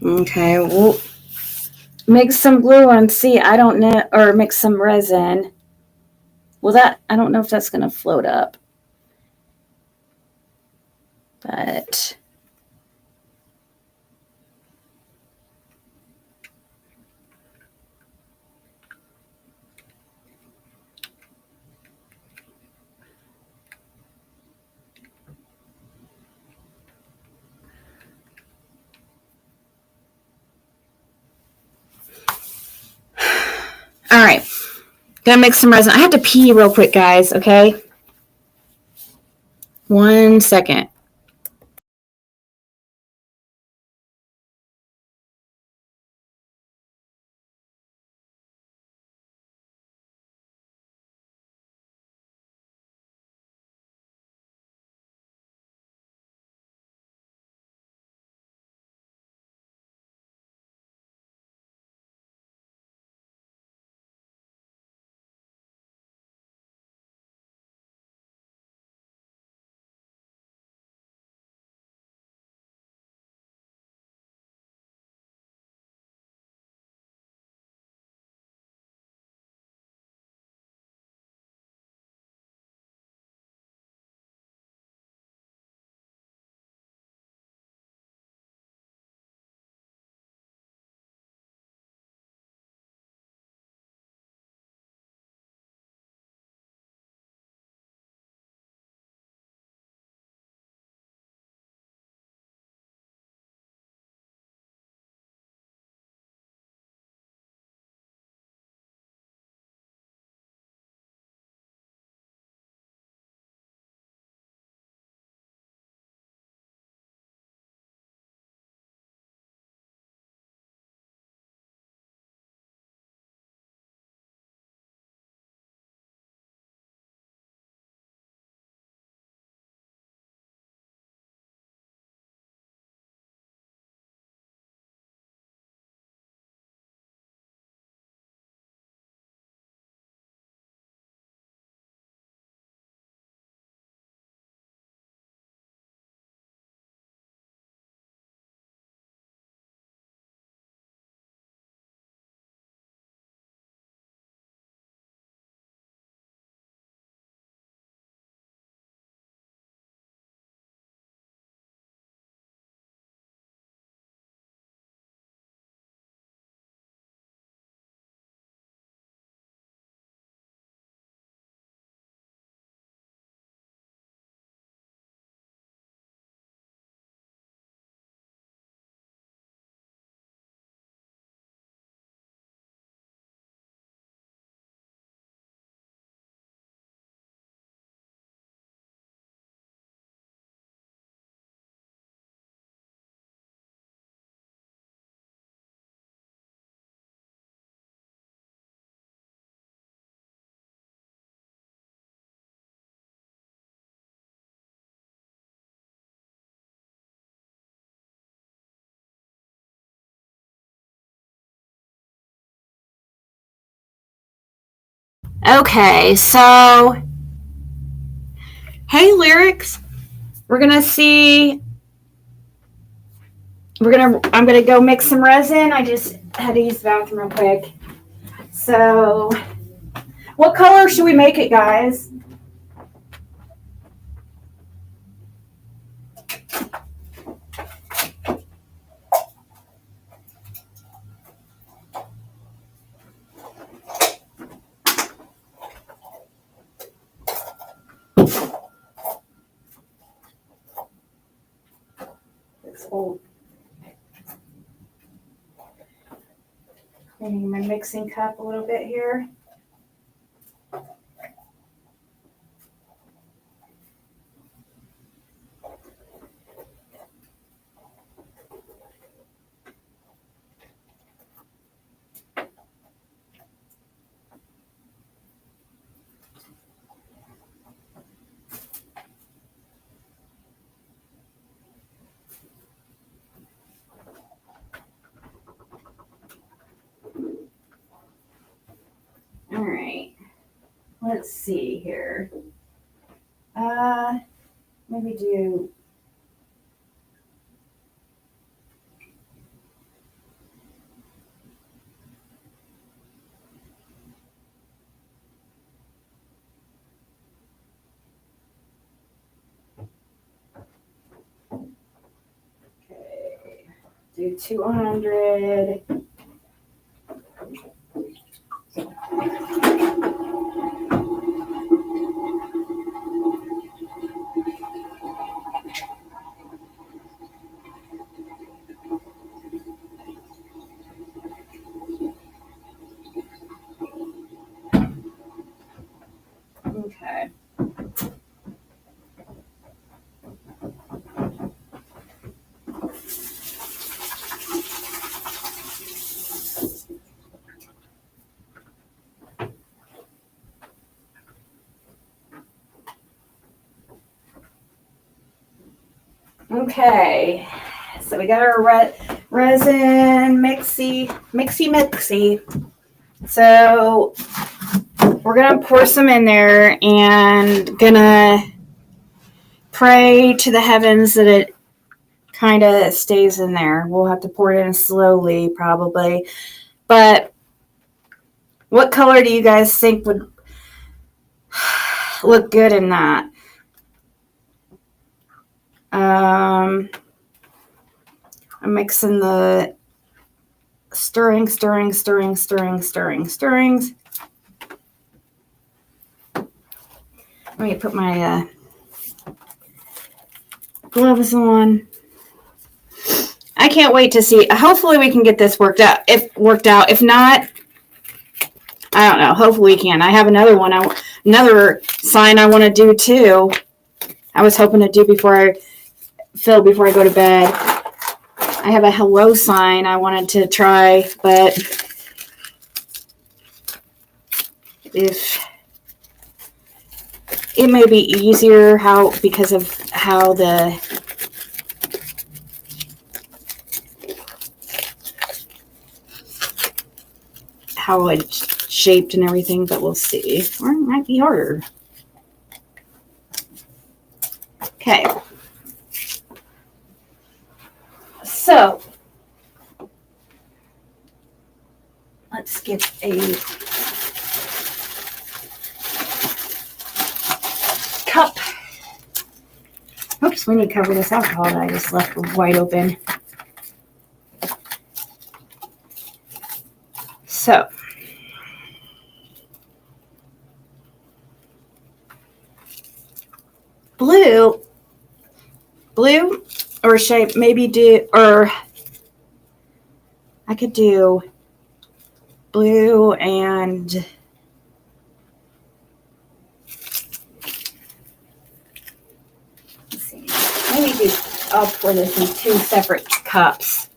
Okay, we'll mix some glue and see. I don't know, or mix some resin. Well, that, I don't know if that's going to float up. But all right, gotta mix some resin. I have to pee real quick, guys. Okay, 1 second. Okay, so hey lyrics, we're gonna see. I'm gonna go mix some resin. I just had to use the bathroom real quick. So, what color should we make it, guys? It's old. Cleaning my mixing cup a little bit here. All right. Let's see here. Maybe do. Okay. Do 200. Okay. Okay. So we got our resin mixy. So we're gonna pour some in there and gonna pray to the heavens that it kind of stays in there. We'll have to pour it in slowly, probably. But what color do you guys think would look good in that? I'm mixing the stirrings. Let me put my gloves on. I can't wait to see. Hopefully we can get this worked out. If not, I don't know. Hopefully we can. I have another one. Another sign I want to do too. I was hoping to do before I go to bed. I have a hello sign I wanted to try, but if it may be easier because of how it's shaped and everything, but we'll see. Or it might be harder. Okay. So let's get a cup. Oops, we need to cover this alcohol that I just left wide open. So blue or shape, or I could do blue and let's see, I'll pour this in 2 separate cups.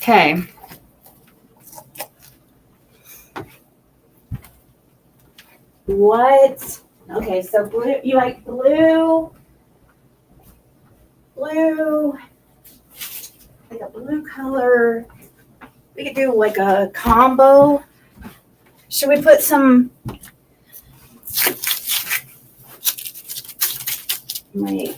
Okay. What? Okay, so blue, you like blue? Blue, like a blue color. We could do like a combo. Should we put some, wait.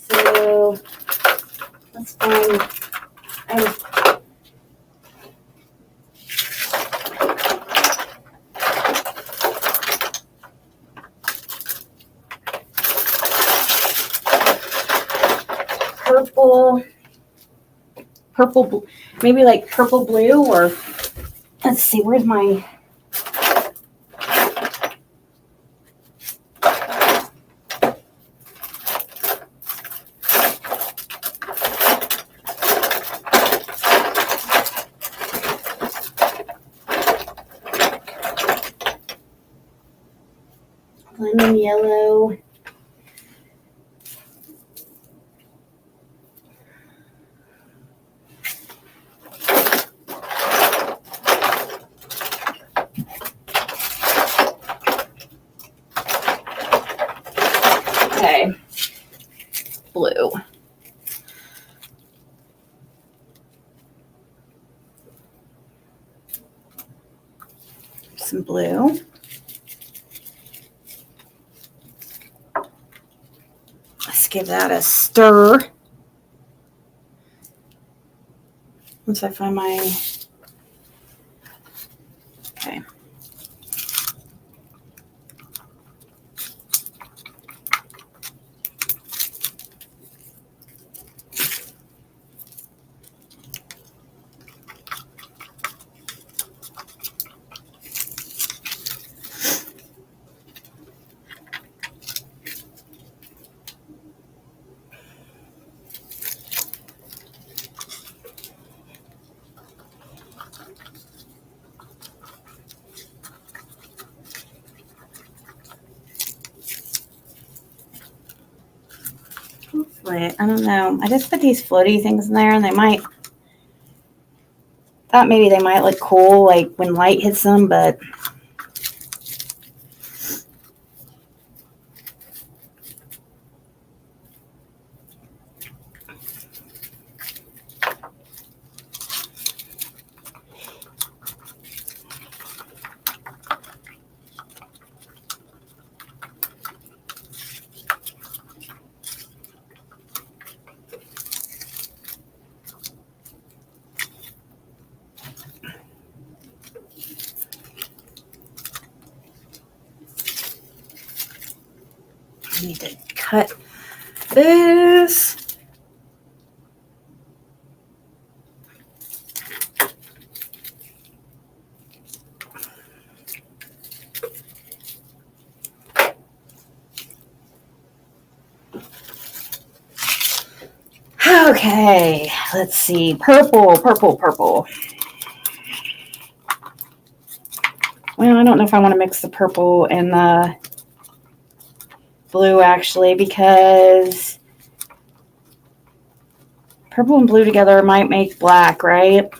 So let's find, purple, maybe like purple blue, or let's see, where's my, lemon yellow. Okay, blue. Some blue. Let's give that a stir. Once I find my, okay. Hopefully, I don't know. I just put these floaty things in there, and they might, thought maybe they might look cool, like when light hits them, but I need to cut this. Okay, let's see. Purple, purple, purple. Well, I don't know if I want to mix the purple and the blue, actually, because purple and blue together might make black, right?